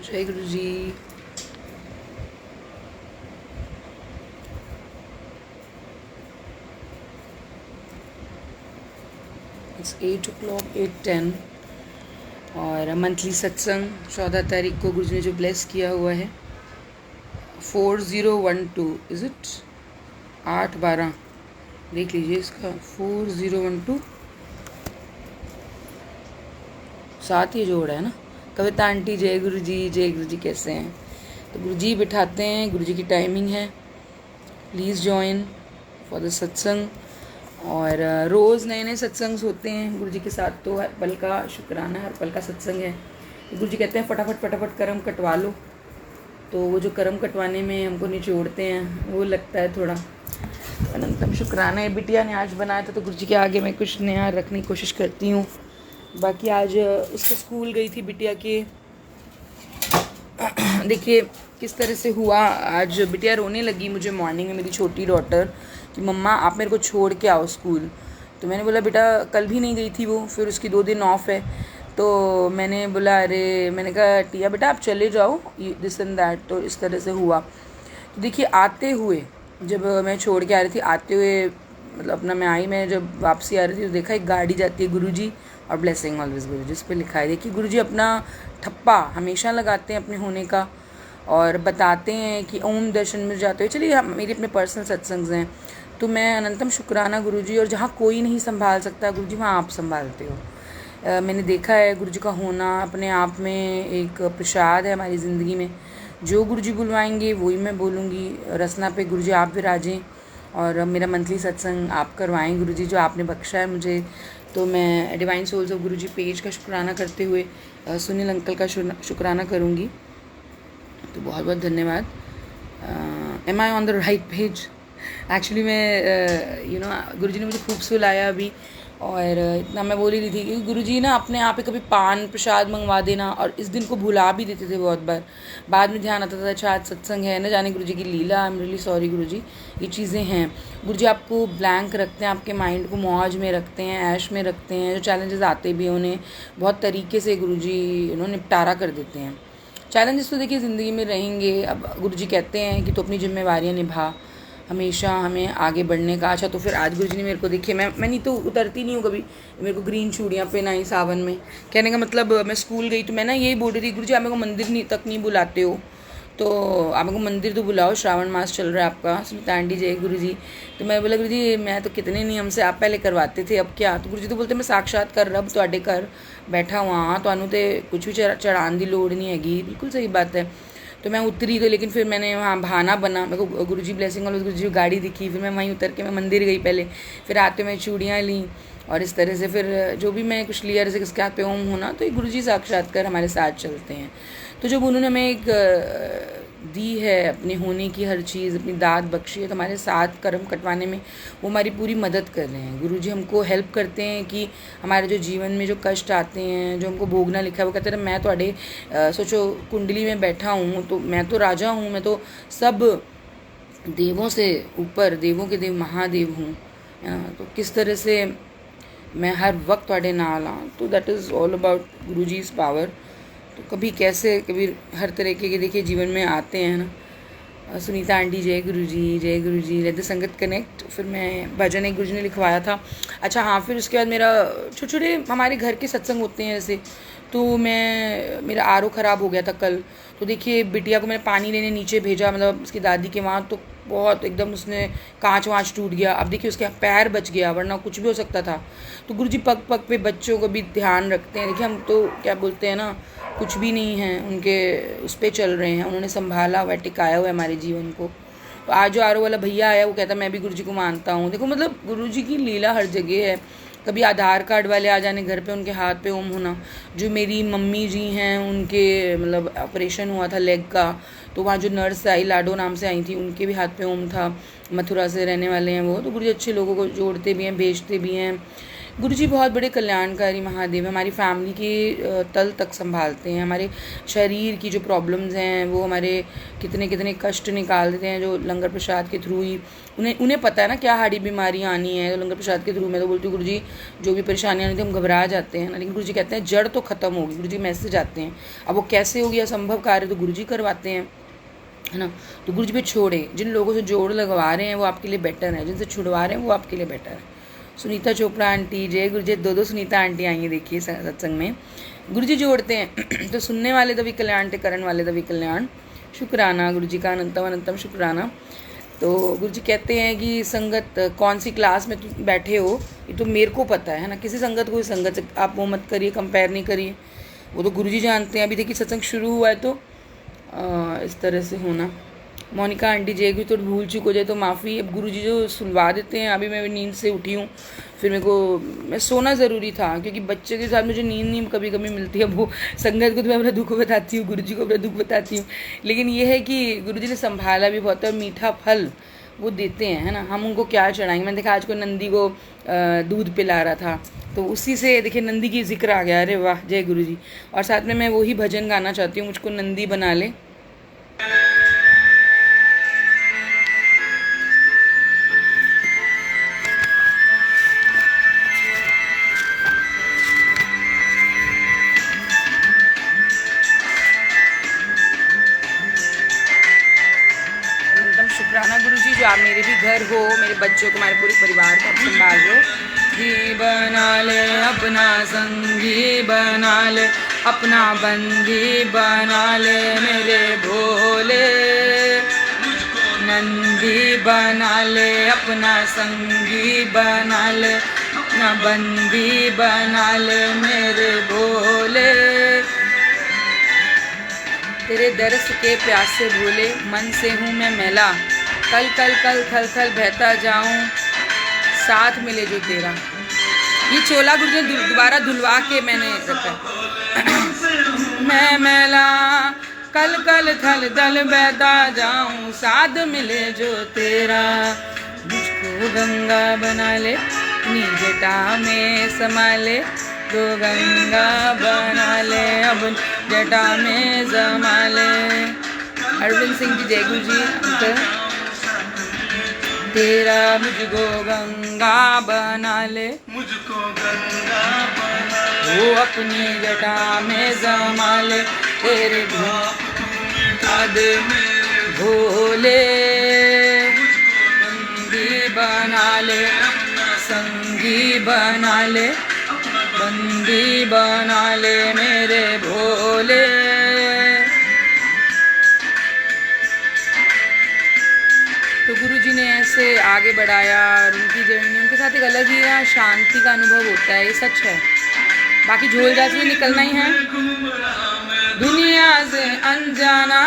जय गुरु जी। It's 8 o'clock 8:10 और monthly सत्संग 14 तारीख को गुरु जी ने जो ब्लेस किया हुआ है 4012 इज इट 8-12 देख लीजिए इसका 4012 साथ ही जोड़ा है ना। कविता आंटी जय गुरु जी कैसे हैं? तो गुरु जी बिठाते हैं, गुरु जी की टाइमिंग है, प्लीज़ ज्वाइन फॉर द सत्संग। और रोज़ नए नए सत्संग होते हैं गुरु जी के साथ, तो हर पल का शुक्राना, हर पल का सत्संग है। तो गुरु जी कहते हैं फटाफट कर्म कटवा लो, तो वो जो कर्म कटवाने में हमको निचोड़ते हैं वो लगता है थोड़ा अनंतम शुक्राना है। बिटिया ने आज बनाया था तो गुरु जी के आगे मैं कुछ नया रखने की कोशिश करती हूँ। बाकी आज उसके स्कूल गई थी बिटिया के, देखिए किस तरह से हुआ। आज बिटिया रोने लगी मुझे मॉर्निंग में, मेरी छोटी डॉटर, कि मम्मा आप मेरे को छोड़ के आओ स्कूल। तो मैंने बोला बेटा कल भी नहीं गई थी वो, फिर उसकी 2 दिन ऑफ है। तो मैंने बोला अरे, मैंने कहा टिया बेटा आप चले जाओ, दिस एंड दैट। तो इस तरह से हुआ। तो देखिए आते हुए जब मैं छोड़ के आ रही थी, आते हुए मतलब अपना मैं आई, मैं जब वापसी आ रही थी तो देखा एक गाड़ी जाती है गुरुजी और ब्लेसिंग ऑलवेज गुरुजी, इस पर लिखा है। देखिए गुरुजी अपना ठप्पा हमेशा लगाते हैं अपने होने का और बताते हैं कि ओम दर्शन में जाते हुए। चलिए मेरे अपने पर्सनल सत्संग हैं, तो मैं अनंतम शुक्राना गुरुजी। और जहाँ कोई नहीं संभाल सकता गुरुजी, वहाँ आप संभालते हो। मैंने देखा है गुरुजी का होना अपने आप में एक प्रसाद है हमारी ज़िंदगी में। जो गुरुजी बुलवाएंगे वही मैं बोलूँगी। रसना पे गुरुजी आप विराजें और मेरा मंथली सत्संग आप करवाएं गुरुजी, जो आपने बख्शा है मुझे। तो मैं divine souls of Guruji page का शुक्राना करते हुए सुनील अंकल का शुक्राना करूँगी। तो बहुत बहुत धन्यवाद। Am I on the right page? Actually मैं गुरुजी ने मुझे खूब सुलाया अभी, और इतना मैं बोल ही रही थी कि गुरुजी ना अपने आप ही कभी पान प्रसाद मंगवा देना और इस दिन को भुला भी देते थे बहुत बार। बाद में ध्यान आता था अच्छा आज सत्संग है, न जाने गुरुजी की लीला। आई एम रियली सॉरी गुरुजी, ये चीज़ें हैं। गुरुजी आपको ब्लैंक रखते हैं, आपके माइंड को मौज में रखते हैं, ऐश में रखते हैं। जो चैलेंजेस आते भी उन्हें बहुत तरीके से गुरुजी निपटारा कर देते हैं। चैलेंजेस तो देखिए ज़िंदगी में रहेंगे। अब गुरुजी कहते हैं कि तो अपनी जिम्मेवारियाँ निभा, हमेशा हमें आगे बढ़ने का। अच्छा तो फिर आज गुरुजी ने मेरे को, देखिए मैं नहीं तो उतरती नहीं हूँ कभी, मेरे को ग्रीन चूड़ियाँ पहनाई सावन में। कहने का मतलब मैं स्कूल गई तो मैं ना यही बोल रही थी गुरुजी आप मेरे को मंदिर तक नहीं बुलाते हो, तो आप मेरे को मंदिर तो बुलाओ, श्रावण मास चल रहा है आपका। सुनीता आंटी जय गुरुजी। तो मैं बोला गुरुजी मैं तो कितने नियम से आप पहले करवाते थे, अब क्या? तो गुरुजी तो बोलते मैं साक्षात कर रब तुहाडे घर बैठा हुआ, तो कुछ भी चढ़ाने की लोड़ नहीं हैगी। बिल्कुल सही बात है। तो मैं उतरी, तो लेकिन फिर मैंने वहाँ बहाना बना, मेरे को गुरुजी ब्लेसिंग और गुरुजी गाड़ी दिखी, फिर मैं वहीं उतर के मैं मंदिर गई पहले, फिर आते मैं चूड़ियाँ ली और इस तरह से फिर जो भी मैं कुछ लिया, जैसे किसके हाथ पे ओम होना, तो ये गुरुजी साक्षात्कार हमारे साथ चलते हैं। तो जब उन्होंने हमें एक दी है अपने होने की हर चीज़, अपनी दात बख्शी है, तो हमारे साथ कर्म कटवाने में वो हमारी पूरी मदद कर रहे हैं। गुरुजी हमको हेल्प करते हैं कि हमारे जो जीवन में जो कष्ट आते हैं, जो हमको भोगना लिखा है, वो कहते हैं मैं थोड़े सोचो कुंडली में बैठा हूँ, तो मैं तो राजा हूँ, मैं तो सब देवों से ऊपर, देवों के देव महादेव हूँ। तो किस तरह से मैं हर वक्त थोड़े नाल हाँ, तो that is all about Guruji's power. तो कभी कैसे, कभी हर तरीके के देखिए जीवन में आते हैं ना। सुनीता आंटी जय गुरुजी, लेट द संगत कनेक्ट। फिर मैं भजन एक गुरुजी ने लिखवाया था। अच्छा हाँ, फिर उसके बाद मेरा छोटे छोटे हमारे घर के सत्संग होते हैं जैसे, तो मेरा आरओ ख़राब हो गया था कल। तो देखिए बिटिया को मैंने पानी लेने नीचे भेजा, मतलब उसकी दादी के वहाँ, तो बहुत एकदम उसने कांच वाँच टूट गया। अब देखिए उसका पैर बच गया, वरना कुछ भी हो सकता था। तो गुरुजी पग पग पे बच्चों को भी ध्यान रखते हैं। देखिए हम तो क्या बोलते हैं ना, कुछ भी नहीं है, उनके उस पर चल रहे हैं, उन्होंने संभाला हुआ, टिकाया हुआ है हमारे जीवन को। तो आज जो आरओ वाला भैया आया वो कहता मैं भी गुरुजी को मानता हूँ। देखो मतलब गुरुजी की लीला हर जगह है। कभी आधार कार्ड वाले आ जाने घर पे, उनके हाथ पे ओम होना। जो मेरी मम्मी जी हैं उनके मतलब ऑपरेशन हुआ था लेग का, तो वहाँ जो नर्स आई, लाडो नाम से आई थी, उनके भी हाथ पे ओम था। मथुरा से रहने वाले हैं वो। तो गुरुजी अच्छे लोगों को जोड़ते भी हैं, भेजते भी हैं। गुरुजी बहुत बड़े कल्याणकारी महादेव हैं, हमारी फैमिली के तल तक संभालते हैं, हमारे शरीर की जो प्रॉब्लम्स हैं वो हमारे कितने कितने कष्ट निकाल देते हैं जो लंगर प्रसाद के थ्रू ही उन्हें पता है ना क्या हार्डी बीमारियाँ आनी है। तो लंगर प्रसाद के थ्रू मैं तो बोलती हूँ गुरुजी जो भी परेशानियाँ आनी थी हम घबरा जाते हैं ना, लेकिन गुरुजी कहते हैं जड़ तो ख़त्म होगी। गुरुजी मैसेज आते हैं, अब वो कैसे होगी असंभव कार्य तो गुरुजी करवाते हैं, है ना। तो गुरुजी पे छोड़े, जिन लोगों से जोड़ लगवा रहे हैं वो आपके लिए बेटर है, जिनसे छुड़वा रहे हैं वो आपके लिए बेटर है। सुनीता चोपड़ा आंटी, जय गुरुजी, दो सुनीता आंटी आई हैं देखिए सत्संग में। गुरुजी जोड़ते हैं तो सुनने वाले तभी कल्याण थे, करण वाले तभी कल्याण। शुक्राना गुरुजी का, अनंतम अनंतम शुक्राना। तो गुरुजी कहते हैं कि संगत कौन सी क्लास में तुम बैठे हो ये तो मेरे को पता है ना, किसी संगत को संगत से आप वो मत करिए, कंपेयर नहीं करिए, वो तो गुरुजी जानते हैं। अभी देखिए सत्संग शुरू हुआ है तो इस तरह से होना। मोनिका आंटी, जय गुरु, तो भूल चूक हो जाए तो माफ़ी। अब गुरुजी जो सुलवा देते हैं, अभी मैं नींद से उठी हूँ, फिर मैं सोना ज़रूरी था क्योंकि बच्चे के साथ मुझे नींद नहीं कभी कभी मिलती है। वो संगत को तो मैं अपना दुख बताती हूँ, गुरुजी को अपना दुख बताती हूँ, लेकिन ये है कि गुरुजी ने संभाला भी बहुत है और मीठा फल वो देते हैं, है ना। हम उनको क्या चढ़ाएंगे। मैंने देखा आज को नंदी को दूध पिला रहा था तो उसी से देखिए नंदी की जिक्र आ गया, अरे वाह जय गुरुजी। और साथ में मैं वही भजन गाना चाहती हूँ, मुझको नंदी बना ले। शुक्राना गुरुजी जो आप मेरे भी घर हो, मेरे बच्चों को, हमारे पूरे परिवार को आप संभाल रहे हो। जी बना ले अपना संगी, बना ले अपना बंदी, बना ले मेरे भोले। नंदी बना ले अपना संगी, बना ले अपना बंदी, बना ले मेरे भोले। तेरे दरस के प्यासे भूले मन से हूँ मैं मैला, कल कल कल खल खल बहता जाऊँ साथ मिले जो तेरा। ये चोला गुरुजी ने दोबारा धुलवा के मैंने रखा। मैं मैला कल कल थल दल बहता जाऊँ साथ मिले जो तेरा। मुझको गंगा बना ले अपनी जटा में समा ले, तो गंगा बना ले अब जटा में जमा ले। अरविंद सिंह जी, जय गुरु जी अंकल। तेरा मुझको गंगा बना ले, मुझको गंगा बना ले, वो अपनी जटा में जमा ले, तेरे दे भोले। बंदी बना ले संगी, बना ले बंदी, बना ले मेरे भोले। तो गुरुजी ने ऐसे आगे बढ़ाया और उनकी जर्नी, उनके साथ एक अलग ही शांति का अनुभव होता है, ये सच है। बाकी झोल झाल से निकलना ही है, दुनिया से अनजाना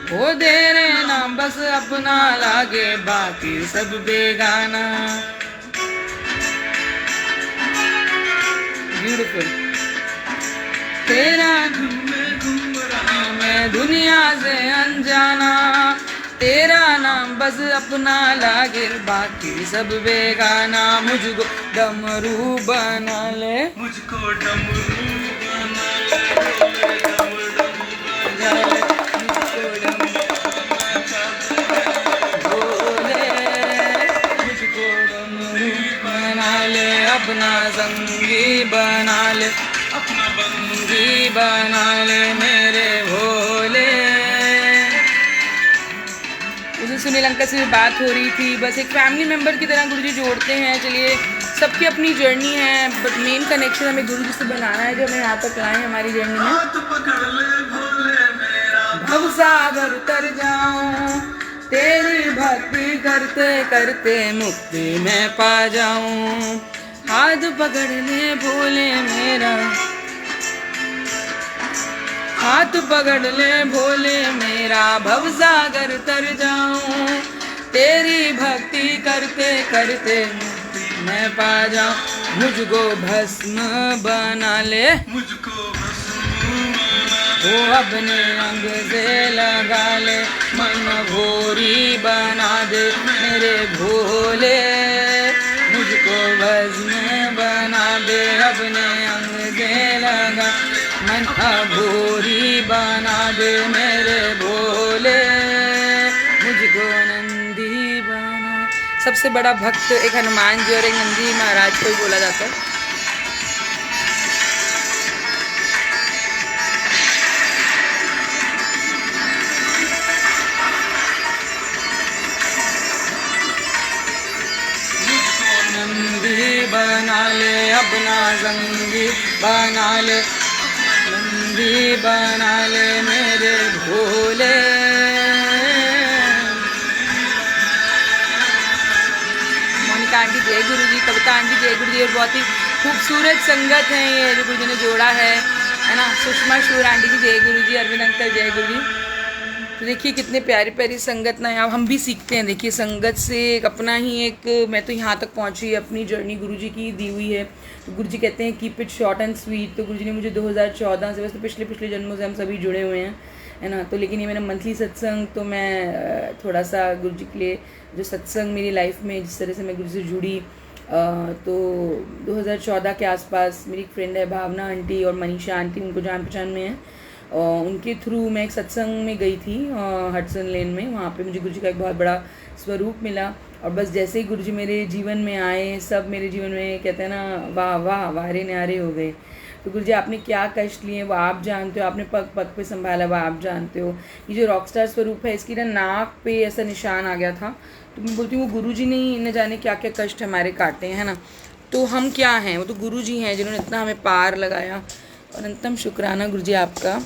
हो दे रहना, बस अपना लागे बाकी सब बेगाना। ब्यूटीफुल। तेरा मैं दुनिया से अनजाना, तेरा नाम बस अपना लागे बाकी सब बेगाना। मुझको डमरू बना ले, मुझको डमरू बना ले, अपना संगी बना ले, अपना बंदी बना ले मेरे भोले। उस दिन सुनील अंकल से बात हो रही थी, बस एक फैमिली मेम्बर की तरह गुरुजी जोड़ते हैं। चलिए सबकी अपनी जर्नी है, बट मेन कनेक्शन हमें गुरुजी से बनाना है जो हमें यहाँ तक लाए हमारी जर्नी में। भव सागर तर जाऊं, तेरी भक्ति करते करते मुक्ति में पा जाऊं। हाथ पकड़ ले भोले मेरा, हाथ पकड़ ले भोले मेरा, भव सागर तर जाऊं, तेरी भक्ति करते करते मैं पा जाऊं। मुझको भस्म बना ले, मुझको वो अपने अंग से लगा ले, मन भोरी बना दे मेरे भोले। मुझको भस्म बना मन अघोरी बना दे मेरे भोले, मुझको नंदी बना। सबसे बड़ा भक्त एक हनुमान जी और एक नंदी महाराज को ही बोला जाता है। बना ले अपना संगी, बना ले नंदी, बना ले मेरे भोले। मोनिका आंटी जय गुरु जी, कविता आंटी जय गुरु जी। और बहुत ही खूबसूरत संगत है ये जो गुरु जी ने जोड़ा है ना। सुषमा शूर आंटी जी जय गुरु जी, अरविंद अंकल जय गुरु जी। तो देखिए कितने प्यारी प्यारी संगत ना, अब हम भी सीखते हैं। देखिए संगत से एक अपना ही एक, मैं तो यहाँ तक पहुँची, अपनी जर्नी गुरुजी की दी हुई है। तो गुरुजी कहते हैं keep it short and sweet. तो गुरुजी ने मुझे 2014 से, वैसे तो पिछले जन्मों से हम सभी जुड़े हुए हैं, है ना। तो लेकिन ये मेरा मंथली सत्संग, तो मैं थोड़ा सा गुरुजी के लिए जो सत्संग मेरी लाइफ में जिस तरह से मैं गुरु से जुड़ी, तो 2014 के आसपास मेरी एक फ्रेंड है भावना आंटी और मनीषा आंटी, उनको जान पहचान में है, उनके थ्रू मैं एक सत्संग में गई थी हडसन लेन में। वहाँ पे मुझे गुरुजी का एक बहुत बड़ा स्वरूप मिला। और बस जैसे ही गुरुजी मेरे जीवन में आए, सब मेरे जीवन में कहते हैं ना वाह वाह वारे न्यारे हो गए। तो गुरुजी आपने क्या कष्ट लिए वो आप जानते हो, आपने पग पग पे संभाला वो आप जानते हो। ये जो रॉकस्टार स्वरूप है, इसकी ना नाक पे ऐसा निशान आ गया था। तो मैं बोलती हूँ वो गुरुजी ने न जाने क्या क्या कष्ट हमारे काटे हैं ना। तो हम क्या हैं, वो तो गुरुजी हैं जिन्होंने इतना हमें पार लगाया। और अंतम शुक्राना गुरुजी आपका।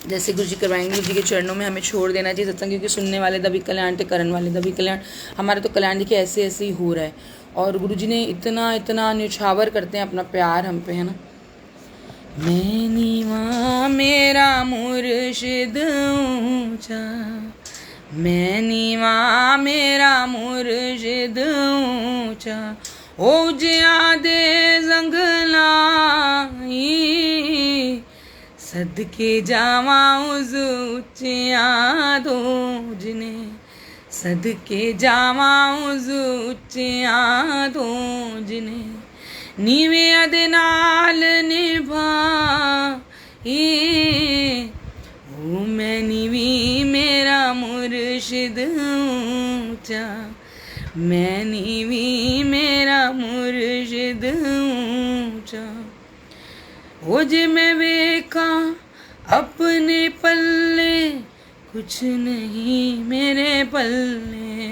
जैसे गुरुजी करवाएंगे, गुरुजी के चरणों में हमें छोड़ देना चाहिए सत्संग, क्योंकि सुनने वाले दबी कल्याण थे, करने वाले दबी कल्याण। हमारा तो कल्याण देखिए ऐसे ऐसे ही हो रहा है। और गुरुजी ने इतना इतना न्यौछावर करते हैं अपना प्यार हम पे, है ना। मैं नीवा मेरा मुर्शिद ऊंचा, मैं नीवा मेरा मुर्शिद ऊंचा, ओ जिया दे जंगलाई, सदके जावा उस उच्चिया दोजने, सदके जावा उस उच्चिया दोजने, नीवे अदे नाल निभाई, ओ मैं नीवी मेरा मुर्शिद ऊंचा, मैं नीवी मेरा मुर्शिद ऊंचा। वो जे मैं वेखा अपने पल्ले, कुछ नहीं मेरे पल्ले,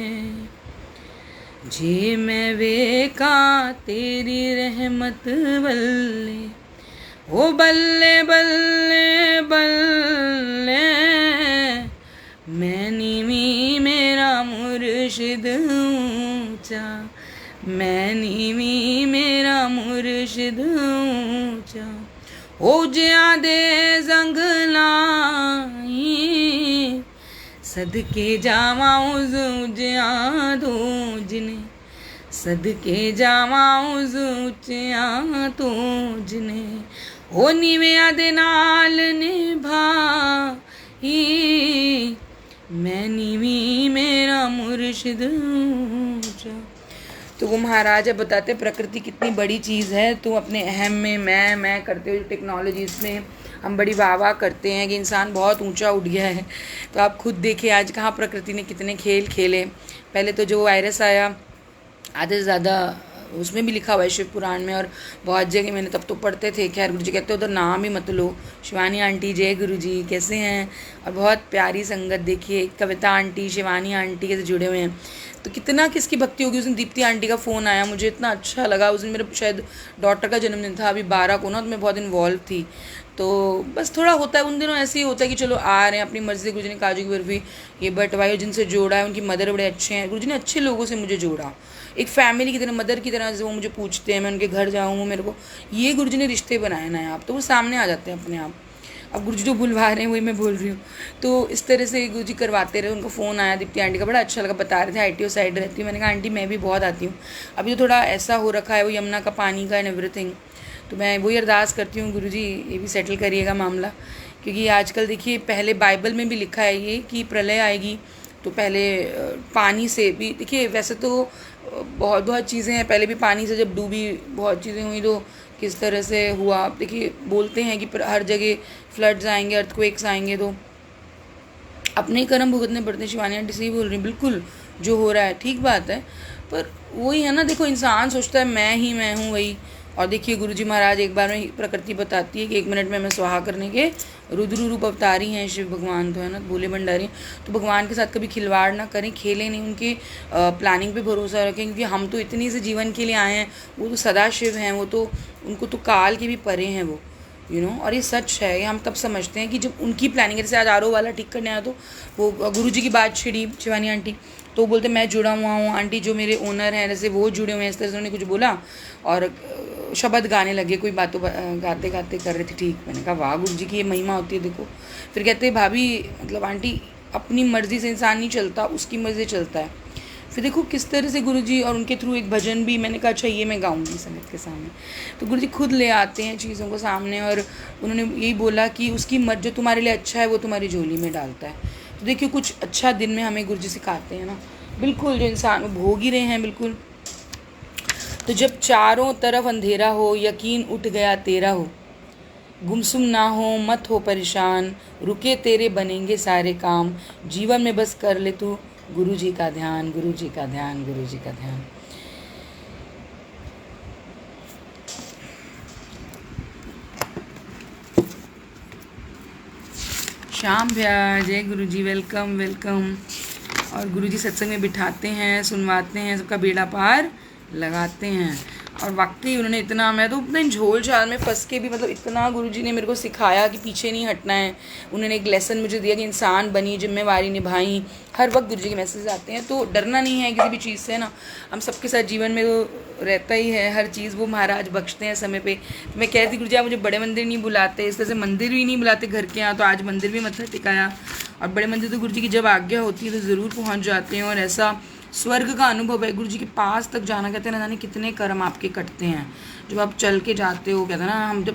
जे मैं वेखा तेरी रहमत बल्ले, ओ बल्ले बल्ले बल्ले, मैं नीवी मेरा मुर्शिद ऊंचा, मैं नीवी मेरा मुर्शिद ऊंचा, ओ जिया दे जंगलाई, सदके जावा उस उज्जिया दोजने, सदके जावा उस उच्चिया दोजने, ओ नीविया दे नाल निभाई, मैं नीवी मेरा मुर्शिद ऊंचा। तो वो महाराज अब बताते प्रकृति कितनी बड़ी चीज़ है। तो अपने अहम में मैं करते हुए टेक्नोलॉजीज़ में हम बड़ी वाह वाह करते हैं कि इंसान बहुत ऊंचा उठ गया है। तो आप खुद देखिए आज कहाँ प्रकृति ने कितने खेल खेले। पहले तो जो वायरस आया आधे से ज़्यादा उसमें भी लिखा हुआ है शिव पुराण में, और बहुत जगह मैंने तब तो पढ़ते थे। खैर गुरुजी कहते उधर नाम ही मत लो। शिवानी आंटी जय गुरुजी कैसे हैं। और बहुत प्यारी संगत देखिए, कविता आंटी शिवानी आंटी कैसे जुड़े हुए हैं। तो कितना किसकी भक्ति होगी। उस दिन दीप्ति आंटी का फ़ोन आया, मुझे इतना अच्छा लगा। उस दिन मेरा शायद डॉटर का जन्मदिन था, अभी 12 को ना, तो मैं बहुत इन्वॉल्व थी। तो बस थोड़ा होता है उन दिनों, ऐसे ही होता है कि चलो आ रहे हैं अपनी मर्जी से। गुरुजी ने काजू की बर्फी ये बटवाई जिनसे जोड़ा है, उनकी मदर बड़े अच्छे हैं। गुरुजी ने अच्छे लोगों से मुझे जोड़ा, एक फैमिली की तरह, मदर की तरह। जैसे वो मुझे पूछते हैं, मैं उनके घर जाऊँ, वो मेरे को, ये गुरुजी ने रिश्ते बनाए ना आप, तो वो सामने आ जाते हैं अपने आप। अब गुरुजी जो बुलवा रहे हैं वही मैं बोल रही हूँ। तो इस तरह से गुरुजी करवाते रहे। उनका फ़ोन आया दीप्ति आंटी का, बड़ा अच्छा लगा। बता रहे थे ITO साइड रहती हूँ। मैंने कहा आंटी मैं भी बहुत आती हूँ। अभी तो थोड़ा ऐसा हो रखा है वो यमुना का पानी का एंड एवरीथिंग, तो मैं वही अरदास करती हूँ गुरुजी ये भी सेटल करिएगा मामला। क्योंकि आजकल देखिए, पहले बाइबल में भी लिखा है ये कि प्रलय आएगी, तो पहले पानी से भी, देखिए वैसे तो बहुत बहुत चीज़ें हैं, पहले भी पानी से जब डूबी बहुत चीज़ें हुई, तो किस तरह से हुआ। देखिए बोलते हैं कि हर जगह फ्लड्स आएंगे, अर्थक्वेक्स आएंगे, तो अपने ही कर्म भुगतने पड़ते हैं। शिवानी आंटी सही बोल रही, बिल्कुल जो हो रहा है ठीक बात है, पर वही है ना, देखो इंसान सोचता है मैं हूँ वही। और देखिए गुरुजी महाराज एक बार में प्रकृति बताती है कि 1 मिनट में मैं स्वाहा करने के रुद्र रूप अवतारी हैं शिव भगवान, तो है ना, भोले भंडारी। तो भगवान के साथ कभी खिलवाड़ ना करें, खेलें नहीं, उनके प्लानिंग पे भरोसा रखें, क्योंकि हम तो इतनी से जीवन के लिए आए हैं, वो तो सदा शिव हैं, वो तो उनको तो काल के भी परे हैं वो, और ये सच है। ये हम तब समझते हैं कि जब उनकी प्लानिंग है। जैसे आज आरओ वाला ठीक करने आया तो वो गुरुजी की बात छिड़ी शिवानी आंटी, तो वो बोलते मैं जुड़ा हुआ हूँ आंटी, जो मेरे ओनर हैं जैसे वो जुड़े हुए हैं, इस तरह से उन्होंने कुछ बोला और शब्द गाने लगे, कोई बातों गाते गाते कर रहे थे ठीक। मैंने कहा वाह गुरुजी की ये महिमा होती है देखो। फिर कहते भाभी मतलब आंटी अपनी मर्ज़ी से इंसान नहीं चलता, उसकी मर्ज़ी से चलता है। फिर देखो किस तरह से गुरुजी और उनके थ्रू एक भजन भी, मैंने कहा अच्छा ये मैं गाऊंगी संगत के सामने, तो गुरुजी खुद ले आते हैं चीज़ों को सामने, और उन्होंने यही बोला कि उसकी मर्ज़ी जो तुम्हारे लिए अच्छा है वो तुम्हारी झोली में डालता है। तो देखिए कुछ अच्छा दिन में हमें गुरुजी सिखाते हैं ना, बिल्कुल जो इंसान भोग ही रहे हैं बिल्कुल। तो जब चारों तरफ अंधेरा हो, यकीन उठ गया तेरा हो, गुमसुम ना हो मत हो परेशान, रुके तेरे बनेंगे सारे काम, जीवन में बस कर ले तू गुरु जी का ध्यान, गुरु जी का ध्यान, गुरु जी का ध्यान। श्याम भैया जय गुरु जी, वेलकम वेलकम। और गुरु जी सत्संग में बिठाते हैं, सुनवाते हैं, सबका बेड़ा पार लगाते हैं। और वाकई उन्होंने इतना, मैं तो अपने झोल झाल में फंस के भी मतलब इतना गुरुजी ने मेरे को सिखाया कि पीछे नहीं हटना है। उन्होंने एक लेसन मुझे दिया कि इंसान बनी, जिम्मेवारी निभाई। हर वक्त गुरुजी के मैसेज आते हैं, तो डरना नहीं है किसी भी चीज़ से ना। हम सबके साथ जीवन में तो रहता ही है, हर चीज़ वो महाराज बख्शते हैं समय पे। तो मैं कहती गुरुजी आप मुझे बड़े मंदिर नहीं बुलाते, इस तरह से मंदिर भी नहीं बुलाते घर के यहाँ, तो आज मंदिर भी मत्था टिकाया। और बड़े मंदिर तो गुरुजी की जब आज्ञा होती है तो ज़रूर पहुँच जाते हैं, और ऐसा स्वर्ग का अनुभव है। गुरु जी के पास तक जाना, कहते हैं ना जाने कितने कर्म आपके कटते हैं जब आप चल के जाते हो। कहते हैं ना हम जब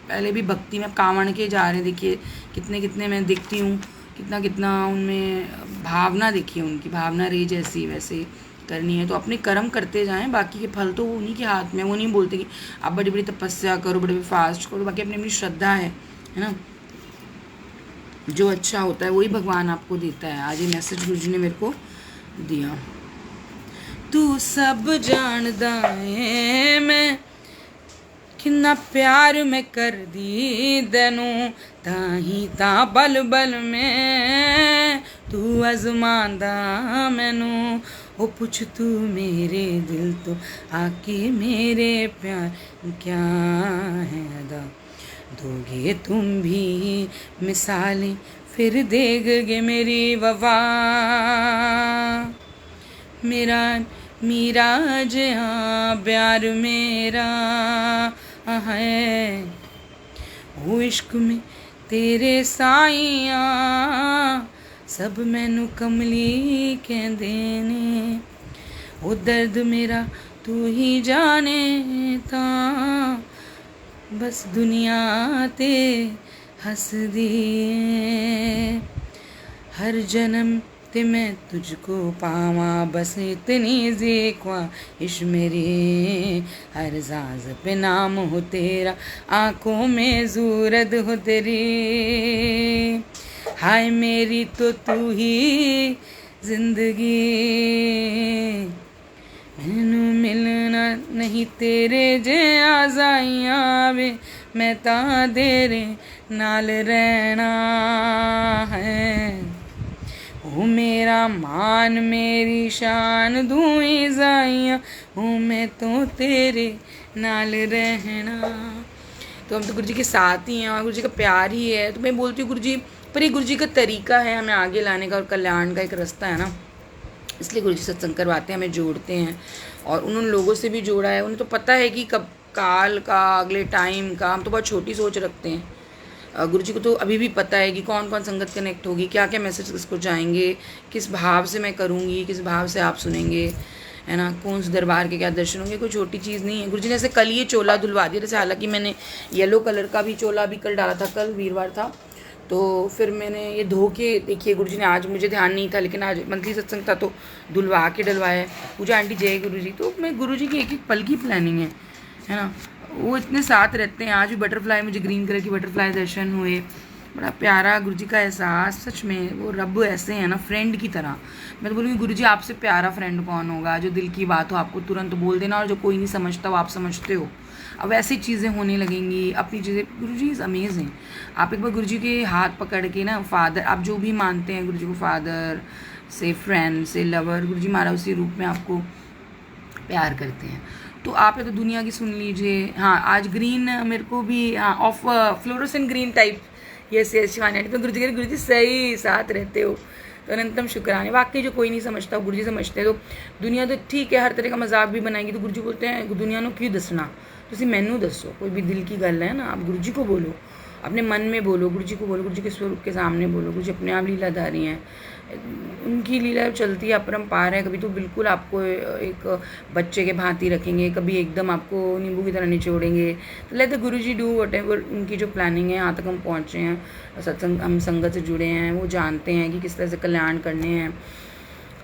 पहले भी भक्ति में कांवड़ के जा रहे हैं, देखिए कितने कितने मैं देखती हूँ, कितना कितना उनमें भावना, देखिए उनकी भावना रही जैसी वैसे करनी है। तो अपने कर्म करते जाएं, बाकी के फल तो उन्हीं के हाथ में। वो नहीं बोलते कि आप बड़ी बड़ी तपस्या करो, बड़े बड़े फास्ट करो, बाकी अपनी अपनी श्रद्धा है ना। जो अच्छा होता है वही भगवान आपको देता है। आज ये मैसेज गुरु जी ने मेरे को दिया। तू सब जानदा है मैं किन्ना प्यार मैं कर दी तेनू, ताही ता बल बल में तू अजमांदा मैनू। ओ पुछ तू मेरे दिल तो आके मेरे प्यार क्या है अदा, दोगे तुम भी मिसालें फिर देगगे मेरी वफा। मेरा मीरा जहाँ प्यार मेरा है, वो इश्क में तेरे साइया सब मैनू कमली कहंदे ने। वो दर्द मेरा तू ही जाने ता, बस दुनिया ते हस दी। हर जन्म ते मैं तुझको पावा, बस इतनी सी ख्वाहिश मेरी। हर सांस पे नाम हो तेरा, आँखों में सूरत हो तेरी। हाय मेरी तो तू ही जिंदगी, मैनू मिलना नहीं तेरे जे आजाइयां वे, मैं तां तेरे नाल रहना है। ओ मेरा मान मेरी शान दूई जाइयां, हूँ मैं तो तेरे नाल रहना। तो हम तो गुरु जी के साथ ही हैं और गुरु जी का प्यार ही है। तो मैं बोलती हूँ गुरु जी, पर ये गुरु जी का तरीका है हमें आगे लाने का और कल्याण का एक रास्ता है ना, इसलिए गुरु जी सत्संग करवाते हैं, हमें जोड़ते हैं। और उन लोगों से भी जोड़ा है, उन्हें तो पता है कि कब काल का, अगले टाइम का। हम तो बहुत छोटी सोच रखते हैं। गुरु जी को तो अभी भी पता है कि कौन कौन संगत कनेक्ट होगी, क्या क्या मैसेज किसको जाएंगे, किस भाव से मैं करूँगी, किस भाव से आप सुनेंगे, है ना, कौन से दरबार के क्या दर्शन होंगे। कोई छोटी चीज़ नहीं है। गुरु जी ने ऐसे कल ये चोला धुलवा दिया, जैसे हालांकि मैंने येलो कलर का भी चोला भी कल डाला था, कल वीरवार था, तो फिर मैंने ये धो के, देखिए गुरु जी ने, आज मुझे ध्यान नहीं था लेकिन आज मंथली सत्संग था तो धुलवा के डलवाया है। पूजा आंटी जय गुरु जी। तो मैं गुरु जी की एक एक पल की प्लानिंग है ना। वो इतने साथ रहते हैं। आज भी बटरफ्लाई, मुझे ग्रीन कलर की बटरफ्लाई दर्शन हुए, बड़ा प्यारा गुरु जी का एहसास। सच में वो रब ऐसे हैं ना, फ्रेंड की तरह। मैं तो बोलूँगी गुरु जी आपसे प्यारा फ्रेंड कौन होगा, जो दिल की बात हो आपको तुरंत बोल देना, और जो कोई नहीं समझता वो आप समझते हो। अब ऐसी चीज़ें होने लगेंगी, अपनी चीज़ें। गुरु जी इज़ अमेजिंग। आप एक बार गुरु जी के हाथ पकड़ के ना, फादर आप जो भी मानते हैं गुरु जी को, फादर से फ्रेंड से लवर, गुरु जी महाराज उसी रूप में आपको प्यार करते हैं। तो आप ये तो दुनिया की सुन लीजिए। हाँ, आज ग्रीन मेरे को भी, हाँ, of fluorescent green type. Yes yes Shivani aunty, तो गुरु जी कह रहे, गुरु जी सही साथ रहते हो, तो अनंतम शुक्राने। वाकई जो कोई नहीं समझता गुरु जी समझते हैं। तो दुनिया तो ठीक है, हर तरह का मजाक भी बनाएगी, तो गुरु जी बोलते हैं दुनिया को क्यों दसना, तुसी मैनू दसो। कोई भी दिल की गल है ना, आप गुरु जी को बोलो, अपने मन में बोलो, गुरु जी को बोलो, गुरु जी के स्वरूप के सामने बोलो। गुरु जी अपने आप लीलाधारी हैं, उनकी लीला चलती है, अपरंपार है। कभी तो बिल्कुल आपको एक बच्चे के भांति रखेंगे, कभी एकदम आपको नींबू की तरह निचोड़ेंगे। तो let the Guru ji do what ever, उनकी जो प्लानिंग है, यहाँ तक हम पहुँचे हैं, सत्संग, हम संगत से जुड़े हैं, वो जानते हैं कि किस तरह से कल्याण करने हैं।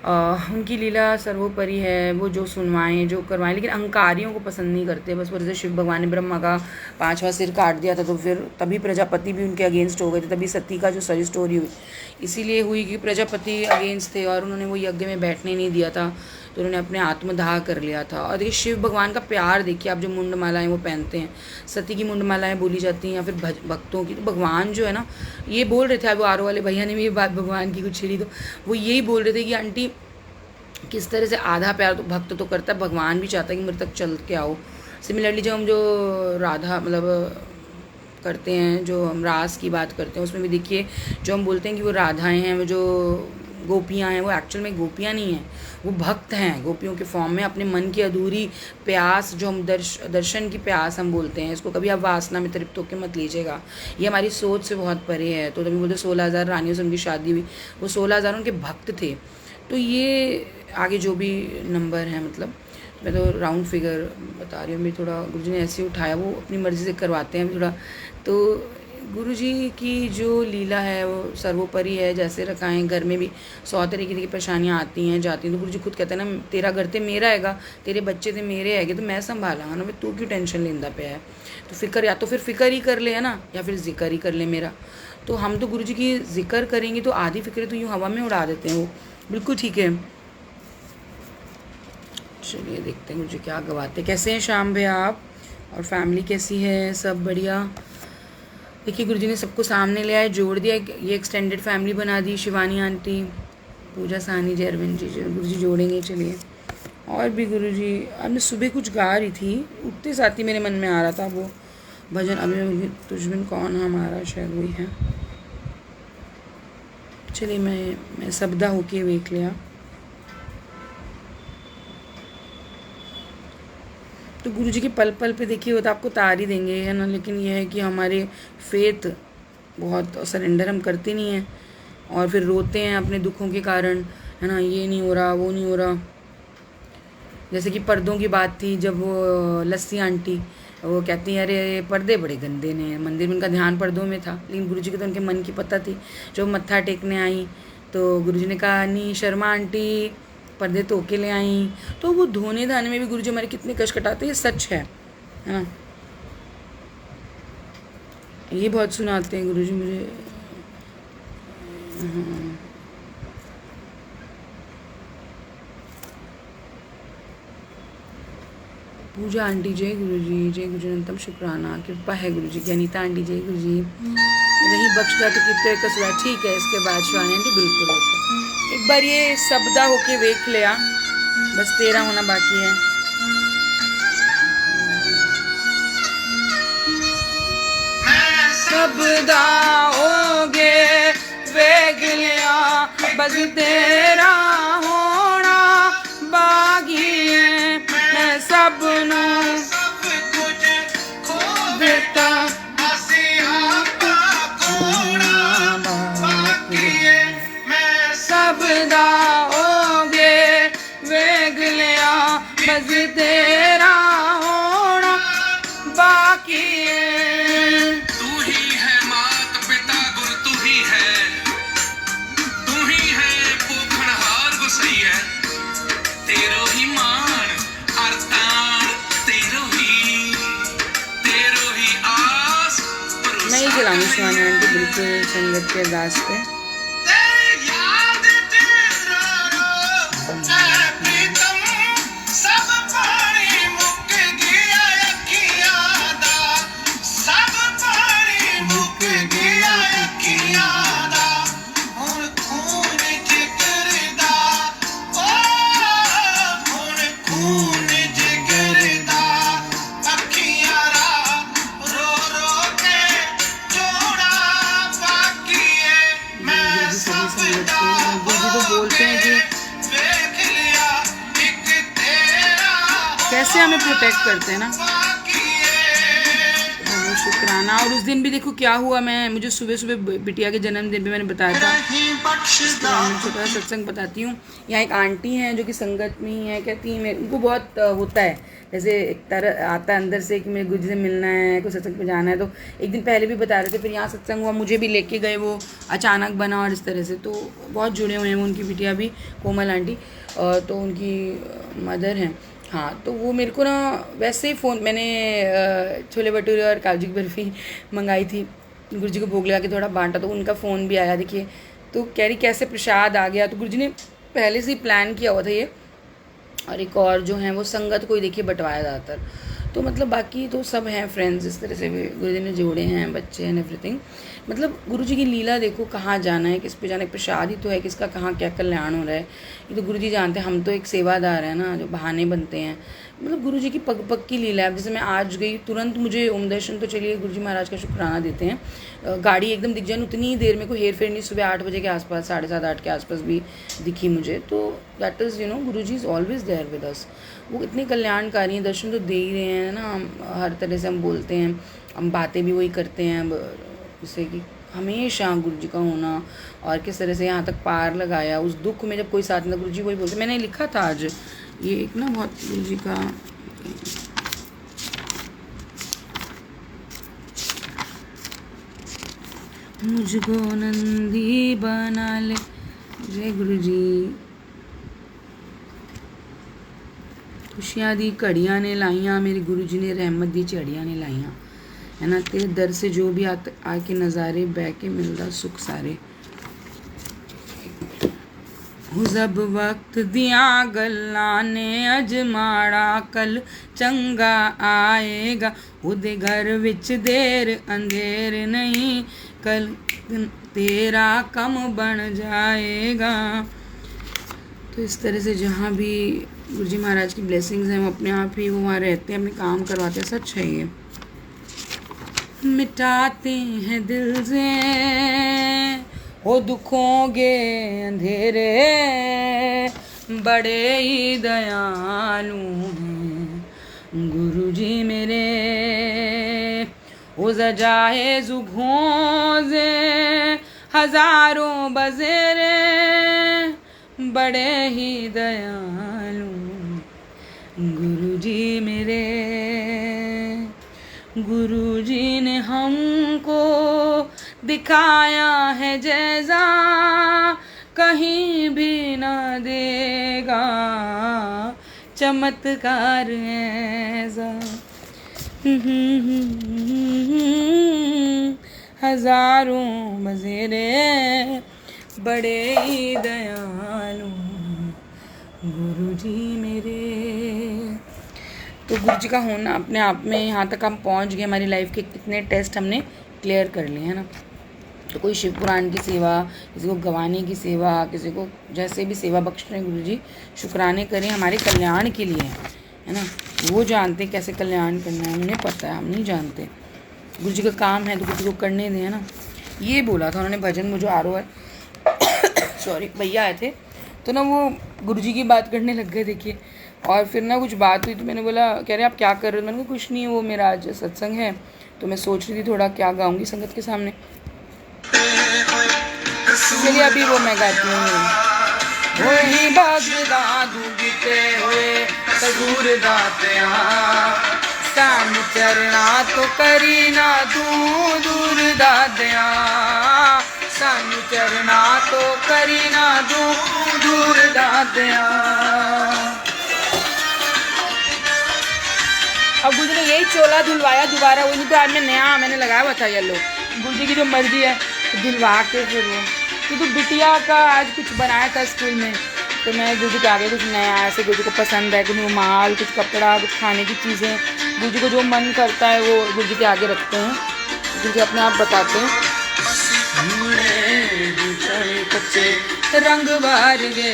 उनकी लीला सर्वोपरि है, वो जो सुनवाएं जो करवाएं, लेकिन अहंकारियों को पसंद नहीं करते। बस वो जैसे शिव भगवान ने ब्रह्मा का 5वां सिर काट दिया था, तो फिर तभी प्रजापति भी उनके अगेंस्ट हो गए थे, तभी सती का जो सही स्टोरी हुई इसीलिए हुई कि प्रजापति अगेंस्ट थे और उन्होंने वो यज्ञ में बैठने नहीं दिया था, तो उन्होंने अपने आत्मदाह कर लिया था। और देखिए शिव भगवान का प्यार देखिए, आप जो मुंडमालाएं वो पहनते हैं, सती की मुंडमालाएं बोली जाती हैं, या फिर भक्तों की। तो भगवान जो है ना, ये बोल रहे थे, वो आर वाले भैया ने भी ये बात भगवान की कुछ छेड़ी, तो वो यही बोल रहे थे कि आंटी किस तरह से आधा प्यार तो भक्त तो करता है, भगवान भी चाहता है कि मेरे तक चल के आओ। सिमिलरली जो हम जो राधा मतलब करते हैं, जो हम रास की बात करते हैं, उसमें भी देखिए जो हम बोलते हैं कि वो राधाएं हैं, वो जो गोपियां हैं, वो एक्चुअल में गोपियां नहीं हैं, वो भक्त हैं गोपियों के फॉर्म में। अपने मन की अधूरी प्यास जो हम दर्शन की प्यास हम बोलते हैं, इसको कभी आप वासना में तृप्त होकर मत लीजिएगा, ये हमारी सोच से बहुत परे है। तो तभी बोलते 16,000 रानियों से उनकी शादी हुई, वो 16,000 उनके भक्त थे। तो ये आगे जो भी नंबर है, मतलब मैं तो राउंड फिगर बता रही हूँ, मेरी थोड़ा गुरुजी ने ऐसे उठाया, वो अपनी मर्ज़ी से करवाते हैं थोड़ा। तो गुरुजी की जो लीला है वो सर्वोपरि है। जैसे रखाएं, घर में भी 100 तरीके की परेशानियाँ आती हैं जाती हैं, तो गुरुजी खुद कहते हैं ना, तेरा घर तो मेरा हैगा, तेरे बच्चे तो मेरे हैगे, तो मैं संभालांगा ना, मैं तू क्यों टेंशन लेंदा पे है। तो फिक्र, या तो फिर फिक्र ही कर ले, है ना, या फिर जिक्र ही कर ले मेरा। तो हम तो गुरुजी की जिक्र करेंगे तो आधी फिक्र तो यूँ हवा में उड़ा देते हैं, वो बिल्कुल ठीक है। चलिए देखते हैं मुझे क्या गवाते। कैसे हैं शाम भैया आप, और फैमिली कैसी है, सब बढ़िया। देखिए गुरुजी ने सबको सामने ले आए, जोड़ दिया, ये एक्सटेंडेड फैमिली बना दी। शिवानी आंटी, पूजा साहनी जी, अरविंद जी, गुरुजी जोड़ेंगे। चलिए और भी गुरुजी, अब मैं सुबह कुछ गा रही थी, उठते साथ ही मेरे मन में आ रहा था वो भजन, अभी तुझबिन कौन हमारा, शायद वही है। चलिए मैं सबदा होके देख लिया। तो गुरुजी के पल पल पे देखिए वो तो आपको तार ही देंगे, है ना। लेकिन ये है कि हमारे फेथ बहुत सरेंडर हम करते नहीं हैं, और फिर रोते हैं अपने दुखों के कारण, है ना, ये नहीं हो रहा, वो नहीं हो रहा। जैसे कि पर्दों की बात थी, जब वो लस्सी आंटी वो कहती हैं, अरे पर्दे बड़े गंदे ने, मंदिर में उनका ध्यान पर्दों में था, लेकिन गुरुजी को तो उनके मन की पता थी। जो मत्था टेकने आई तो गुरुजी ने कहा, नहीं शर्मा आंटी पर्दे धो के ले आई। तो वो धोने धाने में भी गुरुजी हमारे कितने कष्ट कटाते, ये सच है ना। ये बहुत सुनाते हैं गुरुजी मुझे। पूजा आंटी जय गुरुजी, जय गुरुजी अनंतम शुक्राना, कृपा है गुरुजी की। अनीता आंटी जय गुरुजी, रही बख्शदा तो कितने कसला। ठीक है, इसके बाद शिवानी आंटी बिल्कुल होता। एक बार ये सबदा होके देख लिया, बस 13 होना बाकी है। सबदा होगे वेख लिया, बस तेरा होना बाकी है। मैं सबनू देता, सबदा होगे वेख लिया, बस तेरा होना बाकी है। तू ही है मात पिता गुरु, तू ही है पोखणहार गुसई है। तेरो ही मान अरतान, तेरो ही बिल्कुल संगत के अरदास पे। गुरुजी तो बोलते हैं कि कैसे हमें प्रोटेक्ट करते हैं ना, तो शुक्राना। और उस दिन भी देखो क्या हुआ, मुझे सुबह सुबह बिटिया के जन्मदिन पे मैंने बताया था, मैं छोटा सा सत्संग बताती हूँ। यहाँ एक आंटी हैं जो कि संगत में ही है, कहती हैं उनको बहुत होता है, जैसे एक तरह आता है अंदर से कि मेरे गुरुजी से मिलना है, कुछ सत्संग पे जाना है। तो एक दिन पहले भी बता रहे थे, फिर यहाँ सत्संग हुआ, मुझे भी लेके गए, वो अचानक बना और इस तरह से। तो बहुत जुड़े हुए हैं वो, उनकी बिटिया भी, कोमल आंटी, तो उनकी मदर हैं। हाँ, तो वो मेरे को ना वैसे ही फ़ोन, मैंने छोले भटूरे और काजू की बर्फ़ी मंगाई थी, गुरुजी को भोग लगा के थोड़ा बांटा, तो उनका फ़ोन भी आया, देखिए। तो कह रही कैसे प्रसाद आ गया। तो गुरुजी ने पहले से ही प्लान किया हुआ था ये। और एक और जो है वो संगत को ही देखिए बंटवाया ज़्यादातर। तो मतलब बाकी तो सब हैं फ्रेंड्स, इस तरह से भी गुरुजी ने जोड़े हैं, बच्चे हैं, एवरीथिंग। मतलब गुरुजी की लीला देखो, कहाँ जाना है, किस पे जाना है, प्रसाद ही तो है, किसका कहाँ क्या कल्याण हो रहा है, ये तो गुरुजी जानते हैं। हम तो एक सेवादार हैं ना, जो बहाने बनते हैं। मतलब गुरुजी की पग पग की लीला है। जैसे मैं आज गई, तुरंत मुझे ओम दर्शन, तो चलिए गुरुजी महाराज का शुक्राना देते हैं, गाड़ी एकदम दिख जाए, उतनी ही देर में कोई हेर फेर नहीं, सुबह 8 बजे के आसपास, 7:30 8 के आसपास भी दिखी मुझे। तो that is Guruji is always there with us. वो इतने कल्याणकारी हैं, दर्शन तो दे ही रहे हैं ना। हर तरह से हम बोलते हैं, हम बातें भी वही करते हैं, जैसे कि हमेशा गुरुजी का होना, और किस तरह से यहाँ तक पार लगाया उस दुख में, जब कोई साथ में, गुरुजी वही बोलते। मैंने लिखा था आज ये एक ना, बहुत गुरुजी का, मुझको नंदी बना ले, जय गुरुजी। खुशियाँ दी घड़ियाँ ने लाइयाँ, मेरे गुरुजी ने रहमत दी झड़ियाँ ने लाइयाँ, है ना। तेरे दर से जो भी आके नज़ारे, बह के मिलदा सुख सारे। जब वक्त दिया गल्लां ने अजमाड़ा, कल चंगा आएगा, उदे घर विच देर अंधेर नहीं, कल तेरा कम बन जाएगा। तो इस तरह से जहाँ भी गुरुजी महाराज की ब्लेसिंग्स हैं, वो अपने आप ही वो वहाँ रहते हैं, अपने काम करवाते हैं। सच है ये। मिटाते हैं दिल से वो दुखों के अंधेरे, बड़े ही दयालु हैं गुरुजी मेरे। वो सजाए जुगों से हजारों बसेरे, बड़े ही दयालु गुरुजी मेरे। गुरुजी ने हमको दिखाया है जैसा, कहीं भी ना देगा चमत्कार ऐसा। हजारों बसेरे, बड़े ही दयालु गुरुजी मेरे। तो गुरुजी का होना अपने आप में, यहाँ तक हम पहुँच गए, हमारी लाइफ के कितने टेस्ट हमने क्लियर कर लिए, है ना। तो कोई शिव पुराण की सेवा, किसी को गवाने की सेवा, किसी को जैसे भी सेवा बख्श रहे हैं गुरुजी, शुक्राने करें, हमारे कल्याण के लिए है ना। वो जानते कैसे कल्याण करना है, उन्हें पता है, हम नहीं जानते। गुरुजी का काम है तो गुरुजी को करने दें, है ना। ये बोला था उन्होंने भजन, मुझे ROR सॉरी भैया आए थे, तो ना वो गुरुजी की बात करने लग गए, देखिए। और फिर ना कुछ बात हुई, तो मैंने बोला, कह रहे आप क्या कर रहे हो। मैंने कहा कुछ नहीं, वो मेरा आज सत्संग है, तो मैं सोच रही थी थोड़ा क्या गाऊंगी संगत के सामने। चलिए अभी वो मैं गाती हूँ। वही बगदा दूगते हुए सजूर दातिया, सान चरना तो करी ना दूर दादिया, सान चरना तो करी ना दूर दादिया। अब गुरुजी ने यही चोला धुलवाया दोबारा, वो नहीं तो आज मैं नया मैंने लगाया हुआ था येलो। गुरुजी की जो मर्जी है, तो दिलवा के फिर वो क्योंकि बिटिया का आज कुछ बनाया था स्कूल में, तो मैं गुरुजी के आगे कुछ नया ऐसे गुरुजी को पसंद है, कुछ रुमाल, कुछ कपड़ा, कुछ खाने की चीज़ें, गुरुजी को जो मन करता है वो गुरुजी के आगे रखते हैं, गुरुजी अपने आप बताते हैं। कच्चे रंग बार गे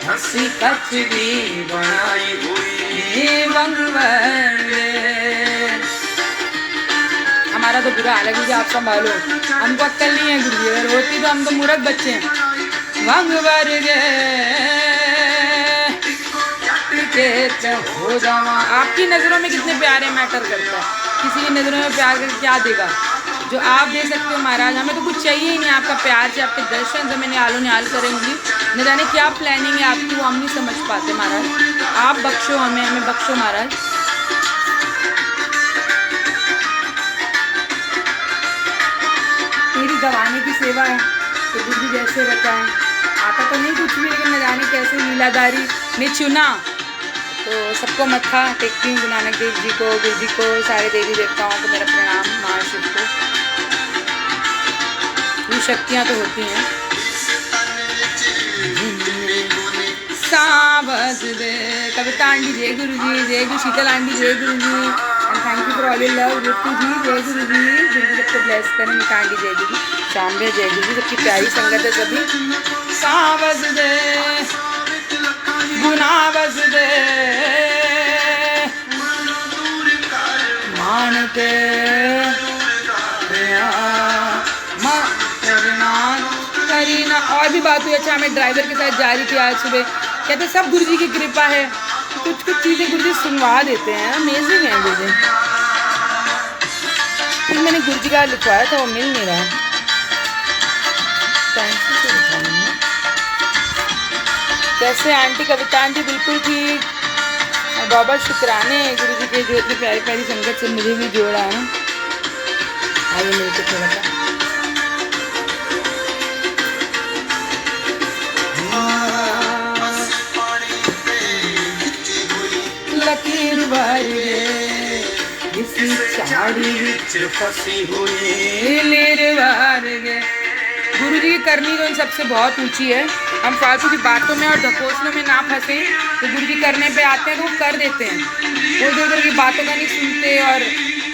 हंसी कचरी बनाई हुई रंग बार गे। हमारा तो बुरा हाल है गुरुजी, आप संभालो, हमको अक्ल नहीं है गुरुजी, अगर होती तो हम तो मूर्ख बच्चे हैं। रंग बार गे हो जावा। आपकी नज़रों में कितने प्यारे मैटर करता है, किसी की नज़रों में प्यार करके क्या देगा जो आप दे सकते हो महाराज। हमें तो कुछ चाहिए ही नहीं, आपका प्यार से आपके दर्शन से मैंने आलो निहाल करेंगी, न जाने क्या प्लानिंग है आपकी, वो हम नहीं समझ पाते महाराज। आप बख्शो हमें बख्शो महाराज। मेरी गवाने की सेवा है तो गुरुजी जैसे बताएं, आता तो नहीं कुछ भी, लेकिन न जाने कैसे लीलाधारी ने चुना तो सबको मत्था टेकती हूँ। गुरु नानक देव जी को, गुरु जी को, सारे देवी देवताओं को मेरा प्रणाम, महाशिव को। ये शक्तियाँ तो होती हैं। सावस दे कविता आंटी जय गुरु जी, जय गुरु शीतल आंटी जय Guru ji, and thank you for all your love. Ritu ji जय गुरु जी, गुरु जी सबको ब्लेस करें। मीता आंटी जय गुरु जी, शाम्भे जय गुरु जी, सबकी प्यारी संगत है सभी। सावस दे गुनावस दे मान के करीना। और भी बात हुई, अच्छा मैं ड्राइवर के साथ जा रही थी आज सुबह, कहते सब गुरु जी की कृपा है, कुछ कुछ चीज़ें गुरु जी सुनवा देते हैं, अमेजिंग है गुरु जी। फिर मैंने गुरु जी का लिखवाया था वो मिल नहीं रहा, कैसे आंटी कविता आंटी? बिल्कुल ठीक, बहुत शुक्राने गुरु जी के जो इतनी प्यारी प्यारी संगत से मुझे भी जोड़ा है। आइए मेरे को थोड़ा सा लकीर बारे किसी चाड़ी विच फसी हुई लेर बार गे। गुरु जी की करनी तो इन सबसे बहुत ऊंची है। हम फालतू की बातों में और ढकोसलों में ना फंसे, तो गुरु जी करने पे आते हैं तो वो कर देते हैं, वो इधर उधर की बातों का नहीं सुनते, और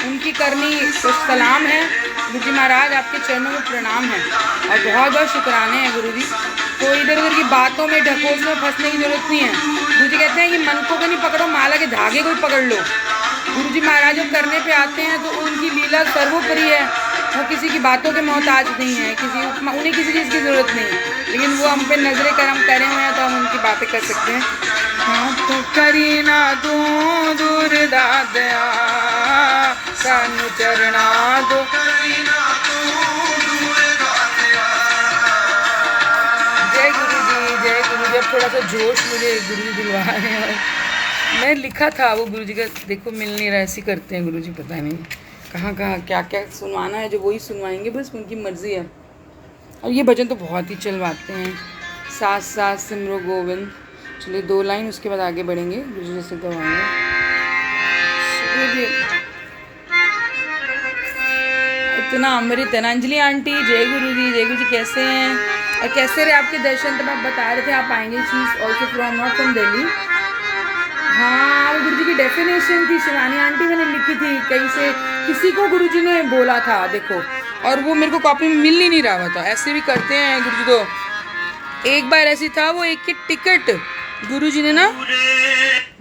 उनकी करनी तो सलाम है। गुरु जी महाराज आपके चरणों में प्रणाम है और बहुत बहुत शुक्राने हैं गुरु जी। तो इधर उधर की बातों में ढकोसलों में फंसने की जरूरत नहीं है। गुरु जी कहते हैं कि मन को नहीं पकड़ो, माला के धागे को ही पकड़ लो। गुरु जी महाराज जब करने पे आते हैं तो उनकी लीला सर्वोपरि है, वो किसी की बातों के मोहताज नहीं है, उन्हें किसी चीज़ की ज़रूरत नहीं, लेकिन वो हम पे नजरे करम करे हुए हैं तो हम उनकी बातें कर सकते हैं। हाँ तो करीना तू दूर दादया सानू चरणा दो। जय गुरु जी, जय गुरु जी। अब थोड़ा सा जोश मुझे गुरु जी दिलवा रहे हैं। मैं लिखा था वो गुरु जी का, देखो मिल नहीं रहा, ऐसे करते हैं गुरु जी, पता नहीं कहाँ कहाँ क्या क्या सुनवाना है, जो वही सुनवाएंगे, बस उनकी मर्ज़ी है। और ये भजन तो बहुत ही चलवाते हैं, साथ साथ सिमरो गोविंद। चलिए 2 लाइन उसके बाद आगे बढ़ेंगे, गुरु जी जैसे गवाएंगे। इतना अमृत है ना। अंजलि आंटी जय गुरु जी, जय गुरु जी, कैसे हैं और कैसे रहे आपके दर्शन? तो आप बता रहे थे आप आएंगे, she's also from not from Delhi. हाँ वो गुरु जी की डेफिनेशन थी, शिवानी आंटी मैंने लिखी थी कहीं से, किसी को गुरु जी ने बोला था देखो, और वो मेरे को कॉपी में मिल ही नहीं रहा था। ऐसे भी करते हैं गुरु जी तो। एक बार ऐसी था, वो एक की टिकट गुरु जी ने ना,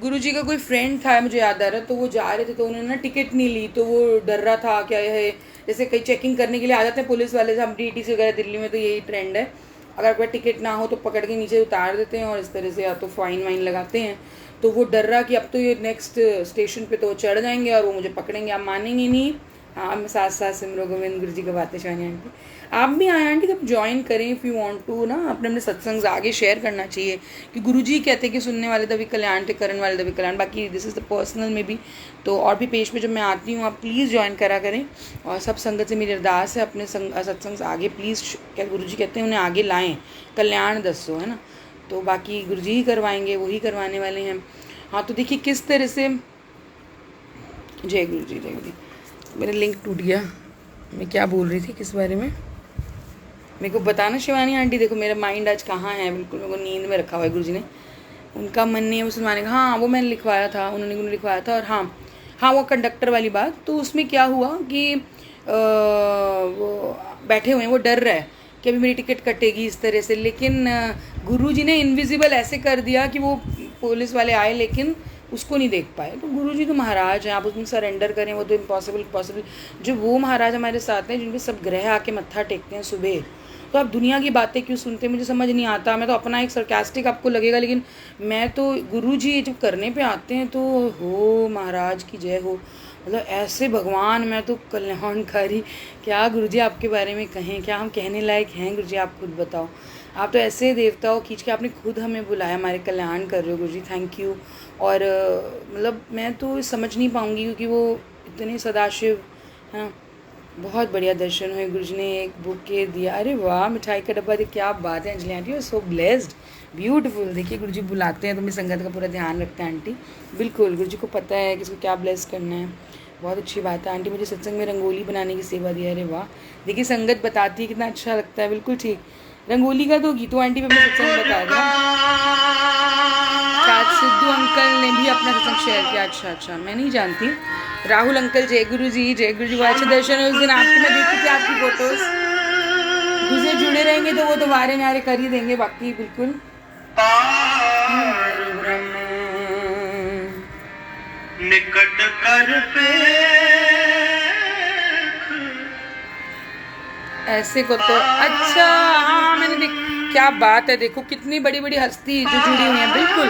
गुरु जी का कोई फ्रेंड था मुझे याद आ रहा, तो वो जा रहे थे तो उन्होंने ना टिकट नहीं ली, तो वो डर रहा था क्या है, जैसे कहीं चेकिंग करने के लिए आ जाते हैं पुलिस वाले, हम DTC वगैरह दिल्ली में तो यही ट्रेंड है, अगर कोई टिकट ना हो तो पकड़ के नीचे उतार देते हैं और इस तरह से या तो फाइन वाइन लगाते हैं। तो वो डर रहा कि अब तो ये नेक्स्ट स्टेशन पे तो चढ़ जाएंगे और वो मुझे पकड़ेंगे, आप मानेंगे नहीं। हाँ मैं साथ साथ सिमरो गोविंद गुरु जी की बातें शिवानी आंटी। आप भी आए आंटी, तब ज्वाइन करें इफ़ यू वांट टू ना, अपने अपने सत्संग आगे शेयर करना चाहिए कि गुरु जी कहते हैं कि सुनने वाले तभी कल्याण थे, करने वाले तभी कल्याण। बाकी दिस इज़ द पर्सनल में भी, तो और भी पेज पे जब मैं आती हूँ आप प्लीज़ ज्वाइन करा करें। और सब संगत से मेरी अरदास है, अपने सत्संग आगे प्लीज़, क्या गुरु जी कहते हैं उन्हें आगे लाएँ, कल्याण दसो, है ना। तो बाकी गुरु जी ही करवाएंगे, वही करवाने वाले हैं। हाँ तो देखिए किस तरह से, जय गुरु जी, जय गुरु जी। मेरा लिंक टूट गया, मैं क्या बोल रही थी किस बारे में। मेरे को बताना शिवानी आंटी, देखो मेरा माइंड आज कहाँ है, बिल्कुल मेरे को नींद में रखा हुआ है। गुरुजी ने, उनका मन नहीं है वो सुनवाने का। हाँ वो मैंने लिखवाया था, उन्होंने लिखवाया था। और हाँ हाँ वो कंडक्टर वाली बात, तो उसमें क्या हुआ कि वो बैठे हुए हैं, वो डर रहा है कि अभी मेरी टिकट कटेगी इस तरह से, लेकिन गुरुजी ने इनविजिबल ऐसे कर दिया कि वो पुलिस वाले आए लेकिन उसको नहीं देख पाए। तो गुरुजी तो महाराज हैं, आप उसमें सरेंडर करें, वो तो इम्पॉसिबल। जो वो महाराज हमारे साथ हैं जिन पे सब ग्रह आके मत्था टेकते हैं सुबह, तो आप दुनिया की बातें क्यों सुनते हैं, मुझे समझ नहीं आता। मैं तो अपना एक सरकास्टिक आपको लगेगा, लेकिन मैं तो गुरुजी जब करने पे आते हैं तो हो महाराज की जय हो, मतलब ऐसे भगवान, मैं तो कल्याणकारी। क्या गुरुजी आपके बारे में कहें, क्या हम कहने लायक हैं गुरुजी, आप खुद बताओ। आप तो ऐसे देवता हो खींच के, आपने खुद हमें बुलाया, हमारे कल्याण कर रहे हो गुरुजी, थैंक यू। और मतलब मैं तो समझ नहीं पाऊँगी क्योंकि वो इतने सदाशिव है ना। बहुत बढ़िया दर्शन हुए, गुरुजी ने एक बुके दिया, अरे वाह मिठाई का डब्बा, देखिए क्या बात है Anjali aunty, so blessed, beautiful. देखिए गुरुजी बुलाते हैं तो मेरी संगत का पूरा ध्यान रखते हैं आंटी, बिल्कुल गुरुजी को पता है किसको क्या ब्लेस करना है। बहुत अच्छी बात है आंटी, मुझे सत्संग में रंगोली बनाने की सेवा दी, अरे वाह। देखिए संगत बताती है कितना अच्छा लगता है, बिल्कुल ठीक। रंगोली का तो गीतू आंटी पे अपने सत्संग में बता दिया, शायद सिद्धू अंकल ने भी अपना सत्संग शेयर किया। अच्छा मैं नहीं जानती। राहुल अंकल जय गुरु जी बहुत अच्छे दर्शन है। उस दिन आपकी मैं देखी थी आपकी फोटोज, गुरुजी जुड़े रहेंगे तो वो तो वारे न्यारे कर ही देंगे, बाकी बिल्कुल। निकट कर पे ऐसे को तो अच्छा, हाँ मैंने देख, क्या बात है, देखो कितनी बड़ी बड़ी हस्ती जो जुड़ी हुई है, बिल्कुल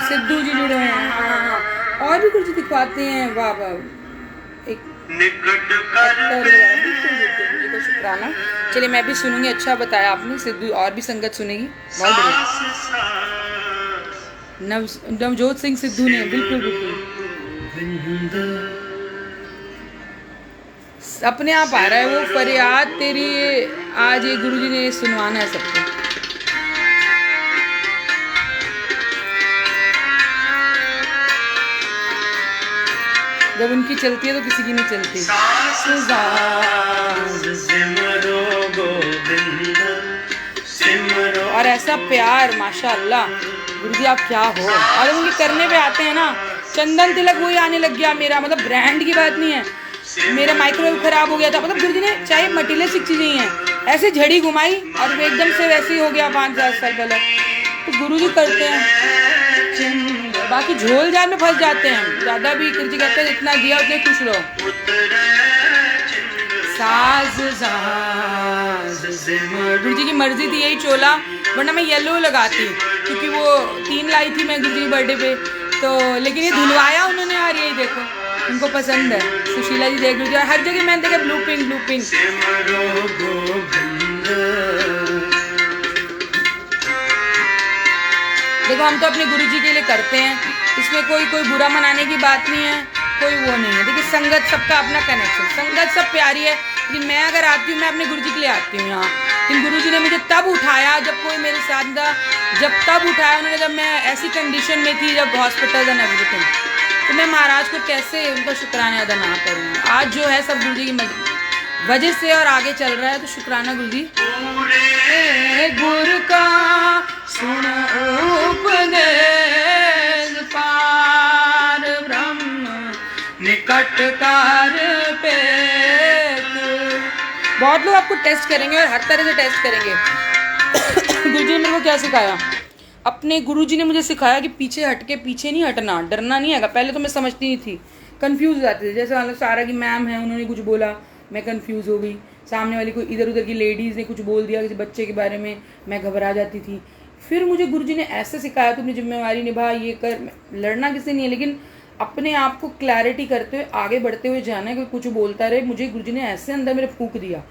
सिद्धू जी जुड़े हैं। हाँ और भी कुछ दिखवाते हैं, वाह एक निकट कर पे गुरुजी को शुक्राना। चलिए मैं भी सुनूंगी, अच्छा बताया आपने, सिद्धू और भी संगत सुनेगी, बहुत बढ़िया। नवजोत सिंह सिद्धू ने, बिल्कुल अपने आप आ रहा है वो फरियाद तेरी, आज ये गुरुजी ने सुनवाना है सबको। जब उनकी चलती है तो किसी की नहीं चलती। और ऐसा प्यार माशाअल्लाह, गुरुजी आप क्या हो। और उनके करने पे आते हैं ना, चंदन तिलक वही आने लग गया मेरा, मतलब ब्रांड की बात नहीं है, मेरा माइक्रोवेव खराब हो गया था, मतलब गुरुजी ने चाहे मटीरियलिस्टिक चीज़ें ही हैं, ऐसे झड़ी घुमाई और वो एकदम से वैसे ही हो गया 5-7 साल पहले। तो गुरुजी करते हैं, बाकी झोल जाल में फंस जाते हैं ज़्यादा भी। गुरुजी कहते हैं जितना दिया उतने खुश रहो। गुरुजी की मर्जी थी यही चोला, वरना मैं येलो लगाती क्योंकि वो 3 लाई थी मैं गुरुजी के बर्थडे पे, तो लेकिन ये धुलवाया उन्होंने, और यही देखो उनको पसंद है। सुशीला जी देख लीजिए, हर जगह मैंने देखा ब्लू पिंक। देखो हम तो अपने गुरुजी के लिए करते हैं, इसमें कोई बुरा मनाने की बात नहीं है, कोई वो नहीं है। देखिए संगत सबका अपना कनेक्शन, संगत सब प्यारी है, लेकिन मैं अगर आती हूँ मैं अपने गुरुजी के लिए आती हूँ यहाँ। लेकिन गुरुजी ने मुझे तब उठाया जब कोई मेरे साथ था, तब उठाया उन्होंने जब मैं ऐसी कंडीशन में थी, जब हॉस्पिटल एंड एवरीथिंग। तो मैं महाराज को कैसे उनका शुक्राना अदा ना करूँ। आज जो है सब गुरुजी की वजह से और आगे चल रहा है, तो शुक्राना गुरुजी। गुरु का सुन उपदेश पार ब्रह्म निकट कार पे। बहुत लोग आपको टेस्ट करेंगे और हर तरह से टेस्ट करेंगे। गुरुजी ने मेरे को क्या सिखाया, अपने गुरुजी ने मुझे सिखाया कि पीछे हट के, पीछे नहीं हटना, डरना नहीं है। पहले तो मैं समझती नहीं थी, कंफ्यूज हो जाती थी। जैसे मतलब सारा की मैम है, उन्होंने कुछ बोला, मैं कंफ्यूज हो गई। सामने वाली कोई इधर उधर की लेडीज़ ने कुछ बोल दिया किसी बच्चे के बारे में, मैं घबरा जाती थी। फिर मुझे गुरुजी ने ऐसे सिखाया, तुमने जिम्मेवारी निभा, ये कर। लड़ना किसी नहीं है, लेकिन अपने आप को क्लैरिटी करते हुए आगे बढ़ते हुए जाना है। कोई कुछ बोलता रहे, मुझे गुरुजी ने ऐसे अंदर मेरे फूंक दिया,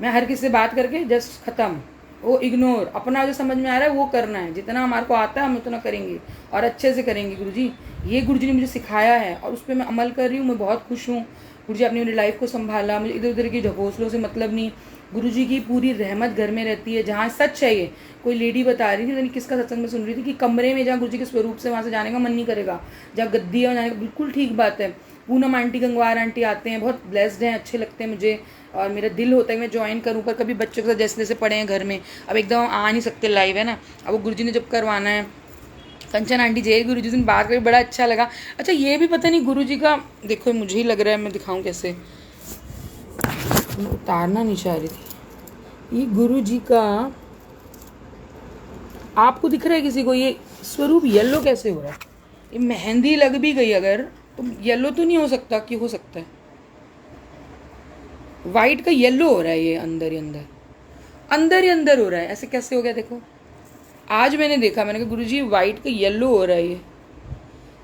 मैं हर किसी से बात करके जस्ट ख़त्म, वो इग्नोर। अपना जो समझ में आ रहा है वो करना है, जितना हमारे को आता है हम उतना करेंगे और अच्छे से करेंगे। गुरुजी ये गुरुजी ने मुझे सिखाया है और उस पर मैं अमल कर रही हूँ, मैं बहुत खुश हूँ। गुरुजी आपने मेरी लाइफ को संभाला, मुझे इधर उधर की ढकोसलों से मतलब नहीं। गुरुजी की पूरी रहमत घर में रहती है, जहाँ सच है। ये कोई लेडी बता रही थी, यानी किसका सत्संग में सुन रही थी, कि कमरे में जहाँ गुरुजी के स्वरूप से वहाँ से जाने का मन नहीं करेगा, जहाँ गद्दी है जाने का, बिल्कुल ठीक बात है। पूनम आंटी, गंगवार आंटी आते हैं, बहुत ब्लेस्ड हैं, अच्छे लगते हैं मुझे और मेरा दिल होता है मैं ज्वाइन करूँ, पर कभी बच्चों के साथ जैसे जैसे पड़े हैं घर में, अब एकदम आ नहीं सकते लाइव, है ना। अब वो गुरुजी ने जब करवाना है। कंचन आंटी, जय गुरु जी से बात करके बड़ा अच्छा लगा। अच्छा ये भी पता नहीं गुरु जी का, देखो मुझे ही लग रहा है, मैं दिखाऊं कैसे, मैं उतारना नहीं चाह रही थी। ये गुरु जी का आपको दिख रहा है किसी को, ये स्वरूप येलो कैसे हो रहा है? ये मेहंदी लग भी गई अगर तो येलो तो नहीं हो सकता, कि हो सकता है? वाइट का येलो हो रहा है, ये अंदर ही अंदर, अंदर ही अंदर हो रहा है, ऐसे कैसे हो गया? देखो आज मैंने देखा, मैंने कहा गुरुजी वाइट का येलो हो रहा है ये,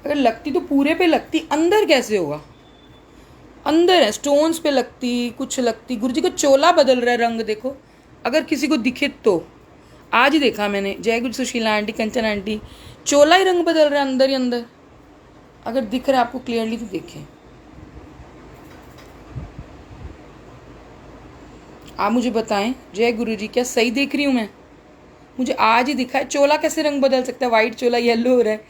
अगर लगती तो पूरे पे लगती, अंदर कैसे होगा? अंदर है, स्टोन्स पे लगती, कुछ लगती। गुरुजी का चोला बदल रहा है रंग, देखो अगर किसी को दिखे तो। आज ही देखा मैंने, जय गुरु सुशीला आंटी, कंचन आंटी, चोला ही रंग बदल रहा है अंदर ही अंदर। अगर दिख रहा है आपको क्लियरली तो देखें। आप मुझे बताएं जय गुरु जी, क्या सही देख रही हूँ मैं? मुझे आज ही दिखा है, चोला कैसे रंग बदल सकता है? वाइट चोला येलो हो रहा है।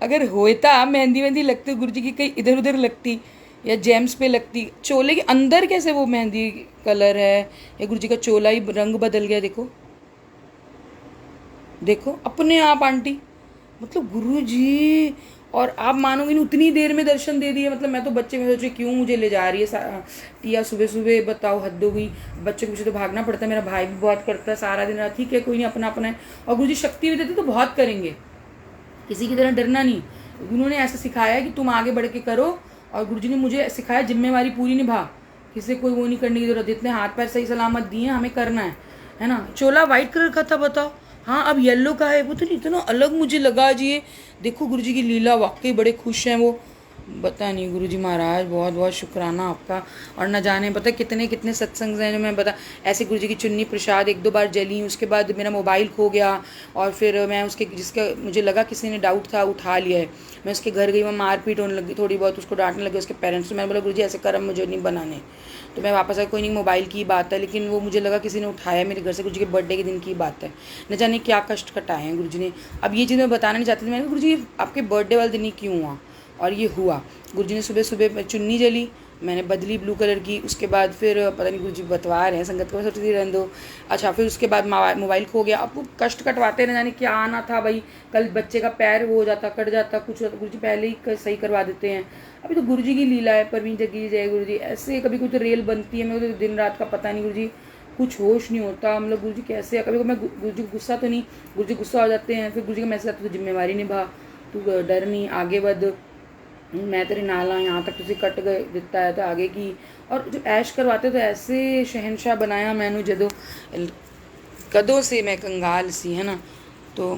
अगर होता मेहंदी मेहंदी लगती गुरु जी की, कहीं इधर उधर लगती या जेम्स पे लगती, चोले के अंदर कैसे वो मेहंदी कलर है, या गुरु जी का चोला ही रंग बदल गया? देखो देखो अपने आप आंटी, मतलब गुरु जी। और आप मानोगे नहीं, उतनी देर में दर्शन दे दिए। मतलब मैं तो बच्चे में सोचे क्यों मुझे ले जा रही है टिया सुबह सुबह, बताओ हद हो गई। बच्चों के पीछे तो भागना पड़ता है, मेरा भाई भी बहुत करता है सारा दिन रात। ठीक है कोई नहीं, अपना अपना है। और गुरु जी शक्ति भी देते तो बहुत करेंगे, किसी की तरह डरना नहीं। उन्होंने ऐसा सिखाया है कि तुम आगे बढ़ के करो, और गुरु जी ने मुझे सिखाया जिम्मेवारी पूरी निभा, किसी कोई वो नहीं करने की जरूरत। जितने हाथ पैर सही सलामत दिए हैं हमें करना है ना। चोला व्हाइट कलर का था बताओ, हाँ अब येलो का है। वो तो इतना अलग मुझे लगा जी। ये देखो गुरुजी की लीला, वाकई बड़े खुश हैं वो। बता नहीं गुरुजी महाराज, बहुत बहुत शुक्राना आपका। और न जाने पता कितने कितने सत्संग हैं जो मैं बता, ऐसे गुरुजी की चुन्नी प्रसाद 1-2 बार जली, उसके बाद मेरा मोबाइल खो गया, और फिर मैं उसके, जिसका मुझे लगा किसी ने डाउट था उठा लिया है, मैं उसके घर गई, वहाँ मारपीट होने लगी थोड़ी बहुत, उसको डांटने लगे उसके पेरेंट्स। तो मैंने बोला गुरुजी ऐसे कर्म मुझे नहीं बनाने। तो मैं वापस आई, कोई नहीं मोबाइल की बात है, लेकिन वो मुझे लगा किसी ने उठाया मेरे घर से। गुरुजी के बर्थडे के दिन की बात है, न जाने क्या कष्ट कटाए हैं गुरुजी ने। अब ये चीज़ मैं बताना नहीं चाहती थी। मैंने कहा गुरुजी आपके बर्थडे वाले दिन ही क्यों हुआ, और ये हुआ। गुरुजी ने सुबह सुबह चुन्नी जली, मैंने बदली ब्लू कलर की। उसके बाद फिर पता नहीं गुरुजी बतवा रहे हैं संगत को, सोचती रहने दो। अच्छा फिर उसके बाद मोबाइल खो गया। अब वो कष्ट कटवाते न जाने क्या आना था भाई, कल बच्चे का पैर वो हो जाता, कट जाता, कुछ होता, गुरुजी पहले ही सही करवा देते हैं। अभी तो गुरुजी की लीला है, परवीन जग्गी जय गुरुजी। ऐसे कभी कोई तो रेल बनती है, मेरे तो दिन रात का पता नहीं गुरुजी, कुछ होश नहीं होता। मतलब गुरुजी कैसे, कभी मैं गुरुजी को गुस्सा तो नहीं, गुरुजी गुस्सा हो जाते हैं, फिर गुरुजी का मैसेज आता है तो जिम्मेवारी निभा, तू डर नहीं, आगे बढ़, मैं तेरे नाला यहाँ तक तुझे कट गए दिता है तो आगे की। और जो ऐश करवाते तो ऐसे शहनशाह बनाया मैनू जदों कदों से मैं कंगाल सी, है ना। तो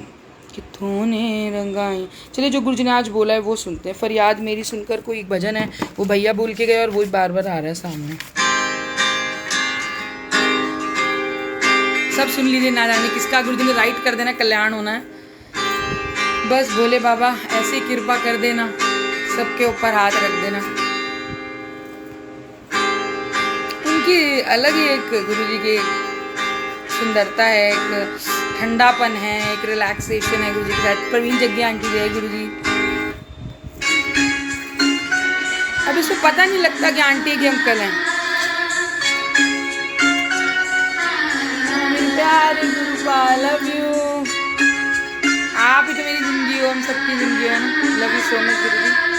किथों ने रंगाई। चलिए जो गुरुजी ने आज बोला है वो सुनते हैं। फरियाद मेरी सुनकर कोई एक भजन है, वो भैया बोल के गए और वो बार बार आ रहा है सामने, सब सुन लीजिए। ना जाने किसका गुरुजी ने राइट कर देना, कल्याण होना है। बस भोले बाबा ऐसी कृपा कर देना, सबके ऊपर हाथ रख देना। उनकी अलग ही एक गुरुजी की सुंदरता है, एक ठंडापन है, एक रिलैक्सेशन है गुरुजी के साथ। प्रवीण जग्गी आंटी जय गुरुजी। अब इसको पता नहीं लगता कि आंटी के अंकल हैं। प्यारे गुरुपाल लव यू, आप ही तो मेरी जिंदगी हो, हम सबकी जिंदगी है ना। लव यू सो मच गुरुजी।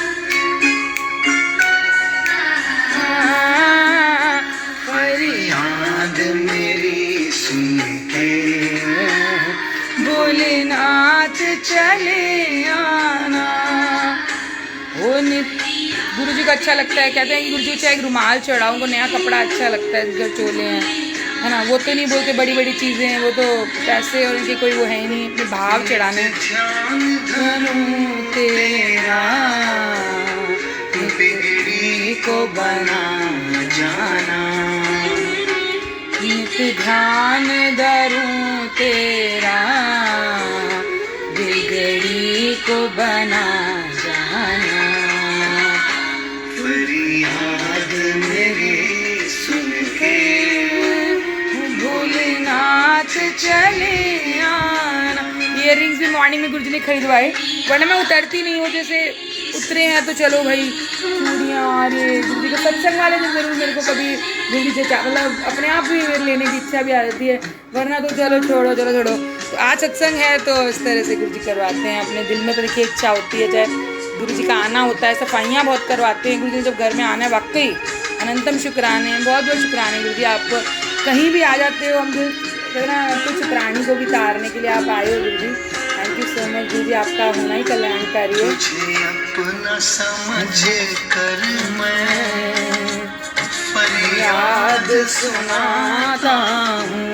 फरियाद मेरी सुन के भोलेनाथ चले आना। वो गुरु जी को अच्छा लगता है, कहते हैं कि गुरु जी चाहे एक रुमाल चढ़ाओ, उनको नया कपड़ा अच्छा लगता है, जो चोले हैं, है ना। वो तो नहीं बोलते बड़ी बड़ी चीज़ें हैं, वो तो पैसे और इनके कोई वो है ही नहीं, अपने भाव चढ़ाने। तेरा बिगड़ी को बना जाना, नित ध्यान धरूं तेरा, बिगड़ी को बना जाना। फरियाद मेरी सुन के भोलेनाथ चले आना। इयररिंग्स भी मॉर्निंग में गुरुजी ने खरीदवाए, वरना मैं उतरती नहीं हूँ। जैसे उतरे हैं तो चलो भाई चूड़ियाँ और ये गुरु जी के सत्संग वाले दिन ज़रूर मेरे को कभी गुरु जी से मतलब अपने आप भी लेने की इच्छा भी आ जाती है, वरना तो चलो छोड़ो चलो छोड़ो। तो आज सत्संग है तो इस तरह से गुरु जी करवाते हैं। अपने दिल में तो देखिए इच्छा होती है, चाहे गुरु जी का आना होता है, सफाइयाँ बहुत करवाते हैं। गुरु जी जब घर में आना है, वाकई अनंतम शुक्राने, बहुत बहुत शुक्राने गुरु जी। आप कहीं भी आ जाते हो, हम जो ना कुछ प्राणी को भी तारने के लिए आप आए हो गुरु जी। थैंक यू सो मच गुरु जी, आपका होना ही कल्याणकारी है। अपना समझ कर मैं याद सुनाता हूँ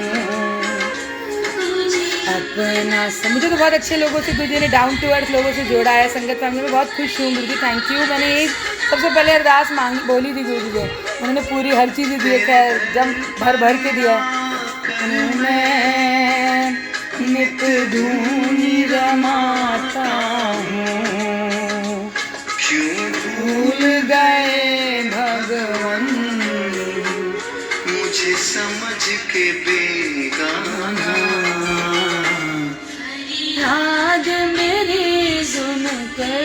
अपना। मुझे तो बहुत अच्छे लोगों से गुरु जी ने, डाउन टू अर्थ लोगों से जोड़ा है संगत फैमिली में। बहुत खुश हूँ गुरु जी, थैंक यू। मैंने एक सबसे पहले अरदास मांगी बोली थी गुरु जी को, उन्होंने पूरी हर चीज़ दी है, खैर जब भर भर के दिया। मैं नित धूनी रमाता हूँ, क्यों भूल गए भगवान मुझे समझ के बेगाना। याद मेरी सुनकर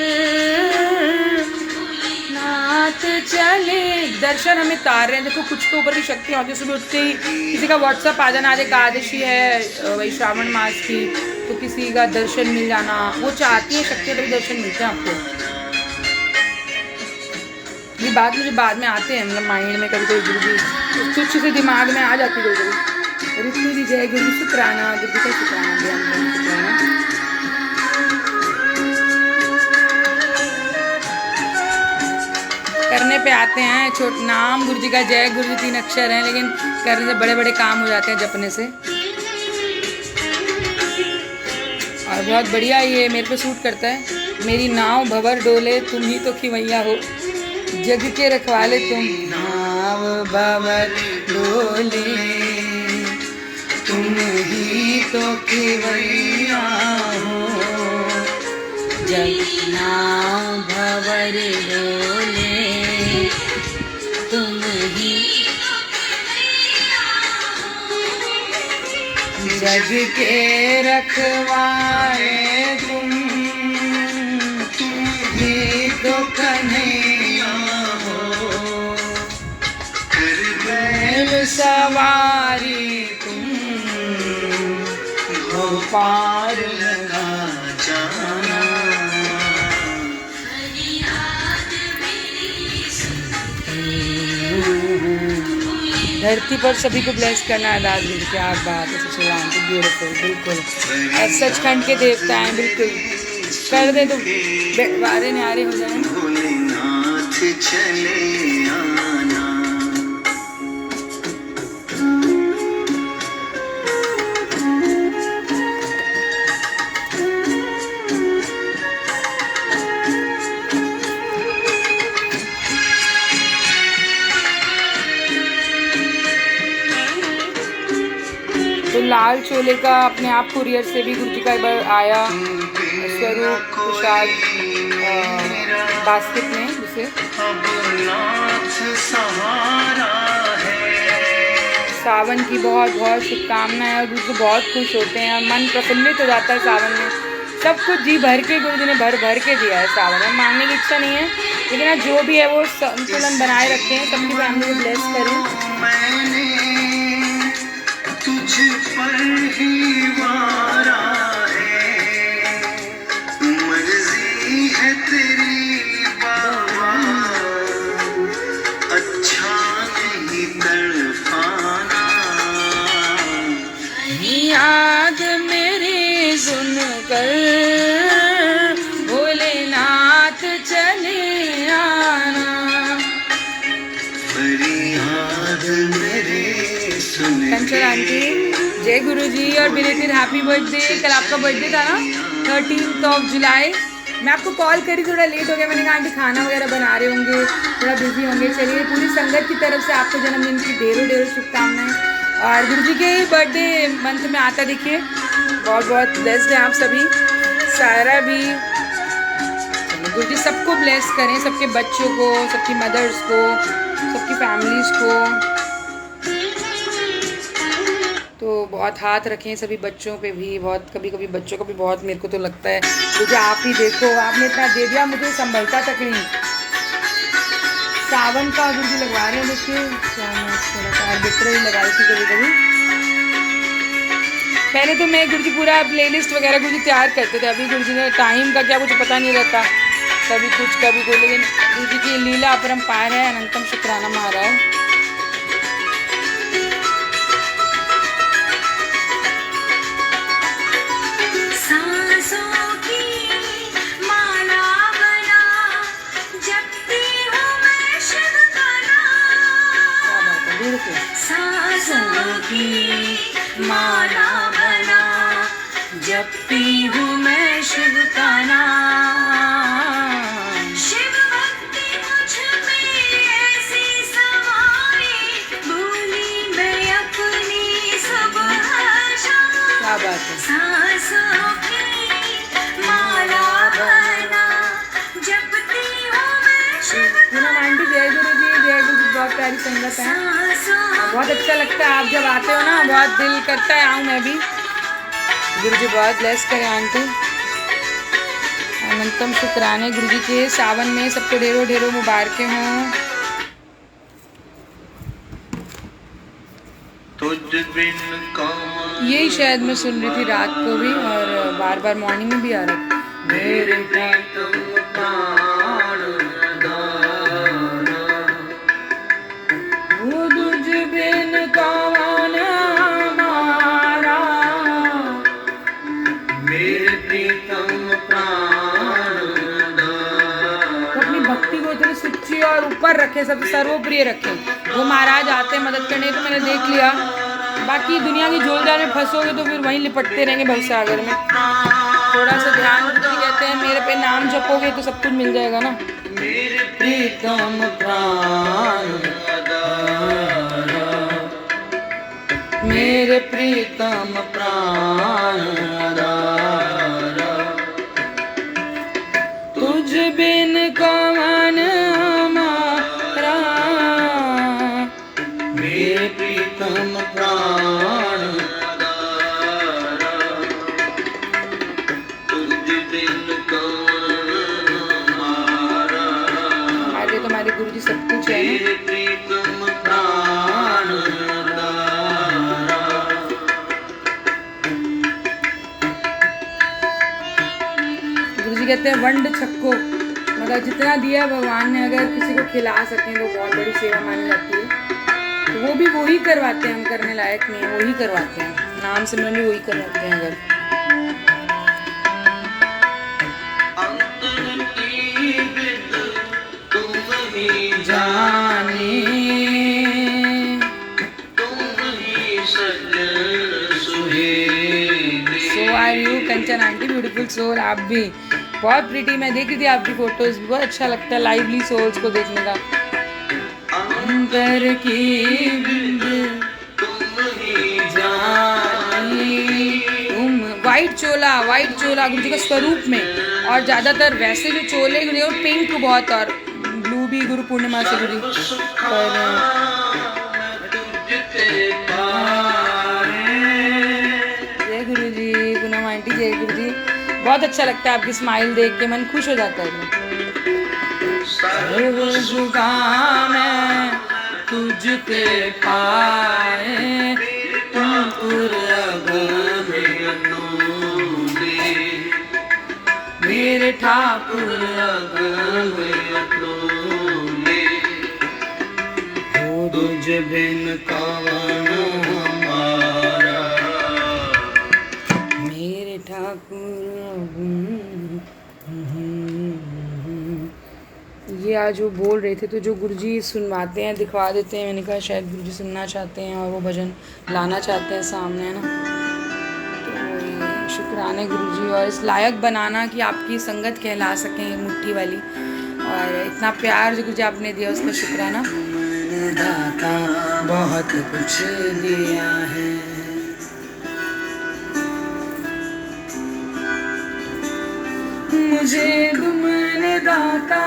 नाथ चले। दर्शन हमें तार रहे हैं, देखो कुछ तो ऊपर की शक्ति होती है। सुबह उठते ही किसी का व्हाट्सअप आ जाना, आज एकादशी है वही श्रावण मास की, तो किसी का दर्शन मिल जाना, वो चाहती है शक्ति, तभी दर्शन मिलते हैं आपको। ये बात मुझे बाद में आते हैं, मतलब माइंड में कभी कभी गुरु जी तुच्छ से दिमाग में आ जाती है कभी। और इतनी दी जय गुरु जी, शुक्राना गुरु जी का, शुक्राना शुक्राना। करने पे आते हैं छोट नाम गुरु जी का, जय गुरु जी 3 अक्षर हैं, लेकिन करने से बड़े बड़े काम हो जाते हैं जपने से। और बहुत बढ़िया ये मेरे पे सूट करता है। मेरी नाव भंवर डोले, तुम ही तो खिवैया हो, जग के रखवाले तुम। नाव भंवर डोले, तुम ही तो खिवैया हो, जग नाव भंवर डोले, तुम ही जग के रखवाले तुम ही तो कन्हैया हो, बैल सवारी तुम हो, पार लगा जाना। धरती पर सभी को ब्लेस करना अरदास गुरु, क्या बात है, सचलान तो ब्यूटीफुल, बिल्कुल सचखंड के देवता हैं, बिल्कुल कर दे तो बारे न्यारे हो जाए। भोलेनाथ चले आना। तो लाल छोले का अपने आप कुरियर से भी गुरु जी का एक बार आया स्वरूप प्रसाद बास्केट में, जिसे सावन की बहुत बहुत शुभकामनाएं। और गुरु को बहुत खुश होते हैं, मन प्रफुल्लित हो जाता है सावन में। सब कुछ जी भर के गुरु जी ने भर भर के दिया है सावन में। मांगने की इच्छा नहीं है, लेकिन आज जो भी है वो संतुलन बनाए रखें, सबकी फैमिली को ब्लेस करें। तुझ पर ही वारा है, मर्जी है तेरी बाबा, अच्छा नहीं तड़पाना। याद मेरी सुनकर भोलेनाथ चले आना, याद मेरे कंचन आंटी जय गुरु जी और बिलेटेड हैप्पी बर्थडे। कल आपका बर्थडे था ना 13 जुलाई। मैं आपको कॉल करी, थोड़ा लेट हो गया, मैंने कहा आंटी खाना वगैरह बना रहे होंगे, थोड़ा बिजी होंगे। चलिए पूरी संगत की तरफ से आपको जन्मदिन की ढेरों ढेरों शुभकामनाएं। और गुरु जी के ही बर्थडे मंथ में आता, देखिए बहुत बहुत ब्लेस्ड हैं आप सभी, सारा भी। गुरु जी सबको ब्लेस करें, सबके बच्चों को, सबकी मदर्स को, सबकी फैमिलीज़ को। तो बहुत हाथ रखें सभी बच्चों पे भी, बहुत कभी कभी बच्चों को भी बहुत, मेरे को तो लगता है क्योंकि आप ही देखो, आपने इतना दे दिया मुझे संभलता तक नहीं। सावन का गुरुजी लगवा रहे हैं, देखिए थोड़ा सा आर्बिट्रेरी लगाई थी कभी कभी। पहले तो मैं गुरुजी पूरा प्लेलिस्ट वगैरह गुरुजी तैयार करते थे, अभी गुरुजी ने टाइम का क्या कुछ पता नहीं रहता, कभी कुछ कभी कोई, लेकिन गुरुजी की लीला अपरंपार है, अनंतम शुक्राना महाराज। माला बना जपती हूँ मैं शिव का नाम, शिव भक्ति मुझ में ऐसी समाई, भूली मैं अपनी सब आशा। क्या बात है, सांसों की माला बना जपती हूँ मैं शिव का पूनम आंटी जय गुरु जी, जय गुरु जी। बहुत प्यारी संगत है, बहुत अच्छा लगता है आप जब आते हो ना, बहुत दिल करता है आऊँ मैं भी। गुरु जी बहुत ब्लेस करें आंटी, अनंतम शुक्राने गुरु जी के। सावन में सबको ढेरों ढेरों मुबारकें हों। तुझ बिन कौन यही शायद मैं सुन रही थी रात को भी, और बार बार मॉर्निंग में भी आ रहा था। मेरे प्रीतम प्राण दाना, वो तुझ बिन कौन हमारा, मेरे प्रीतम प्राण दाना। तो अपनी भक्ति को इतनी सच्ची और ऊपर रखे, सब सर्वप्रिय रखे। वो महाराज आते हैं मदद करने, तो मैंने देख लिया, बाकी दुनिया की झोलझाल में फंसोगे तो फिर वहीं लिपटते रहेंगे भवसागर में। थोड़ा सा ध्यान रखिए, कहते हैं मेरे पे नाम जपोगे तो सब कुछ मिल जाएगा ना। मेरे प्रीतम प्राण दाना, मेरे प्रीतम प्राण दाना। तुझ बिन कौन हमारा, मेरे प्रीतम प्राण दाना, तुझ बिन कौन हमारा। हमारे लिए तो हमारे गुरु जी सब कुछ है ना। मेरे प्रीतम प्राण दाना। गुरु जी कहते हैं वंड छक्को, मतलब जितना दिया भगवान ने अगर किसी को खिला सकें तो बहुत बड़ी सेवा मानी जाती है। तो वो भी वही करवाते हैं, हम करने लायक नहीं है, वही करवाते हैं, नाम सिमरन भी वही करवाते हैं। अगर अंतर की विद तुम ही जाने, तुम ही सजन सुहेली। So are you Kanchan aunty, beautiful soul. आप भी बहुत प्रीटी, मैं देख रही थी आपकी फोटोज, बहुत अच्छा लगता है लाइवली सोल्स को देखने का। अंतर की विद तुम ही जाने, तुम वाइट चोला गुरु जी का स्वरूप में, और ज़्यादातर वैसे जो चोले गुरु पिंक बहुत, और ब्लू भी गुरु पूर्णिमा से गुरु पर। जय गुरु जी, पूनम आंटी जय गुरु जी। बहुत अच्छा लगता है आपकी स्माइल देख के, मन खुश हो जाता है। सर्व जुगाम तुझते पाए, तुम मेरे ठाकुर हो तुझ बिन कौन हमारा। मेरे ठाकुर। ये आज वो बोल रहे थे, तो जो गुरुजी सुनवाते हैं, दिखवा देते हैं, मैंने कहा शायद गुरुजी सुनना चाहते हैं और वो भजन लाना चाहते हैं सामने, है ना। तो ये शुक्राने गुरुजी, और इस लायक बनाना कि आपकी संगत कहला सकें मुट्ठी वाली, और इतना प्यार जो गुरुजी आपने दिया उसका शुक्राना। दाता बहुत कुछ दिया है, मुझे तुमने दाता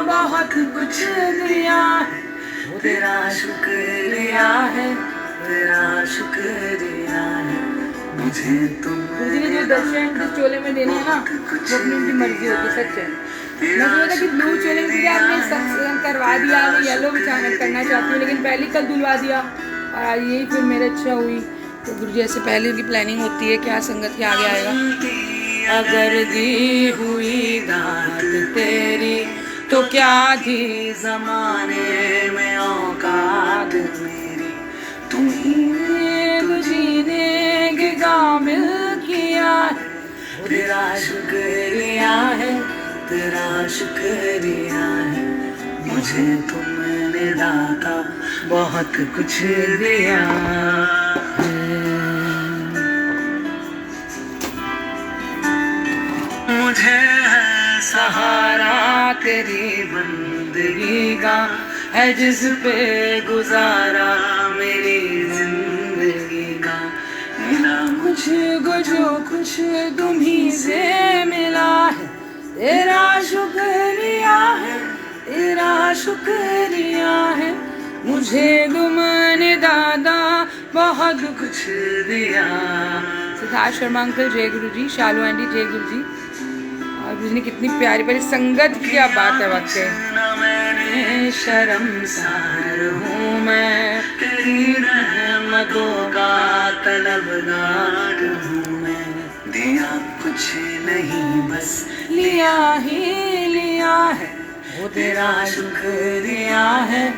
बहुत कुछ दिया, तेरा शुक्रिया है, तेरा शुक्रिया गुरु जी ने जो दर्शन जिस चोले में देने हैं ना, वो अपनी उनकी मर्जी होती है, सच है। मैं सोचा था कि ब्लू चोले में भी आपने सत्संग करवा दिया, मैं येलो में करना चाहती हूँ, लेकिन पहले कल धुलवा दिया और आज यही फिर मेरे अच्छा हुई। तो गुरु जी ऐसे पहले उनकी प्लानिंग होती है क्या संगत के आगे आएगा। अगर दी हुई दात तेरी तो क्या दी जमाने में औकात मेरी, तुम्हें जीने के काबिल किया, तेरा शुक्रिया है, तेरा शुक्रिया है, मुझे तुमने दाता बहुत कुछ दिया। मुझे है सहारा तेरी बंदगी का, है जिस पे गुजारा मेरी जिंदगी का, मिला मुझको जो कुछ तुम्ही से मिला है, तेरा शुक्रिया है, तेरा शुक्रिया है, मुझे तुमने दादा बहुत कुछ दिया। सिद्धार्थ शर्मा अंकल जय गुरु जी, शालू आंटी जय गुरु जी। और गुरु जी ने कितनी प्यारी प्यारी संगत की क्या बात है वाकई। शर्मसार हूँ मैं, तेरी रहमतों का तलबगार हूँ मैं, दिया कुछ नहीं बस लिया ही लिया है, वो तेरा शुक्रिया है,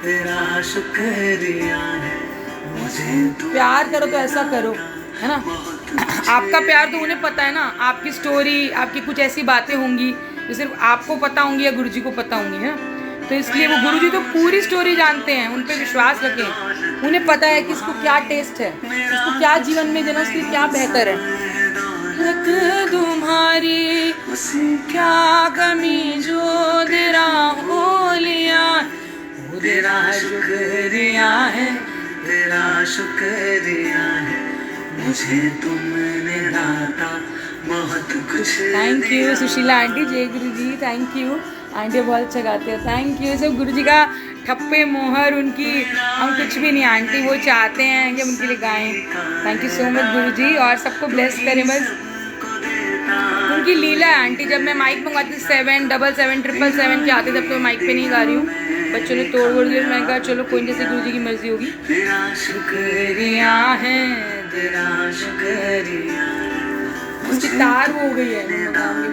तेरा शुक्रिया है, मुझे प्यार करो तो ऐसा करो, है ना। आपका प्यार तो उन्हें पता है ना, आपकी स्टोरी, आपकी कुछ ऐसी बातें होंगी जो सिर्फ आपको पता होंगी या गुरुजी को पता होंगी, है ना। तो इसलिए वो गुरुजी तो पूरी स्टोरी जानते हैं, उन पे विश्वास रखें। उन्हें पता है कि इसको क्या टेस्ट है, इसको क्या जीवन में देना, उसके लिए क्या बेहतर है। तुम्हारी क्या कमी जो तेरा हो लिया, वो तेरा शुक्रिया है, तेरा शुक्रिया है, मुझे तुमने दाता बहुत कुछ। थैंक यू सुशीला आंटी जय गुरु जी, थैंक यू आंटी, बहुत अच्छा गाते हो, थैंक यू। सब गुरु जी का ठप्पे मोहर उनकी, हम कुछ भी नहीं आंटी, वो चाहते हैं कि हम उनके लिए गाएं। थैंक यू सो मच गुरु जी, और सबको ब्लेस करें बस। उनकी लीला है आंटी, जब मैं माइक मंगवाती थी 77777 के आते तब तो माइक पे नहीं गा रही हूँ, बच्चों ने तोड़ वोड़ दिया, मैंने कहा चलो कोई जैसे गुरु जी की मर्जी होगी। तेरा शुक्रिया है, तेरा शुक्रिया, उसकी तार हो गई है,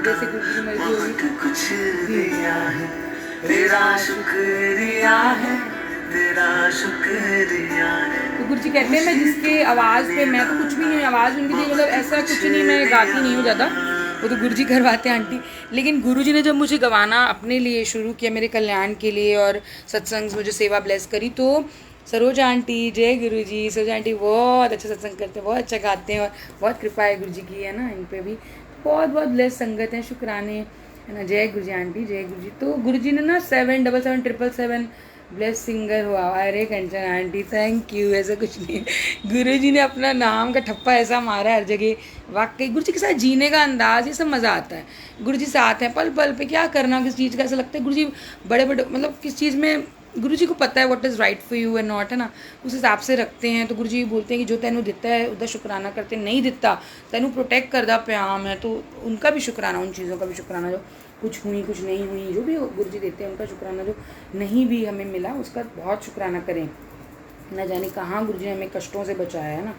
जैसे गुरु जी की मर्जी होगी। कुछ दिया है, तेरा शुक्रिया है, तेरा शुक्रिया है। तो गुरु जी कहते हैं मैं जिसके आवाज़ पे, मैं तो कुछ भी नहीं, आवाज़ उनकी थी, मतलब ऐसा कुछ नहीं, मैं गाती नहीं हूँ ज़्यादा, वो तो गुरु जी करवाते हैं आंटी। लेकिन गुरु जी ने जब मुझे गवाना अपने लिए शुरू किया, मेरे कल्याण के लिए, और सत्संग में जो सेवा ब्लेस करी, तो सरोज आंटी जय गुरु जी, सरोज आंटी बहुत अच्छा सत्संग करते हैं, बहुत अच्छा गाते हैं, और बहुत कृपा है गुरु जी की, है ना, इन पे भी बहुत बहुत ब्लेस संगत है, शुक्राने, है ना। जय गुरु जी आंटी जय गुरु जी। तो गुरु जी ने ना 77777 ब्लेस सिंगर हुआ। अरे कंचन आंटी थैंक यू, ऐसा कुछ नहीं, गुरु जी ने अपना नाम का ठप्पा ऐसा मारा है हर जगह। वाकई गुरु जी के साथ जीने का अंदाज, ये सब मज़ा आता है। गुरु जी साथ हैं पल पल पे, क्या करना किस चीज़ का, ऐसा लगता है गुरु जी बड़े बड़े, मतलब किस चीज़ में गुरु जी को पता है what is right for you and not, है ना, उस हिसाब से रखते हैं। तो गुरु जी बोलते हैं कि जो तेनू दिता है उसका शुक्राना करते, नहीं दिता तेनू प्रोटेक्ट करदा प्याम है, तो उनका भी शुक्राना, उन चीज़ों का भी शुक्राना जो कुछ हुई कुछ नहीं हुई, जो भी गुरु जी देते हैं उनका शुक्राना, जो नहीं भी हमें मिला उसका बहुत शुक्राना करें। न जाने कहाँ गुरु जी ने हमें कष्टों से बचाया, है ना।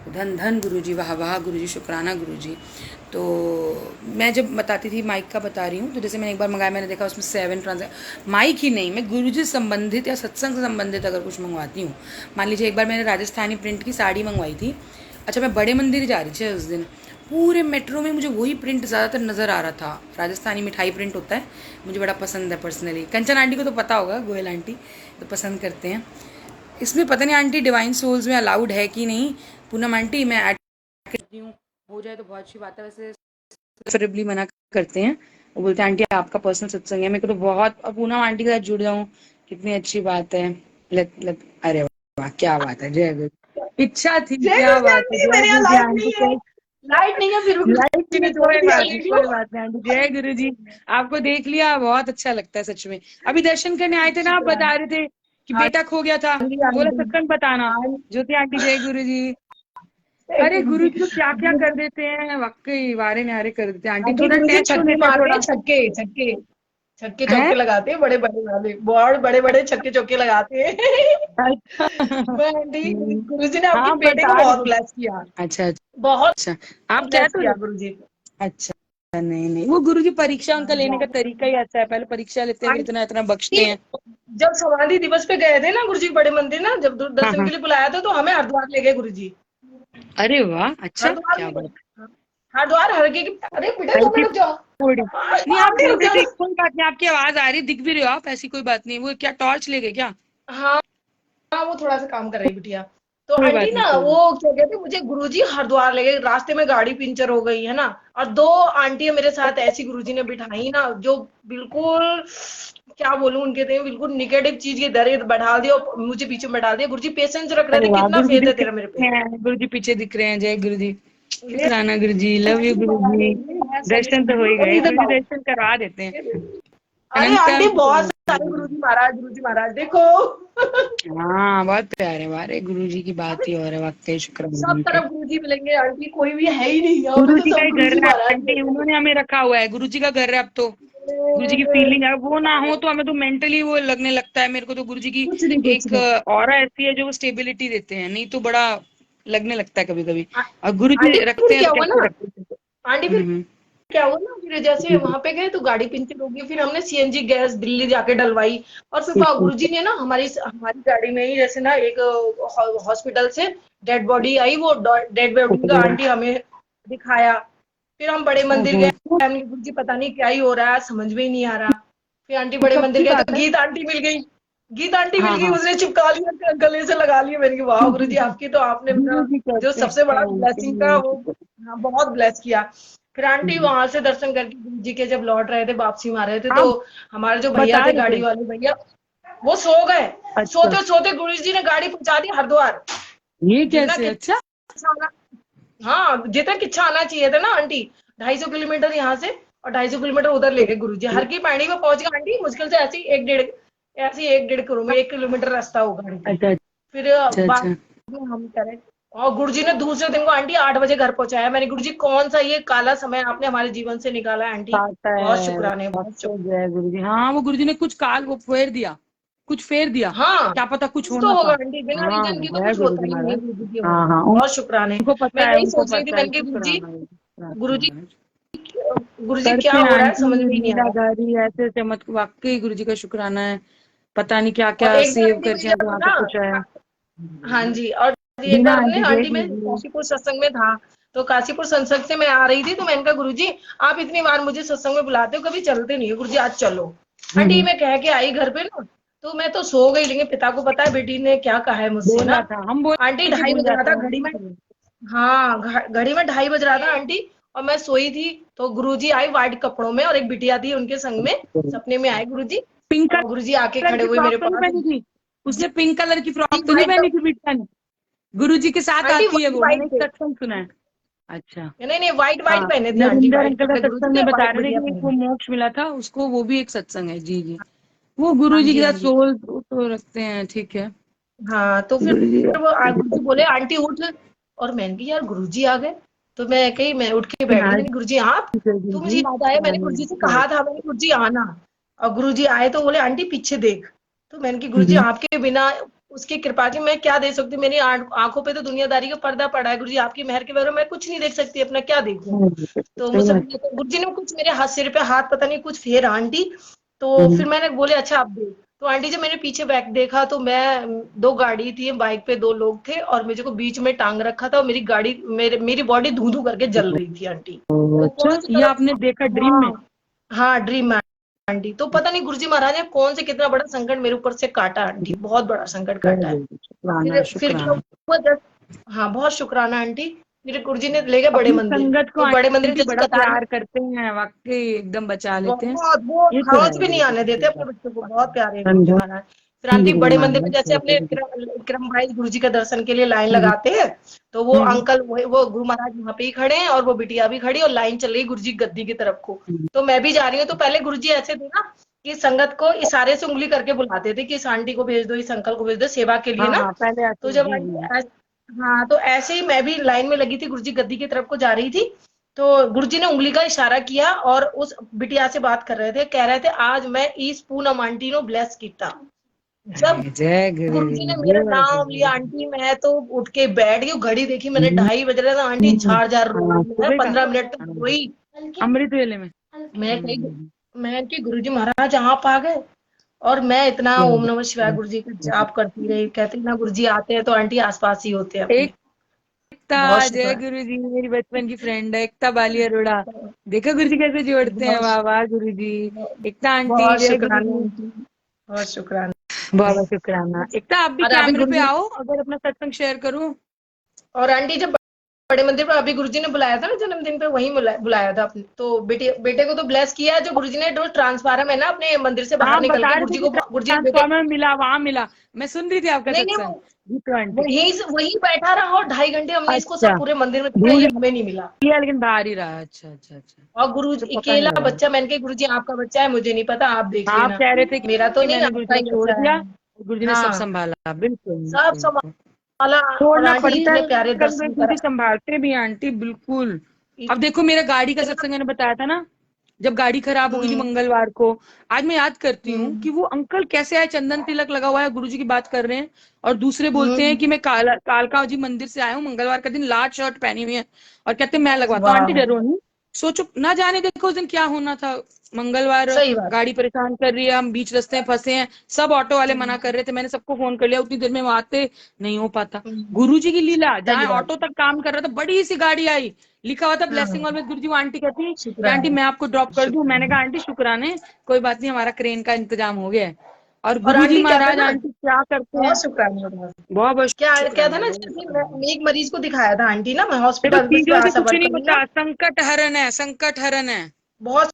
धन धन गुरु जी, वाह वाह गुरु जी, शुक्राना गुरु जी। तो मैं जब बताती थी माइक का बता रही हूँ, तो जैसे मैंने एक बार मंगाया, मैंने देखा उसमें 7 माइक ही नहीं, मैं गुरु जी संबंधित या सत्संग से संबंधित अगर कुछ मंगवाती हूँ, मान लीजिए एक बार मैंने राजस्थानी प्रिंट की साड़ी मंगवाई थी। अच्छा, मैं बड़े मंदिर जा रही थी उस दिन, पूरे मेट्रो में मुझे वही प्रिंट ज़्यादातर नज़र आ रहा था, राजस्थानी मिठाई प्रिंट होता है, मुझे बड़ा पसंद है पर्सनली। कंचन आंटी को तो पता होगा, गोयल आंटी तो पसंद करते हैं। इसमें पता नहीं आंटी डिवाइन सोल्स में अलाउड है कि नहीं। पूनम आंटी मैं ऐड करती हूँ, हो जाए तो बहुत अच्छी बात है, वैसे प्रेफरेबली मना करते हैं, वो बोलते हैं आंटी आपका पर्सनल सत्संग है। मेरे को तो बहुत, और पूनम आंटी के साथ जुड़ जाऊँ कितनी अच्छी बात है। अरे वाह क्या बात है, जय गुरु, इच्छा थी, क्या बात है, जय गुरु जी आंटी, लाइट नहीं है, फिर लाइट की भी कोई बात नहीं आंटी, जय गुरु जी। आपको देख लिया, बहुत अच्छा लगता है सच में। अभी दर्शन करने आए थे ना, आप बता रहे थे कि बेटा खो गया था, बोले सत्संग बताना। ज्योति आंटी जय गुरु जी। अरे गुरु जी तो क्या क्या कर देते हैं, वाकई वारे न्यारे कर देते हैं। आंटी आंटी थोड़ा गुरु जी टेस्ट छक्के करके मारते थोड़ा हैं, छक्के छक्के छक्के है। चौके लगाते हैं, बड़े बड़े वाले, बहुत बड़े बड़े छक्के चौके लगाते हैं। अच्छा मैं आंटी, हम्म, गुरु जी ने आपके हाँ बेटे को बता बहुत रहे थे। ब्लेस किया, अच्छा बहुत अच्छा, आप कह ब्लेस तो किया रहे। गुरु जी। अच्छा, नहीं नहीं, वो गुरुजी परीक्षा उनका लेने का बहुत। तरीका ही ऐसा है, पहले परीक्षा लेते हैं फिर इतना इतना बख्शते आंटी हैं। जब समाधि दिवस पे गए थे ना गुरु जी बड़े मंदिर ना, जब हाँ दर्शन हाँ, के लिए बुलाया था, तो हमें हरिद्वार ले गए गुरु जी। अरे वाह, अच्छा, हरिद्वार क्या ले बात। गए, हरिद्वार हर के, अरे बेटा दो आंटी मिनट रुक जाओ। थोड़ी नहीं, आप आंटी बोल रुक रहे थे जाओ। कोई बात नहीं, आपकी आवाज आ रही, दिख भी रहे हो आप, ऐसी कोई बात नहीं। वो क्या टॉर्च ले गए क्या? हाँ हाँ, वो थोड़ा सा काम कर रही बिटिया। तो कोई आंटी बात नहीं, ना कोई वो बात क्या कहते, मुझे गुरुजी हरिद्वार ले गए, रास्ते में गाड़ी पंचर हो गई है ना, और दो आंटियां मेरे साथ ऐसी गुरुजी ने बिठाई ना, जो बिल्कुल क्या बोलूं, उनके थे बिल्कुल निगेटिव चीज के दर बढ़ा दिया और मुझे पीछे में डाल दिया। गुरुजी पेशेंस रख रहे अरे थे, वाह, कितना गुरु जी फेथ है दिख तेरा मेरे पे। रहे हैं, गुरु जी पीछे दिख रहे हैं, जय गुरु जी। ये शुक्राना गुरु जी, love you Guru ji. Sorry दर्शन तो हो ही सॉरी, गए, इधर गुरु जी लाओ। दर्शन करवा देते हैं। अरे अनंत आंटी काल की बहुत सारे गुरु गुरुजी महाराज देखो। जी। हाँ बहुत प्यारे, वारे गुरु जी की बात ही और है, वाकई शुक्राना सब उनके। तरफ गुरुजी मिलेंगे आंटी, कोई भी है ही नहीं यहाँ पे, गुरु तो जी का सब ही घर गुरुजी है महाराज आंटी, मिलेंगे। उन्होंने हमें रखा हुआ है, गुरु जी का घर है अब तो। गुरु जी की फीलिंग है, वो ना हो तो हमें तो मेंटली वो लगने लगता है, मेरे को तो गुरु जी की कुछ नहीं कुछ एक नहीं। ऑरा ऐसी है जो वो स्टेबिलिटी देते हैं, नहीं तो बड़ा लगने लगता है कभी कभी। आ- और गुरु जी आंटी रखते फिर हैं क्या तो हुआ कैसे ना, रखते हैं। आंटी फिर हम्म, क्या हुआ ना, फिर जैसे वहां पे गए तो गाड़ी पंचर हो गई, फिर हमने सीएनजी गैस दिल्ली जाके डलवाई, और फिर गुरुजी ने ना हमारी हमारी गाड़ी में ही जैसे ना एक हॉस्पिटल से डेड बॉडी आई, वो डेड बॉडी का आंटी हमें दिखाया। फिर हम बड़े मंदिर गए, हमने गुरुजी पता नहीं क्या ही हो रहा है, समझ में ही नहीं आ रहा। फिर आंटी बड़े कब मंदिर की गए तो बात है? गीत आंटी मिल गई, गीत आंटी मिल हाँ गई, हाँ, उसने चिपका लिया, गले से लगा लिया। मैंने कहा वाह गुरुजी, आपकी तो आपने गुरु मेरा जी जो कहते सबसे बड़ा हैं ब्लेसिंग का वो, हाँ, बहुत ब्लेस किया। फिर आंटी हम्म, वहां से दर्शन करके गुरु जी के जब लौट रहे थे, वापसी में आ रहे थे, तो आप हमारे जो भैया बता थे रहे गाड़ी थे। वाले भैया, वो सो गए। अच्छा, सोते सोते गुरु जी ने गाड़ी पहुंचा दी हरिद्वार, ये जितना कैसे? अच्छा, किच्छा आना, हाँ जितना किच्छा आना चाहिए था ना आंटी, 250 किलोमीटर यहाँ से और 250 किलोमीटर उधर ले गए गुरु जी। हर की पैड़ी में पहुंच गए आंटी, मुश्किल से ऐसी एक डेढ़ किलोमीटर 1 किलोमीटर रास्ता होगा आंटी। अच्छा फिर अच्छा बाद अच्छा, में हम करे, और गुरुजी ने दूसरे दिन को आंटी 8 बजे घर पहुंचाया। मैंने गुरुजी कौन सा ये काला समय आपने हमारे जीवन से निकाला है आंटी, आता बहुत है शुक्राने, बहुत आपको, शुक्र। जय गुरु जी। हाँ वो गुरु जी ने कुछ काल वो फेर दिया, कुछ फेर दिया, हाँ क्या पता कुछ कुछ तो होना होगा था। आंटी, बिना हाँ रीजन की तो जय कुछ गुरु होता जी ही नहीं है महाराज। गुरुजी की हाँ मर्जी, हाँ, बहुत शुक्राने। उनको मैं पता है, वही उनको सोच रही थी, पता है, मैंने कि शुक्राना है, शुक्राना गुरुजी महाराज। गुरुजी क्या करते हैं हो रहा है आंटी, समझ में ही नहीं आ रहा। लीलाधारी ऐसे ऐसे मत, वाकई गुरु जी का शुक्राना है। पता नहीं क्या और क्या एक बार सेव आंटी करके मुझे हमें याद है वहां तक पहुंचाया। ना, हाँ जी, और एक बिना बार हमने आंटी आंटी देख में लीजिए। काशीपुर सत्संग में था, तो काशीपुर सत्संग से मैं आ रही थी, तो मैंने कहा गुरुजी आप इतनी बार मुझे सत्संग में बुलाते हो, कभी चलते नहीं हो, गुरुजी आज चलो। आंटी हम्म, मैं कह के आई घर पे ना, तो मैं तो सो गई, लेकिन पिता को पता है बेटी ने क्या कहा है मुझसे ना। बोला था, हम आंटी बोल के 2:30 भूल बज रहा जाते था हैं घड़ी में, आंटी। हाँ घड़ी में 2:30 बज रहा था आंटी, और मैं सोई थी, तो गुरुजी आए व्हाइट कपड़ों में और एक बिटिया थी उनके संग में, सपने में आए गुरुजी, पिंक और गुरुजी आके कलर खड़े की हुए फ्रॉक मेरे तो नहीं पास। पहनी थी? जी उसने पिंक कलर की फ्रॉक तो नहीं व्हाइट, पहनी थी बिटिया ने? गुरु जी के साथ आंटी आती है व्हाइट वो, मैंने व्हाइट एक थे, सत्संग सुना है। अच्छा, नहीं नहीं व्हाइट हाँ व्हाइट पहने थे आंटी, नरिंदर व्हाइट अंकल का कपड़े गुरुजी सत्संग के, में बता व्हाइट रहे थे बिटिया कि एक पहने वो थे। मोक्ष मिला था उसको, वो भी एक सत्संग है। जी जी, वो गुरु हाँ जी जी के हाँ साथ जी, सोल तो रखते हैं, ठीक है। हाँ तो फिर गुरु जी वो गुरुजी बोले आंटी उठ, और मैंने कहा यार गुरुजी आ गए, तो मैं कही, मैं उठ के बैठ गई, मैंने गुरुजी आप, तो मुझे याद आया मैंने गुरुजी से कहा था, मैंने गुरुजी आना, और गुरुजी आए तो बोले आंटी पीछे देख, तो मैंने कहा गुरुजी आपके बिना, उसकी कृपा की मैं क्या दे सकती हूँ, मेरी आंखों पे तो दुनियादारी का पर्दा पड़ा है गुरुजी, आपकी मेहर के बगैर मैं कुछ नहीं देख सकती, अपना क्या देखूं। तो सही मुझसे बात। तो गुरुजी ने कुछ मेरे हाथ, सिर पे हाथ पता नहीं कुछ फेरा आंटी, तो फिर मैंने बोले अच्छा आप देख, तो आंटी जब मैंने पीछे बैक देखा, तो मैं, दो गाड़ी थी, बाइक पे दो लोग थे, और मुझे को बीच में टांग रखा था, और मेरी गाड़ी, मेरी बॉडी धू धू करके जल रही थी आंटी। तो कौन अच्छा, सी ये तरफ, आपने देखा ड्रीम में? हाँ हाँ ड्रीम में आंटी, तो पता नहीं गुरुजी महाराज ने कौन से कितना बड़ा संकट मेरे ऊपर से काटा आंटी, बहुत बड़ा संकट काटा है। शुक्राना फिर क्या शुक्राना। हुआ, हाँ बहुत शुक्राना आंटी, मेरे गुरुजी ने ले गए बड़े अपनी मंदिर, संगत को तो बड़े मंदिर आंटी जैसे बड़ा कतार में, प्यार करते हैं, वाकई एकदम बचा लेते हैं। बहुत वो ये तो है हाथ भी नहीं गुरु जी आने की देते अपने कृपा। बच्चों को, बहुत प्यारे हैं गुरुजी समझो, महाराज। फिर आंटी गुरु जी बड़े मंदिर में महाराज, जैसे जय अपने गुरु जी। विक्रम भाई गुरुजी का दर्शन के लिए लाइन लगाते हैं, तो वो हम्म, अंकल वो गुरु महाराज वहां पे ही खड़े हैं, और वो बिटिया भी खड़ी, और लाइन चल रही गुरुजी गद्दी की तरफ को, हम्म, तो मैं भी जा रही हूँ। तो पहले गुरुजी ऐसे थे ना कि संगत को इशारे से उंगली करके बुलाते थे कि इस आंटी को भेज दो, इस अंकल को भेज दो सेवा के लिए हाँ ना। हाँ, पहले आते तो हैं, जब जी आंटी जी। हाँ, तो ऐसे ही मैं भी लाइन में लगी थी, गुरुजी गद्दी की तरफ को जा रही थी, तो गुरुजी ने उंगली का इशारा किया और उस बिटिया से बात कर रहे थे, कह रहे थे आज मैं इस पूनम आंटी नो ब्लेस किया। जब जय गुरु गुरुजी ने मेरा नाम लिया आंटी, मैं तो उठ के बैठ गई, घड़ी देखी मैंने 2:30 बज रहे थे, आंटी झाड़ झाड़ रो रही है, 15 मिनट तक रोई। अमृत वेले में मैं कि गुरुजी महाराज आप आ गए, और मैं इतना ओम नमः शिवाय गुरुजी का जाप करती रही, कहती ना गुरुजी आते हैं तो आंटी आसपास ही होते हैं अपने। एकता, बहुत जय शुक्र गुरु जी, मेरी बचपन की फ्रेंड है एकता बाली अरोड़ा। देखो गुरु जी कैसे जोड़ते हैं, वाह वाह गुरु जी। एकता आंटी, बहुत जय शुक्राना गुरु जी, आंटी, बहुत शुक्राना। बहुत बहुत शुक्राना। एकता आप भी और अभी कैमरे पे गुरुजी आओ, अगर अपना सत्संग शेयर करूं। और आंटी जब बड़े मंदिर पर अभी गुरुजी ने बुलाया था ना जन्मदिन पे, वहीं बुलाया था अपने, तो बेटे को तो ब्लेस किया, जो गुरुजी ने जो ट्रांसफार्मर है ना अपने मंदिर से बाहर हाँ निकल बता के रहे थे गुरुजी कि को, गुरुजी ने बेटे ट्रांसफॉर्मर मिला, वहां मिला। मैं सुन रही थी आपका नहीं सत्संग। जीतू आंटी, वहीं बैठा रहा और 2.5 घंटे हमने इसको अच्छा सब पूरे मंदिर में भूल ये हमें नहीं मिला। लिया लेकिन बाहर ही रहा। अच्छा अच्छा अच्छा, और गुरु तो पता नहीं अकेला लगा। बच्चा, मैंने कहा गुरुजी आपका बच्चा है, मुझे नहीं पता, आप देख आप लेना, कह रहे थे मेरा तो कि नहीं, मैंने गुरु जी आपका को ही छोड़ बच्चा दिया, है। गुरु जी ने सब हाँ, संभाला। बिल्कुल सब बिल्कुल बिल्कुल। संभाला, और छोड़ना आंटी पड़ता इतने है, प्यारे कभी दर्शन गुरु करा, जी संभालते भी हैं आंटी, बिल्कुल। अब देखो मेरा गाड़ी का इतना सत्संग मैंने बताया था ना, जब गाड़ी खराब हो गई थी हम्म मंगलवार को, आज मैं याद करती हूँ हम्म कि वो अंकल कैसे आए, चंदन तिलक लगा हुआ है, गुरुजी की बात कर रहे हैं, और दूसरे बोलते हैं हम्म, कि मैं कालका जी मंदिर से आया हूँ, मंगलवार का दिन लाल शर्ट पहनी हुई है, और कहते हैं मैं लगवाता हूँ। आंटी वाह, डरो नहीं, सोचो ना जाने, देखो उस दिन क्या होना था। मंगलवार सही बात। गाड़ी परेशान कर रही है, हम बीच रास्ते में फंसे हैं, सब ऑटो वाले मना कर हम्म रहे थे, मैंने सबको फोन कर लिया, उतनी देर में वो आते नहीं हो पाता। हम्म, गुरुजी की लीला, जहाँ सही बात। ऑटो तक काम कर रहा था, बड़ी सी गाड़ी आई, लिखा हुआ था ब्लेसिंग हाँ, ऑलवेज गुरुजी। वो आंटी कहती कि आंटी शुक्राना, मैं आपको ड्रॉप कर दूं, मैंने कहा शुक्राना। आंटी शुक्राने, कोई बात नहीं, हमारा क्रेन का इंतजाम हो गया है। और और गुरुजी आंटी क्या था महाराज ना, आंटी क्या करते हैं, बहुत शुक्राना होगा। बहुत बहुत क्या था शुक्राना, ना, बहुत जैसे शुक्राना। मैं एक मरीज को दिखाया था आंटी ना, मैं देखो हॉस्पिटल में चीजों से आशा कुछ नहीं वर्कर हूँ ना, होता, संकट हरण है, संकट हरण है। बहुत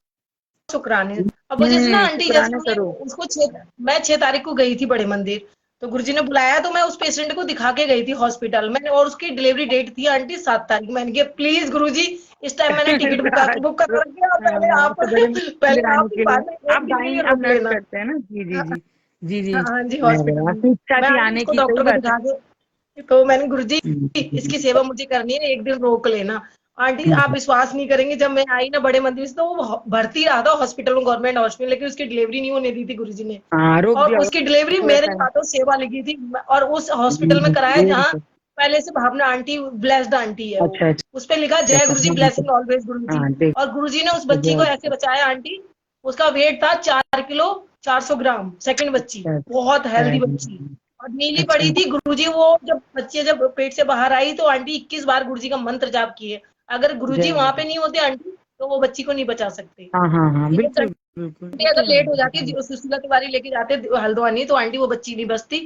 शुक्राने। अब वो जैसे ना आंटी, जैसे शुक्राने करो। मैं 6 तारीख को गई थी बड़े मंदिर, तो गुरुजी ने बुलाया, तो मैं उस पेशेंट को दिखा के गई थी हॉस्पिटल में, और उसकी डिलीवरी डेट थी आंटी 7 तारीख। मैंने कहा प्लीज गुरुजी, इस टाइम मैंने टिकट बुक कर रखी है, तो बड़े पहले मंदिर आप आने ही के लिए बाद में 1 आप दिन के लिए गाइन, आप रोक नर्स लेना। करते हैं ना, जी जी जी, जी जी। हाँ जी, अरे हॉस्पिटल वाह, में तो इच्छा मैं थी आंटी आने उसको की, सही डॉक्टर को बात है। दिखा के, तो मैंने गुरुजी इसकी सेवा मुझे करनी है, 1 दिन रोक लेना। आंटी आप विश्वास नहीं करेंगे, जब मैं आई ना बड़े मंदिर से, तो वो भर्ती रहा था हॉस्पिटल में, गवर्नमेंट हॉस्पिटल, लेकिन उसकी डिलीवरी नहीं होने दी थी गुरुजी ने, हाँ रोक और दिया उसकी डिलीवरी थोड़ा मेरे टाइम। हाथों सेवा लिखी थी, और उस हॉस्पिटल में कराया जहाँ पहले से भावना आंटी ब्लेस्ड आंटी है, वो अच्छा अच्छा उस पे लिखा जय अच्छा, गुरुजी, हाँ ब्लेसिंग ऑलवेज गुरुजी। हाँ, देख और गुरुजी ने उस बच्ची को ऐसे बचाया आंटी, उसका वेट था 4 किलो 400 ग्राम, सेकंड बच्ची, बहुत हेल्दी बच्ची, और नीली अच्छा, पड़ी थी। गुरुजी वो जब बच्चे जब पेट से बाहर आई, तो आंटी 21 बार गुरुजी का मंत्र जाप किए, अगर गुरुजी जय, वहां पे नहीं होते आंटी, तो वो बच्ची को नहीं बचा सकते। हाँ हाँ हाँ, इवन बिल्कुल बिल्कुल, संडे वो तो अगर लेट हो जाती, है। सुशीला तिवारी लेके जाते हल्द्वानी, तो आंटी वो बच्ची नहीं बचती।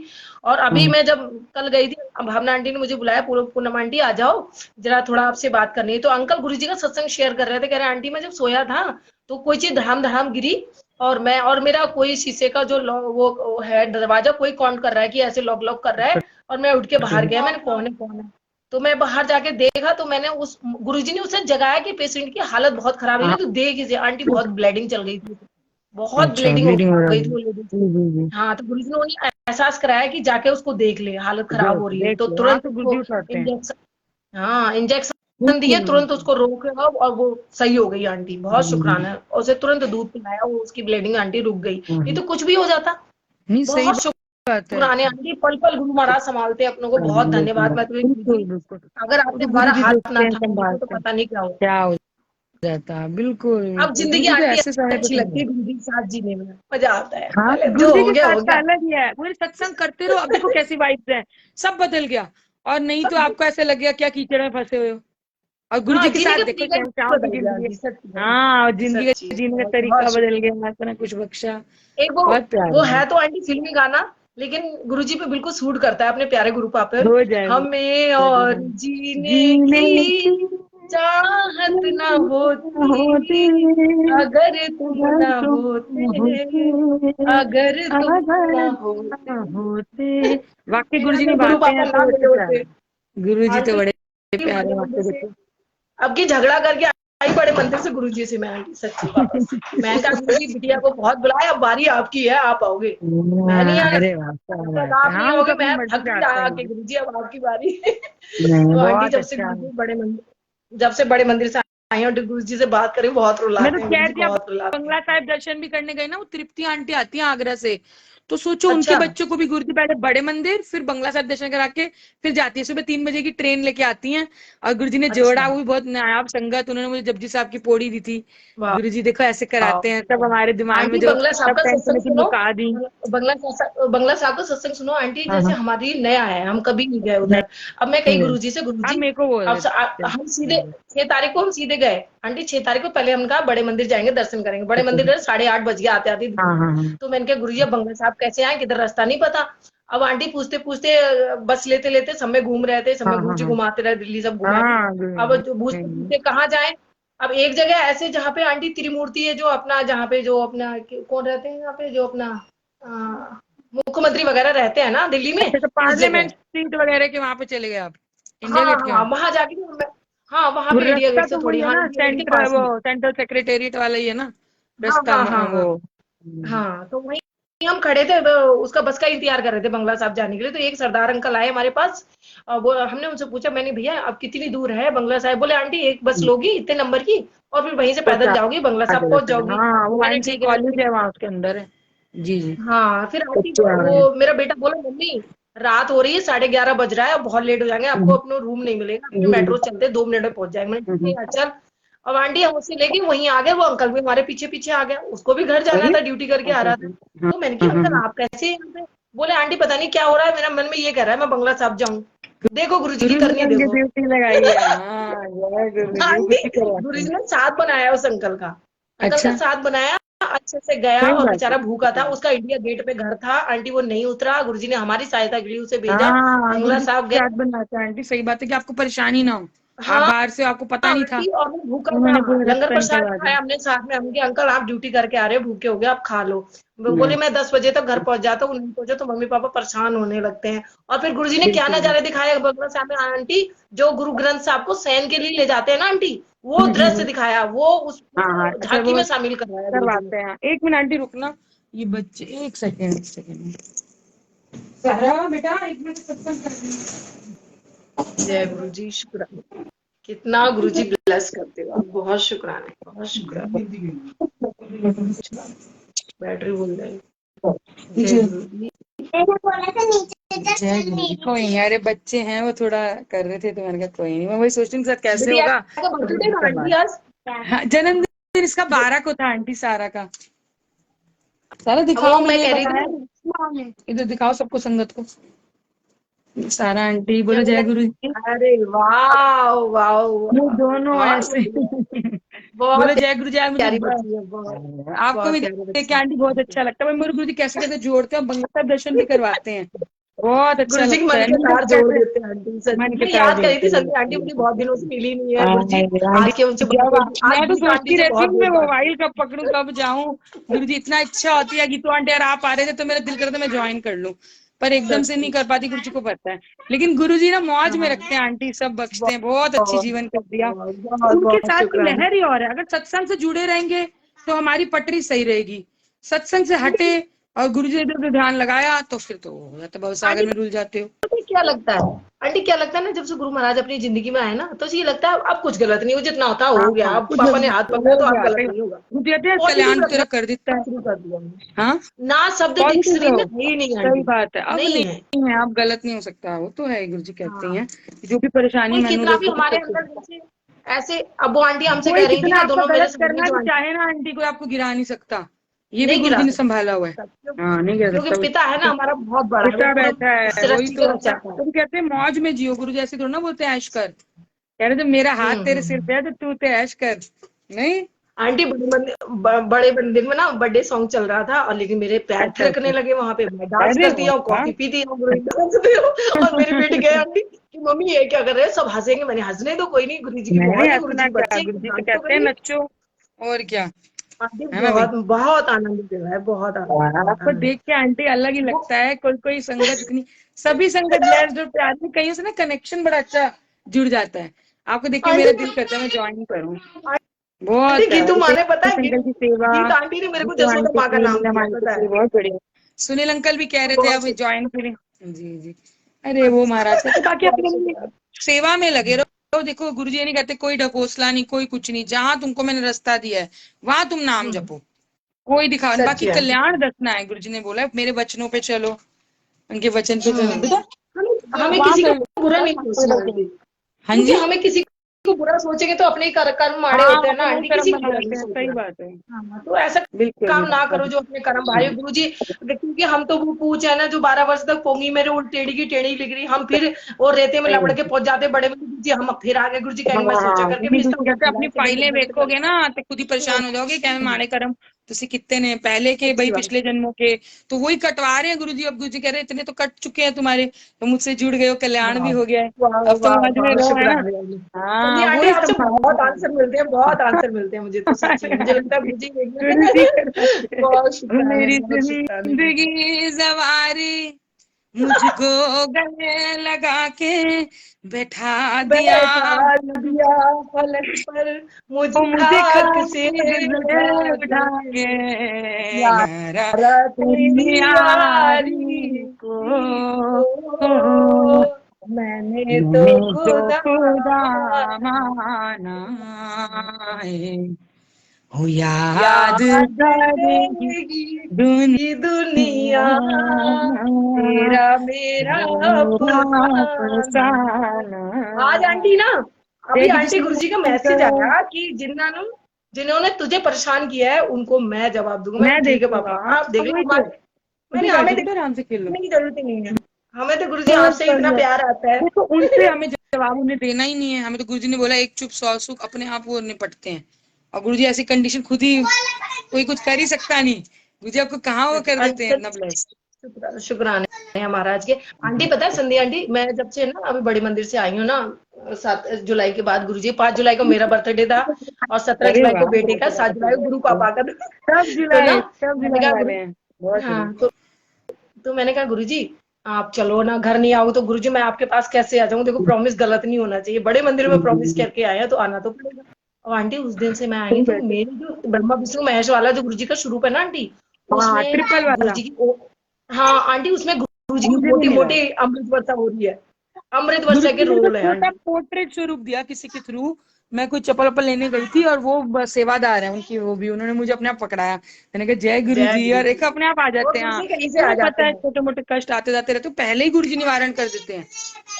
और अभी हाँ, मैं जब कल गई थी, भावना आंटी ने मुझे बुलाया, पूनम आंटी आ जाओ, जरा थोड़ा आपसे बात करनी है, तो अंकल गुरुजी का सत्संग शेयर कर रहे थे, कह रहे आंटी मैं जब सोया था, तो कोई चीज धड़ाम धड़ाम गिरी, और मेरा कोई शीशे का जो वो है दरवाजा, कोई काउंट कर रहा है कि ऐसे लॉक लॉक कर रहा है, और मैं उठ के बाहर गया, मैंने कौन है, तो मैं बाहर जाके देखा, तो मैंने उस गुरुजी ने उसे जगाया कि पेशेंट की हालत बहुत खराब है, हाँ, तो देख इसे, आंटी बहुत ब्लीडिंग चल गई थी, बहुत अच्छा ब्लीडिंग हो ब्लीडिंग हो रहा गई है, थी वो लेडी की। जी जी जी, हाँ, तो गुरुजी ने उन्हें एहसास कराया कि जाके उसको देख ले, हालत खराब हो रही है, देख तो लो, हाँ तुरंत तो उसको गुरुजी उठाते हैं। इंजेक्शन, हाँ इंजेक्शन दिए, बिल्कुल तुरंत बिल्कुल, उसको रोका, और वो सही हो गई आंटी, बहुत हम्म, शुक्राना है, और उसे तुरंत दूध पिलाया, वो उसकी ब्लीडिंग आंटी रुक गई, नहीं हम्म, तो कुछ भी हो जाता। नहीं सही बहुत बात है। शुक्राने आंटी, पल पल गुरु महाराज संभालते हैं अपनों को, बहुत धन्यवाद। मैं तुम्हें बिल्कुल गुरुजी, बिल्कुल, अगर वो आपने तो हमारा गुरुजी हाथ देखते ना हैं, थामा होता तो संभालते हैं, पता नहीं क्या होता। क्या हो जाता, बिल्कुल अब बिल्कुल, जिंदगी गुरुजी तो आंटी ऐसे सहाय अच्छी पसंद लगती है। है, गुरुजी के साथ जीने में मजा आता है, हाँ, पहले जो गुरुजी हो के गया साथ हो का गया। अलग ही है, पूरे सत्संग करते रहो, अब देखो कैसी वाइब्स है, सब बदल गया। और नहीं तो आपको ऐसा लगेगा क्या कीचड़ में फंसे हुए हो। और गुरुजी हाँ, के जीने साथ का देखो तरीका ही शहंशाहों की बदल गया जिंदगी है। आंटी, सच्ची में, हाँ, और जिंदगी सच्ची का में, जीने का बहुत तरीका बहुत बदल शुक्र। गया, इतना कुछ बख्शा, एक बहुत प्यार वो है। है तो आंटी फिल्मी गाना, लेकिन गुरुजी पे बिल्कुल सूट करता है, अपने प्यारे गुरु पापे, हो जाए वो, हमें और जीने जीने की की चाहत न होती, होती, अगर तुम अगर न तुम होते, होते, अगर तुम अगर न ना होते, होते। वाक्य मेरे गुरुजी अगर गुरु निभाते पापा हैं ना तो मिले ऐसे प्यार होते है। गुरुजी तो आंटी, बड़े प्यारे बड़े वाक्य मंदिर से देते हैं। अब की झगड़ा करके आई बड़े मंदिर से गुरुजी से मैं आंटी सच्ची वापस। मैं कहा गुरुजी बिटिया को बहुत बुलाया, अब बारी आपकी है, आप आओगे। मैं नहीं आने, अरे वाह, क्या जब बात तक आप है। नहीं हाँ, वो तो आओगे अपनी मैं मर्जी थक से गई आते आके, हैं। गुरुजी अब आपकी बारी। नहीं, तो आंटी बहुत जब से अच्छा। गुरुजी बड़े मंदिर, जब से बड़े मंदिर से आई हूँ गुरुजी से बात करें, बहुत मैं रुलाते तो हैं कह गुरुजी, रही थी, आप बहुत रुलाते बंगला हैं। साहिब दर्शन भी करने गए ना, वो तृप्ति आंटी आती है आगरा से, तो सोचो उनके अच्छा बच्चों को भी गुरुजी पहले बड़े मंदिर फिर बंगला साहिब दर्शन करा के फिर जाती है। सुबह 3 बजे की ट्रेन लेके आती हैं। और गुरुजी ने जोड़ा, अच्छा, वो भी बहुत नायाब संगत, उन्होंने मुझे जपजी साहब की पौड़ी दी थी। वाह। गुरुजी देखो ऐसे कराते हैं, सब हमारे दिमाग में आंटी जो बंगला साहब सब का टेंशन सत्संग थी सुनो, मुका दी। बंगला साहब का सत्संग सुनो आंटी, हाँ जैसे हाँ। हमारी नया है, हम कभी नहीं गए नहीं उधर। अब मैं कही नहीं गए। गुरुजी से, आप गुरुजी मेरे को बोल अब रहे थे। हम सीधे 6 तारीख को हम सीधे गए आंटी, 6 तारीख को पहले हम कहा बड़े मंदिर जाएंगे, दर्शन करेंगे। बड़े मंदिर गए, 8:30 बज गए आते आते हाँ दिल्ली में। हाँ हाँ। तो मैंने कहा गुरुजी अब बंगला साहब कैसे आए, किधर रास्ता नहीं पता। अब आंटी पूछते पूछते बस लेते लेते सब में घूम रहे थे, सब हाँ में हाँ गुरुजी हाँ घुमाते रहे, दिल्ली सब घुमाए। हाँ। अब जो पूछते पूछते कहाँ जाए। अब एक जगह ऐसे जहाँ पे आंटी त्रिमूर्ति है, जो अपना जहाँ पे जो अपना कौन रहते हैं यहाँ पे, जो अपना अ, मुख्यमंत्री वगैरह रहते हैं ना दिल्ली में, अच्छा, तो उस पार्लियामेंट जगह। स्ट्रीट वगैरह के वहां पे चले गए आप, इंडिया हाँ गेट के हाँ वहां। वहां जाके हाँ वहां वो पे इंडिया रास्ता गेट से तो थोड़ी, वही है हाँ ना, इंडिया गेट के पास ही। वो सेंट्रल सेक्रेटेरिएट वाला ही है ना हाँ रास्ता, हाँ हाँ वो। हाँ हाँ। तो वहीं हम खड़े थे, उसका बस का इंतजार कर रहे थे बंगला साहब जाने के लिए। तो एक सरदार अंकल आए हमारे पास, वो हमने उनसे पूछा, मैंने भैया अब कितनी दूर है बंगला साहब। बोले आंटी एक बस लोगी इतने नंबर की, और फिर वहीं से पैदल पहुंचा जाओगी, बंगला साहब आगे पहुंच रहते हैं। जाओगी। हाँ, वो मैंने आईटी ठीक है, कॉलेज है वहाँ, उसके अंदर है। जी जी। हाँ फिर आंटी अच्छा है। वो मेरा बेटा बोला मम्मी रात हो रही है, 11:30 बज रहा है, अब बहुत लेट हो जाएंगे, आपको अपना रूम नहीं मिलेगा, अपने जी मेट्रो चलते 2 मिनट में पहुंच जाएंगे। मैंने ठीक है यार चल। अब आंटी हम उससे लेके वहीं आ गए, वो अंकल भी हमारे पीछे पीछे आ गया, उसको भी घर जाना अरे था, ड्यूटी करके आ रहा था। हाँ तो मैंने हाँ कहा हाँ अंकल हाँ। आप कैसे यहाँ पे। बोले आंटी पता नहीं क्या हो रहा है, मेरा मन में ये कह रहा है मैं बंगला साहब जाऊं। देखो गुरुजी की गुरु जी करनी ने देखो। ड्यूटी लगाई है। हाँ, जय गुरु जी, आंटी ड्यूटी करवाते गुरुजी हैं। ने साथ बनाया उस अंकल का, अच्छा, साथ बनाया, अच्छे से गया, सही और बात है। बेचारा भूखा था, उसका इंडिया गेट पे घर था आंटी, वो नहीं उतरा, गुरुजी ने हमारी सहायता के लिए उसे भेजा। हाँ, गुरु बंगला जी साहब याद गए। बनाते हैं आंटी, सही बात है कि आपको परेशानी ना हो। आप हाँ बाहर से, आपको पता नहीं था, आंटी, और वो भूखा था, उन्होंने पूरा लंगर रास्ता प्रसाद निकलवा खाया दिया। हमने साथ में। हमने अंकल आप ड्यूटी करके आ रहे हो, भूखे हो गए, आप खा लो। वो बोले नहीं, मैं 10 बजे तक घर पहुंच जाता हूँ, नहीं पहुंचे तो मम्मी पापा परेशान होने लगते हैं। और फिर गुरुजी ने क्या बिल्कुल। नजारे दिखाया बंगला साहब में आंटी, जो गुरु ग्रंथ साहब को सैन के लिए ले जाते हैं ना आंटी, वो दृश्य दिखाया, वो हाँ हाँ, उसको अच्छा झांकी वो में शामिल करवाया गुरुजी ने। करवाते हैं। 1 मिनट आंटी रुकना, ये बच्चे, एक सेकेंड एक सेकेंड। सहरा बेटा, 1 मिनट सत्संग कर रही जय गुरु जी, शुक्राना, कितना गुरु जी ब्लेस करते हो आप, बहुत शुक्राना, बहुत शुक्राना। हूँ। बैटरी बोल जाएगी। जी। जय गुरु जी। जय गुरु जी। कोई नहीं, अरे बच्चे हैं वो थोड़ा कर रहे थे, तो मैंने कहा कोई नहीं, मैं वही सोच रही हूँ सर कैसे बिटिया होगा। का तो बर्थडे मैं था करवा आंटी आज। हाँ, जन्मदिन इसका 12 को था आंटी सारा का। सारा दिखाओ, वो मैं मैंने कह रही बताया थी ना। इधर दिखाओ सबको, संगत को। सारा आंटी क्या बोलो बोला। जय गुरु जी। अरे वाह वाह ये वाह, दोनों बहुत ऐसे बढ़िया, बहुत बोलो जय गुरु जी। आज मुझे प्यारी बच्ची है, बहुत आपको बहुत भी प्यारी देख के बच्ची आंटी बहुत अच्छा लगता है। मेरे गुरु जी कैसे कैसे जोड़ते हैं, बंगला साहिब दर्शन भी करवाते हैं, बहुत अच्छा गुरु जी के लगता मन है। के नहीं तार लगता जोड़ है, देते हैं आंटी, सच्ची मन के मैं तार याद करी थी जोड़ते संजय आंटी, मुझे बहुत दिनों से मिली नहीं है गुरु जी, हैं आंटी। आज के उनसे बात जब होगी, आज मैं तो गीता आंटी सोचती से रहती बहुत हूँ मैं देर बात मोबाइल कब पकड़ूं, कब जाऊं। गुरु जी इतना इच्छा होती है, गीतू आंटी अगर आप आ रहे थे तो मेरा दिल करता मैं ज्वाइन कर लूं, पर एकदम से सच्ची। नहीं कर पाती, गुरु जी को पता है। लेकिन गुरु जी ना मौज में हाँ रखते हैं आंटी, सब बख्शते बहुत हैं, बहुत अच्छी जीवन कर दिया। बहुत बहुत उनके बहुत साथ की शुक्राना लहर ही और है। अगर सत्संग से जुड़े रहेंगे तो हमारी पटरी सही रहेगी, सत्संग से हटे और गुरु जी ने इधर ध्यान लगाया तो फिर तो हो जाता, भवसागर आंटी। में रुल जाते हो। पता है क्या लगता है आंटी, क्या लगता है ना, जब से गुरु महाराज अपनी जिंदगी में आए ना, तो ये लगता है अब कुछ गलत नहीं हो, जितना होता हाँ हो गया, हाँ, अब कुछ पापा ने हाथ पकड़ा हो तो अब गया, गलत सही बात। नहीं होगा। गुरु जी कहते हैं पॉजिटिव कल्याण तेरा रखना कर देता है। शुरू कर दिया हमने। हाँ, ना शब्द पॉजिटिव डिक्शनरी में रहो, है ही नहीं सही आंटी, बात है। अब नहीं नहीं है। है, अब गलत नहीं हो सकता, वो तो है, गुरु जी कहते हाँ हैं जो भी परेशानी कोई मैनू कितना भी लोगों की हमारे सब अंदर कुछ। जैसे ऐसे, अब वो आंटी हमसे कोई कह रही थी कितना ना, आपका दोनों मेरे गलत समझ में करना जो भी आंटी चाहे ना आंटी, कोई आपको गिरा नहीं सकता, ये भी नहीं गुरु गिरा जी ने सकता, संभाला हुआ है। हाँ, नहीं गिरा क्योंकि सकता पिता है ना वो। हमारा बहुत बड़ा है, वो पिता पूरा बैठा है, वही सृष्टि तो को बचाता है। तुम कहते हैं मौज में जियो, गुरु जी ऐसे थोड़ा ना बोलते हैं ऐश कर, कह रहे जब मेरा हाथ तेरे सिर पे हम्म। है तो तू ते ऐश कर। नहीं, आंटी बड़े मंदिर में ना बर्थडे सॉन्ग चल रहा था, और लेकिन मेरे पैर अच्छा थिरकने अच्छा। लगे वहां पे, मैं डांस अरे करती हूँ, वाह। कॉफी पीती हूँ, गुरु डांस करती हूँ, और मेरी बेटी गए आंटी कि मम्मी ये क्या कर रहे हैं, सब हंसेंगे। मैंने हंसने दो, कोई नहीं, गुरु जी की नहीं, मौज है, गुरु हंसना जी के क्या, बच्चे गुरु जी तो डांस तो कहते हैं करिए। नच्चो, और क्या। आंटी है ना भाई। बहुत बहुत आनंद है, बहुत आनंद, बहुत आपको आनंद। देख के आंटी अलग ही वो लगता है, कोई कोई संगत इतनी, सभी संगत ब्लेस्ड और प्यारी, कहीं से ना कनेक्शन बड़ा अच्छा जुड़ जाता है। आपको देख के मेरा आंटी दिल करता है मैं ज्वाइन करूं। बहुत आंटी गीतू माँ ने पता है अंकल की सेवा, गीत आंटी ने मेरे को गीतू जसोदा आंटी माँ का की, नाम नीलम दिया आंटी पता है। की, बहुत बढ़िया। सुनील अंकल भी कह रहे थे अब बहुत ज्वाइन करें। जी जी। अरे वो महाराज तो बाकी बहुत अपने शुक्रिया। सेवा में लगे रहो। देखो गुरुजी ये नहीं कहते कोई ढकोसला नहीं, कोई कुछ नहीं, जहां तुमको मैंने रास्ता दिया है वहां तुम नाम जपो, कोई दिखा, बाकी सच्ची आंटी। कल्याण दसना है। गुरुजी ने बोला मेरे वचनों पे चलो, उनके वचन पे चलो हम्म बेटा, हमें वहां किसी का कर बुरा नहीं सोचना लो। आंटी, हाँ क्योंकि जी, हमें किसी को बुरा सोचेंगे तो अपने ही कर्म माड़े हाँ होते हैं ना अपना ही आंटी, कर्म किसी को बना बुरा नहीं लेते हैं, सही सोचना। बात है। हाँ तो ऐसा बिल्कुल काम ना करो बिल्कुल। जो अपने कर्म भाई गुरु जी, क्योंकि हम तो वो पूछ है ना जो 12 वर्ष तक पोंगी मेरे उल्ट टेढ़ी की टेढ़ी लिख रही, हम फिर वो रेते में सही लपड़ बात के है। पहुंच जाते बड़े गुरु जी, हम फिर आगे गुरु जी कहेंगे मैं सोचा हाँ करके भी मम्मी इसका गुरु कहते उल्टा अपनी चले फाइलें इधर से ਵੇਖੋਗੇ ਨਾ ਤੇ खुद ही परेशान हो जाओगे क्या माड़े कर्म तुसी कितने ने पहले के भाई अच्छी बात। पिछले जन्मों के, तो वही कटवा रहे हैं गुरु जी। अब गुरु जी कह रहे हैं इतने तो कट चुके हैं तुम्हारे, तो मुझसे जुड़ गए हो, कल्याण भी वाह हो गया है, वाह अब तो वाह मौज में वाह रहो, है ना। शुक्राना आंटी। चलिए हाँ आंटी वही आपसे बहुत आंसर मिलते हैं, बहुत समाधान। आंसर मिलते हैं मुझे तो सच में, मुझे लगता है गुरु जी गुरु जी बहुत कहते शुक्राने मेरी बहुत शुक्राने। जिंदगी सवारी, मुझको गले लगा के बैठा दिया, बैठा दिया फलक पर मुझ वो मुझे खाक से खाक से उठा उठा के के यारा यारा तेरी तेरी यारी यारी को को मैंने तो मैंने तो खुदा खुदा माना, माना है, हो याद याद करेगी करेगी ये दुनिया दुनिया तेरा मेरा अफसाना। अफसाना। आज आंटी ना, अभी थैंक यू आंटी सो गुरुजी का मच मैसेज अंकल। आया कि जिन्होंने तुझे परेशान किया है उनको मैं जवाब दूंगा। मैंने मैं ठीक है देखूंगा, पापा हाँ आप देख लो, वही तो, हमारे अभी मैंने बैठो हमें बेटा आराम से खेलो। देखने की जरूरत ही नहीं है, हमें तो गुरुजी बहुत आपसे इतना बढ़िया। प्यार आता है। देखो उनसे हमें जवाब उन्हें देना ही नहीं है, हमें तो गुरुजी ने बोला एक चुप सौ सुख, अपने आप वो निपटते हैं। और गुरुजी ऐसी कंडीशन खुद ही, कोई कुछ कर ही सकता नहीं, गुरुजी आपको कहाँ वो कर देते हैं, अच्छा इतना ब्लेस। शुक्राने हैं महाराज के। आंटी पता है संध्या आंटी, मैं जब से ना अभी बड़े मंदिर से आई हूँ ना 7 जुलाई के बाद, गुरुजी 5 जुलाई को मेरा बर्थडे था और 17 अरे जुलाई को वाह, बेटे का, 7 जुलाई को गुरु पापा का था। तो ना सब मैंने जुलाई कहा वाले गुरु, हैं, बहुत हाँ बढ़िया। तो मैंने कहा गुरुजी आप चलो ना, घर नहीं आओ तो गुरुजी मैं आपके पास कैसे आ जाऊं, देखो प्रॉमिस गलत नहीं होना चाहिए, बड़े मंदिर में प्रॉमिस करके आया तो आना तो पड़ेगा। और आंटी उस दिन से मैं आई तो मेरी जो ब्रह्मा विष्णु महेश वाला जो गुरुजी का स्वरूप है ना आंटी, हाँ उसमें ट्रिपल वाला, गुरुजी की हाँ आंटी उसमें गुरुजी की मुझे भी मोटी मिला। मोटी अमृत वर्षा हो रही है, अमृत वर्षा गुरुजी के ने मेरे को रोल है छोटा आंटी। पोर्ट्रेट स्वरूप दिया किसी के थ्रू, मैं कोई चप्पल वप्पल लेने गई थी और वो सेवादार है उनकी, वो भी उन्होंने मुझे अपने आप पकड़ाया, मैंने कहा जय गुरु जय जी, गुरु और जी। एक अपने आप आ और जाते हैं। हाँ गुरुजी कहीं से आ मुझे जाते पता है हैं। छोटे मोटे कष्ट आते जाते रहते, तो पहले ही गुरु जी निवारण कर देते हैं,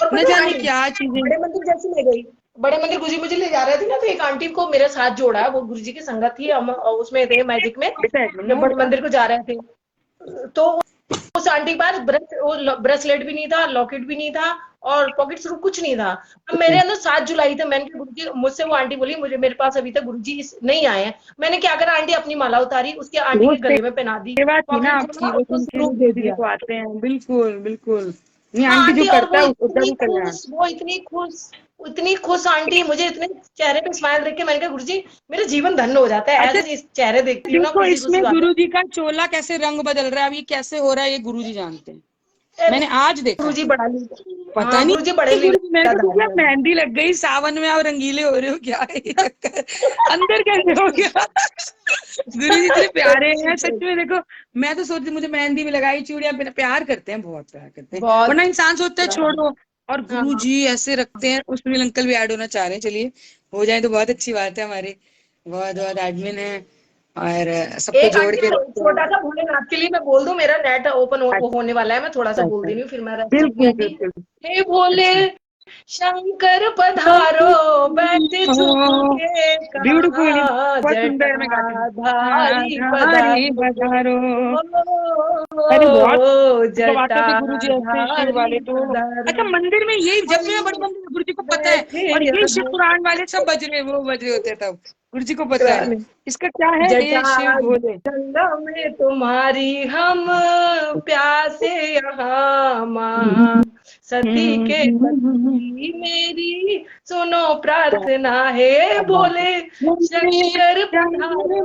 और न पता है जाने आंटी क्या चीजें। बड़े मंदिर जैसे ले गई, बड़े मंदिर गुरुजी मुझे ले जा रहे थे ना, तो एक आंटी को मेरे साथ जोड़ा, वो गुरुजी की संगत थी, हम उसमें थे मैजिक में, बेटा एक जब मिनट बड़े बेटा। मंदिर को जा रहे थे तो उस आंटी के पास ब्रेसलेट भी नहीं था, लॉकेट भी नहीं था और पॉकेट स्क्रू कुछ नहीं था। अब मेरे अंदर 7 जुलाई था, मैंने कहा गुरुजी, मुझसे वो आंटी बोली मुझे मेरे पास अभी तक गुरुजी नहीं आए हैं। मैंने क्या करा आंटी, अपनी माला उतारी उसके आंटी वो के गले में पहना दी, सेवा थी ना पॉकेट आपकी, खोला वो उसको जिनके स्क्रू लिए दे धीरे धीरे दिया। को आते हैं, बिल्कुल बिल्कुल। नहीं हाँ आंटी जो आंटी, और करता है उधर ही कल्याण। वो इतनी खुश आंटी, मुझे इतने चेहरे पे स्माइल देख के मैंने कहा गुरुजी मेरा जीवन धन्य हो जाता है, अच्छा ऐसे इस चेहरे देखती हूँ ना, देखो खुशी इसमें खुशी बातें। गुरु जी का चोला कैसे रंग बदल रहा है, अब ये कैसे हो रहा है ये गुरु जी जानते हैं, मैंने आज देखा। गुरुजी बड़ा पता हाँ नहीं गुरुजी बड़े गुरु जी, मेरे को तो क्या लीलाधारी हैं। मेहंदी लग गई सावन में, और रंगीले हो रहे हो क्या है ये चक्कर, अंदर कैसे हो गया। गुरु जी इतने प्यारे हैं सच में। देखो मैं तो सोचती मुझे मेहंदी भी लगाई, चूड़ियां पहना, प्यार करते हैं, बहुत प्यार करते हैं, बहुत वरना इंसान सोचता है छोड़ो, और हाँ गुरु जी ऐसे रखते हैं। उस सुनील अंकल भी ऐड होना चाह रहे हैं, चलिए हो जाए तो बहुत अच्छी बात है, हमारे बहुत बहुत एडमिन है और सबको एक जोड़ आंटी के रखते हैं। छोटा सा भोलेनाथ के लिए मैं बोल दूं, मेरा नेट ओपन अच्छा होने वाला है, मैं थोड़ा सा बोल अच्छा, दे रही हूँ फिर मैं रेस्ट करूंगी बिल्कुल आंटी। बिल्कुल। हे भोले अच्छा शंकर पधारो, बैठे झुक के ब्यूटीफुल, कहाँ बहुत सुंदर मैं गाती हूँ। जटाधारी धारी पधारो, बधारो। अरे बहुत ओ गवाते थे गुरु जी ऐसे शिव जटाधारी वाले तो। अच्छा पधारो, मंदिर में यही, जब भी मैं बड़े हम मंदिर में, गुरु जी को पता है, बैठे और यही शिव यहाँ पुराण वाले सब बज रहे, वो बज रहे होते हैं तब, गुरु जी को पता है पुराने इसका क्या है, हे शिव जटा भोले। गंगा में तुम्हारी हम प्यासे यहाँ माँ, सती के पति मेरी सुनो प्रार्थना, है भोले शंकर पधारो,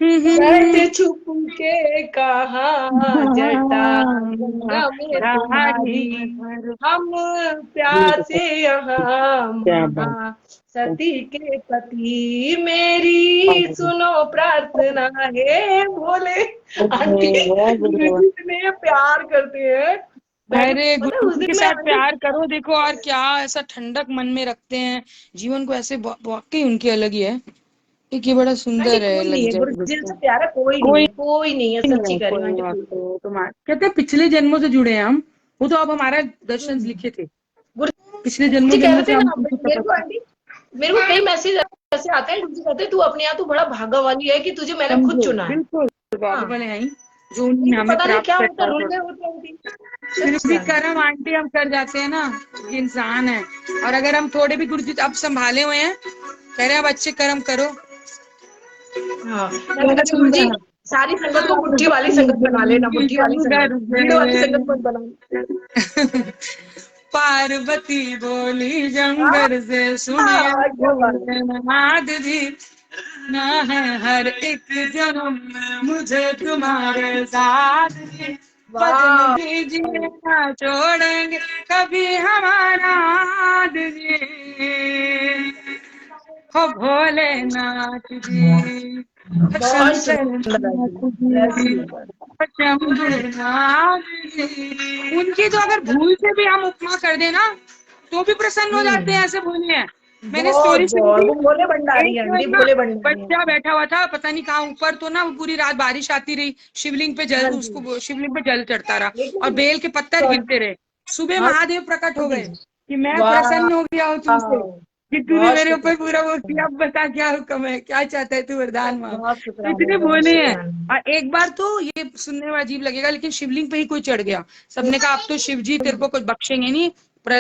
बैठे छुप के कहाँ जटा गंगा में तुम्हारी, हम प्यासे यहाँ क्या बात। महा सती के पति, मेरी सुनो प्रार्थना हे भोले। आंटी गुरुजी इतने प्यार करते हैं। मैंने अरे पता है उस गुरु के दिन मैं साथ आंटी प्यार करो, देखो और क्या ऐसा ठंडक मन में रखते हैं जीवन को, ऐसे वाकई उनकी अलग ही है। एक ये बड़ा आंटी सुंदर है, कोई लग नहीं है जाए गुरुजी से बिल्कुल। प्यारा, कोई कोई नहीं है, सच्ची नहीं, कह रही हूँ कोई आंटी, कोई नहीं। आपको तुम्हारे कहते हैं पिछले जन्मों से जुड़े हैं हम। वो तो अब हमारा दर्शन लिखे थे, पिछले गुरुजी कह जन्मों रहे से थे हम ना उनकी मेरे को तपस्या। आंटी, मेरे को कई मैसेज ऐसे आते हैं, गुरुजी कहते हैं तू अपने यहाँ तू बड़ा भागा वाली है कि तुझे मैंने खुद समझो चुना है। बिल्कुल, हाँ, बाबू वाले हैं ही, जो ये उन्होंने तो हमें पता नहीं प्राप्त क्या होता है, करता रुल था। गए होते हैं आंटी। फिर सच्ची भी आंटी। कर्म आंटी हम कर जाते हैं ना, ये इंसान है। और अगर हम थोड़े भी गुरु जी अब संभाले हुए हैं, कह रहे हैं अब अच्छे कर्म करो। हाँ, मैं तो बड़ा कहती हूँ गुरुजी सुंदर सारी संगत को मुट्ठी वाली संगत बना लेना, मुट्ठी वाली संगत, जंगर भीड़ वाली संगत मत से बनाना। पार्वती बोली हाँ, जंगर से, सुनिए क्या बात है। भोलेनाथ जी, ना है हर एक जन्म में मुझे तुम्हारे साथ जी, वचन वाह, दीजिए ना छोड़ेंगे कभी हमारा हाथ जी, हो भोलेनाथ जी, हो बहुत शंकर सुंदर आंटी, नाथ जैसी जी, बात। हो शंभुनाथ जी। उनकी तो अगर भूल से भी हम उपमा कर देना तो भी प्रसन्न हो जाते हैं, ऐसे बोले हैं। मैंने बहुत स्टोरी सुनी बहुत थी, वो भोले भंडारी एक है आंटी, ना भोले भंडारी है। बच्चा बैठा हुआ था पता नहीं कहाँ ऊपर, तो ना वो पूरी रात बारिश आती रही, शिवलिंग पे जल, हाँ जी, उसको शिवलिंग पे जल चढ़ता रहा और लेकिन बेल के पत्थर गिरते रहे। सुबह हाँ महादेव प्रकट हो जी, गए कि मैं वाह, प्रसन्न हो गया हूँ तुमसे, कि तूने बहुत मेरे ऊपर पूरा वो शुक्राना, किया, अब बता क्या हुक्म है, क्या चाहता है तू, वरदान मांग। बहुत तो शुक्राना, इतने बहुत बोले हैं। शुक्राना। और एक बार तो ये सुनने में अजीब लगेगा, लेकिन शिवलिंग पे ही कोई चढ़ गया, सबने कहा अब तो शिव जी तेरे को कुछ बख्शेंगे नहीं,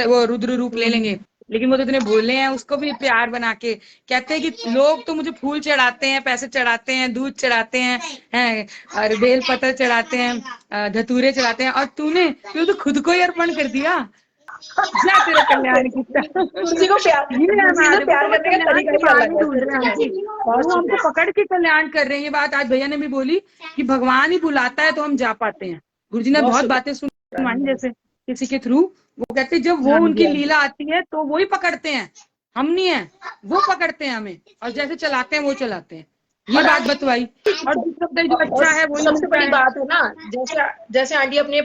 वो रुद्र रूप ले लेंगे। लेकिन वो तो इतने भोले हैं, उसको भी प्यार बना के कहते हैं कि लोग तो मुझे फूल चढ़ाते हैं, पैसे चढ़ाते हैं, दूध चढ़ाते हैं और बेल पत्र चढ़ाते हैं, धतूरे चढ़ाते हैं, और तूने तो खुद को ही अर्पण कर दिया, जा तेरा कल्याण किया। गुरुजी को प्यार, ये है गुरुजी से हमारे, वो तो प्यार हमें करने का कल्याण तरीका के ही मार्ग अलग नहीं है, ढूंढ रहे हैं सच्ची आंटी, में, बहुत वो हमको शुक्रिया। पकड़ के कल्याण कर रहे हैं। ये बात आज भैया ने भी बोली कि भगवान ही बुलाता है तो हम जा पाते हैं। गुरुजी ने बहुत बहुत बातें सुनवाई, शुक्रिया। जैसे किसी के थ्रू, वो कहते जब वो हाँ जी, उनकी हाँ जी। लीला आती है तो वो ही पकड़ते हैं, हम नहीं है, वो पकड़ते हैं हमें, और जैसे चलाते हैं वो चलाते हैं। ये और बात बतवाई। और दूसरा बताइए, जो और अच्छा है वही सबसे मिलता बड़ी है। बात है ना, जैसे जैसे आंटी अपने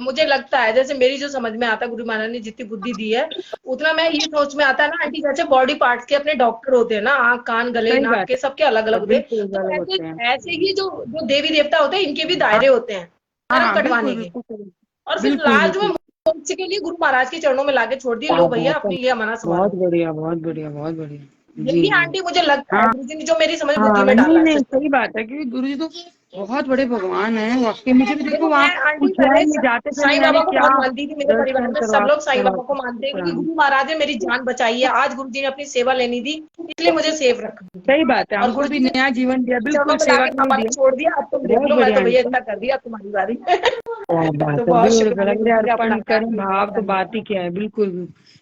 मुझे लगता है जैसे मेरी जो समझ में आता है, गुरु महाराज ने जितनी बुद्धि दी है उतना मैं ये सोच में आता है ना आंटी, जैसे बॉडी पार्ट्स के अपने डॉक्टर होते हैं ना, आंख कान गले सही नाक बात के सबके अलग अलग है, होते बिल्कुल हैं, तो अलग ऐसे होते हैं। ऐसे ही जो जो देवी देवता होते हैं इनके भी दायरे होते हैं हाँ कर्म हाँ, बिल्कुल कटवाने के। बिल्कुल सही। और फिर बिल्कुल लास्ट में बिल्कुल, मोक्ष के लिए गुरु महाराज के चरणों में लाके छोड़ दिए, क्या लो भैया बात है, अपनी लिया मना बहुत संभालो। बढ़िया बहुत बढ़िया बहुत बढ़िया। जी यही जी। आंटी मुझे लगता है हाँ गुरु जी ने जो मेरी समझ बुद्धि हाँ, में नहीं डाला है, नहीं, सच्ची। सही बात है, क्योंकि गुरु जी तो बहुत बड़े भगवान हैं वाकई। मुझे भी देखो देखो वहाँ मैं आंटी पहले उज्जैन में जाते थे साईं मैंने बाबा को क्या बहुत मानती थी, मेरे परिवार दर्शन में सब करवा लोग साईं बाबा को करवा मानते हैं, क्योंकि प्रणाम। गुरु महाराज ने मेरी जान बचाई है, आज गुरु जी ने अपनी सेवा लेनी दी इसलिए मुझे सेफ रखा। सही बात है, और हमको गुरु भी जी ने नया जीवन दिया, चरणों बिल्कुल में सेवा लाके के लिए पापा ने दिया। छोड़ दिया, अब तुम देख बहुत लो, मैं बढ़िया तो भैया आंटी, इतना कर दिया, अब तुम्हारी बारी। क्या तो बात है, बहुत बिल्कुल शुक्राना अरे गुरु जी, अपना अर्पण ख्याल कर्म भाव तो रखिएगा। बात ही क्या है, बिल्कुल।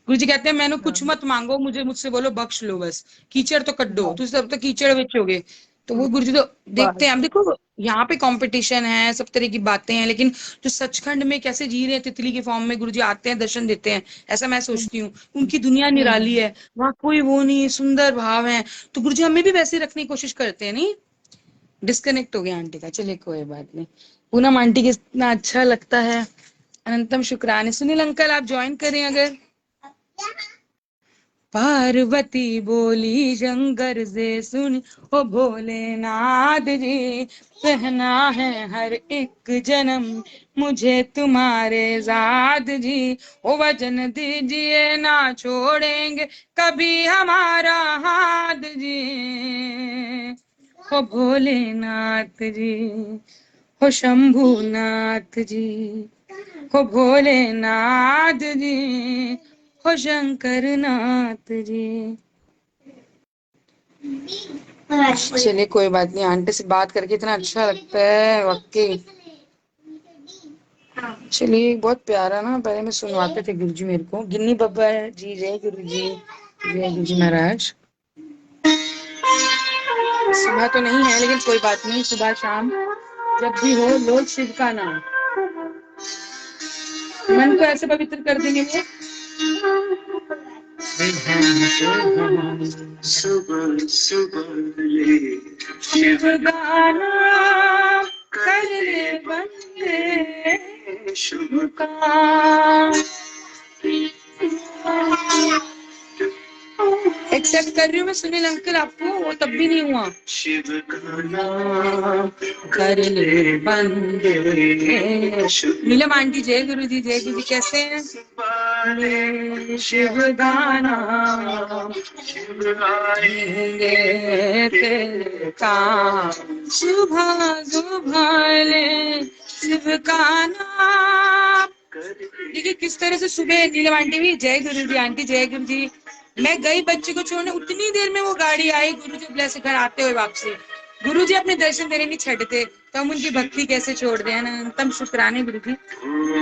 गुरु जी कहते हैं मैंने कुछ हाँ, मत मांगो, मुझसे बोलो बख्श लो बस, कीचड़ तो कट दो, बस तुम सब तो कीचड़ बेचोगे। तो वो गुरु जी तो देखते बस हैं। हम देखो यहाँ पे कंपटीशन है, सब तरह की बातें हैं, लेकिन जो सचखंड में कैसे जी रहे हैं, तितली के फॉर्म में गुरु जी आते हैं, दर्शन देते हैं, ऐसा मैं सोचती हूँ। उनकी दुनिया निराली है, वहाँ कोई वो नहीं, सुंदर भाव है। तो गुरु जी हमें भी वैसे ही रखने की कोशिश करते हैं। नहीं, डिस्कनेक्ट हो गया आंटी का, चलिए कोई बात नहीं। पूनम आंटी के इतना अच्छा लगता है, अनंतम शुक्राने। सुनील अंकल आप ज्वाइन करें अगर। पार्वती बोली शंकर से, सुन ओ भोलेनाथ जी, कहना है हर एक जन्म मुझे तुम्हारे साथ जी, ओ वचन दीजिए ना छोड़ेंगे कभी हमारा हाथ जी, ओ भोलेनाथ जी, हो शंभुनाथ जी, हो भोलेनाथ जी, हो शंकर नाथ जी। चलिए कोई बात नहीं, आंटी से बात करके इतना अच्छा लगता है वाकई। चलिए, बहुत प्यारा ना, पहले में सुनवाते थे गुरुजी मेरे को, गिन्नी बाबा जी, जय गुरु जी, जय गुरु जी महाराज। सुबह तो नहीं है लेकिन कोई बात नहीं, सुबह शाम जब भी हो लो शिव का नाम, मन को ऐसे पवित्र कर देंगे वो। सुबह सुबह ये शिव का नाम कर ले बंदे शुभ का। एक्सेप्ट कर रही हूँ मैं सुनील अंकल आपको, वो तब भी नहीं हुआ। शिव का नाम कर ले बंदे। शुभ नीलम आंटी जय गुरु जी, जय गुरु जी, कैसे हैं? वाले शिव गाना शिव आए तेरे काम, सुबह सुबह ले शिव का नाम। देखिए किस तरह से सुबह नीलम आंटी भी जय गुरु जी, आंटी जय गुरु जी। मैं गई बच्चे को छोड़ने, उतनी देर में वो गाड़ी आई गुरु जी ब्लेस घर आते हुए वापसी। गुरु जी अपने दर्शन देने नहीं छड़ते तो हम उनकी भक्ति कैसे छोड़ दें ना। अनंतम शुक्राने गुरु जी,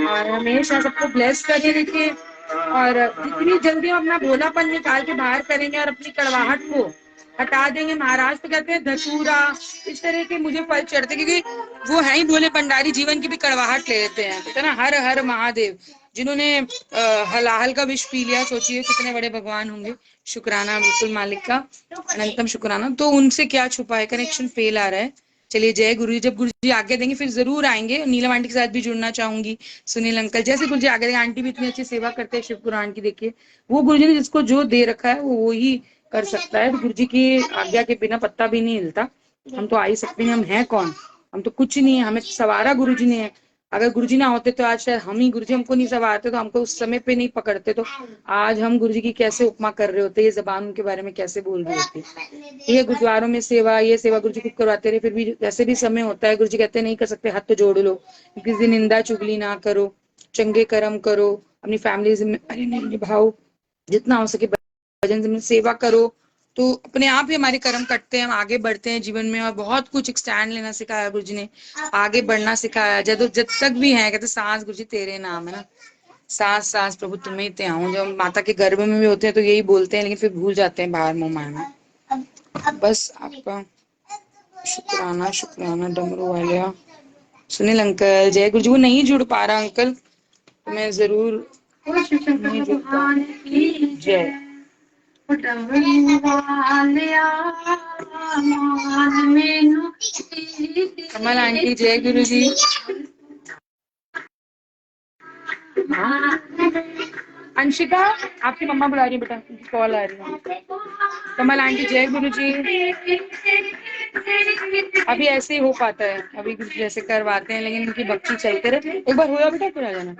और हमेशा सबको ब्लेस करके रखिए। और जितनी जल्दी हम अपना भोलापन निकाल के बाहर करेंगे और अपनी कड़वाहट को हटा देंगे, महाराज तो कहते हैं धतूरा इस तरह के मुझे फल चढ़ते, क्योंकि वो है ही भोले भंडारी, जीवन की भी कड़वाहट ले लेते हैं। कहते हैं ना हर हर महादेव, जिन्होंने हलाहल का विष पी लिया, सोचिए कितने बड़े भगवान होंगे। शुक्राना बिल्कुल मालिक का, अनंतम शुक्राना। तो उनसे क्या छुपा है, कनेक्शन फेल आ रहा है। चलिए जय गुरु जी, जब गुरु जी आगे देंगे फिर जरूर आएंगे। नीलम आंटी के साथ भी जुड़ना चाहूंगी, सुनील अंकल जैसे गुरु जी आगे देंगे। आंटी भी इतनी अच्छी सेवा करते हैं शिव पुराण की, देखिए वो गुरु जी ने जिसको जो दे रखा है वो ही कर सकता है। गुरु जी की आज्ञा के बिना पत्ता भी नहीं हिलता। हम तो आ ही सकते हैं, हम हैं कौन, हम तो कुछ नहीं है, हमें सवारा गुरु जी ने है। अगर गुरुजी ना होते तो आज शायद हम ही, गुरुजी हमको नहीं संवारते तो हमको उस समय पे नहीं पकड़ते तो आज हम गुरुजी की कैसे उपमा कर रहे होते, ये जबान उनके बारे में कैसे बोल रहे होते। ये गुरुद्वारों में सेवा, ये सेवा गुरुजी खुद करवाते रहे, फिर भी जैसे भी समय होता है गुरुजी कहते नहीं कर सकते, हाथ तो जोड़ लो, किसी दिन निंदा चुगली ना करो, चंगे कर्म करो, अपनी फैमिली जिम्मेदारी निभाओ, जितना हो सके भजन सेवा करो, तो अपने आप ही हमारे कर्म कटते हैं, हम आगे बढ़ते हैं जीवन में। और बहुत कुछ स्टैंड लेना सिखाया गुरुजी ने, आगे बढ़ना सिखाया। जब तक भी है कहते सांस गुरुजी तेरे नाम है ना, सांस सांस प्रभु तुम्हें ते आऊं। जब माता के गर्भ में भी होते हैं तो यही बोलते हैं, लेकिन फिर भूल जाते हैं बाहर मुंह मारना। बस आपका शुक्राना शुक्राना डमरू वालिया। सुनील अंकल जय गुरुजी, वो नहीं जुड़ पा रहा अंकल, तो मैं जरूर नहीं जुड़ पा। जय कमल आंटी जय गुरु जी। अंशिका आपकी मम्मा बुला रही है बेटा, कॉल आ रही है। कमल आंटी जय गुरु जी। अभी ऐसे ही हो पाता है, अभी जैसे करवाते हैं, लेकिन उनकी भक्ति चलते रहे। एक बार हुआ बेटा फिर आ जाना।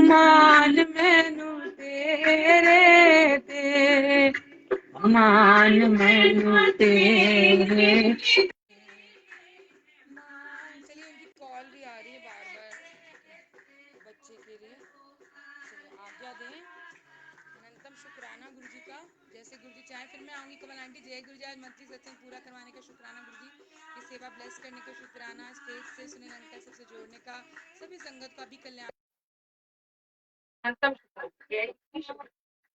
मान मैनू तेरे ते, मान मैनू तेरे। चलिए उनकी कॉल भी आ रही है बार बार बच्चे के लिए, आज्ञा दें। अनंतम शुक्राना गुरु जी का, जैसे गुरु जी चाहे फिर मैं आऊंगी। कमल आंटी जय गुरु जी, आज मंत्री सत्संग पूरा करवाने का शुक्राना गुरु जी की सेवा ब्लेस करने का शुक्राना, स्टेज से सुनील अंकल सबसे जोड़ने का, सभी संगत का भी कल्याण।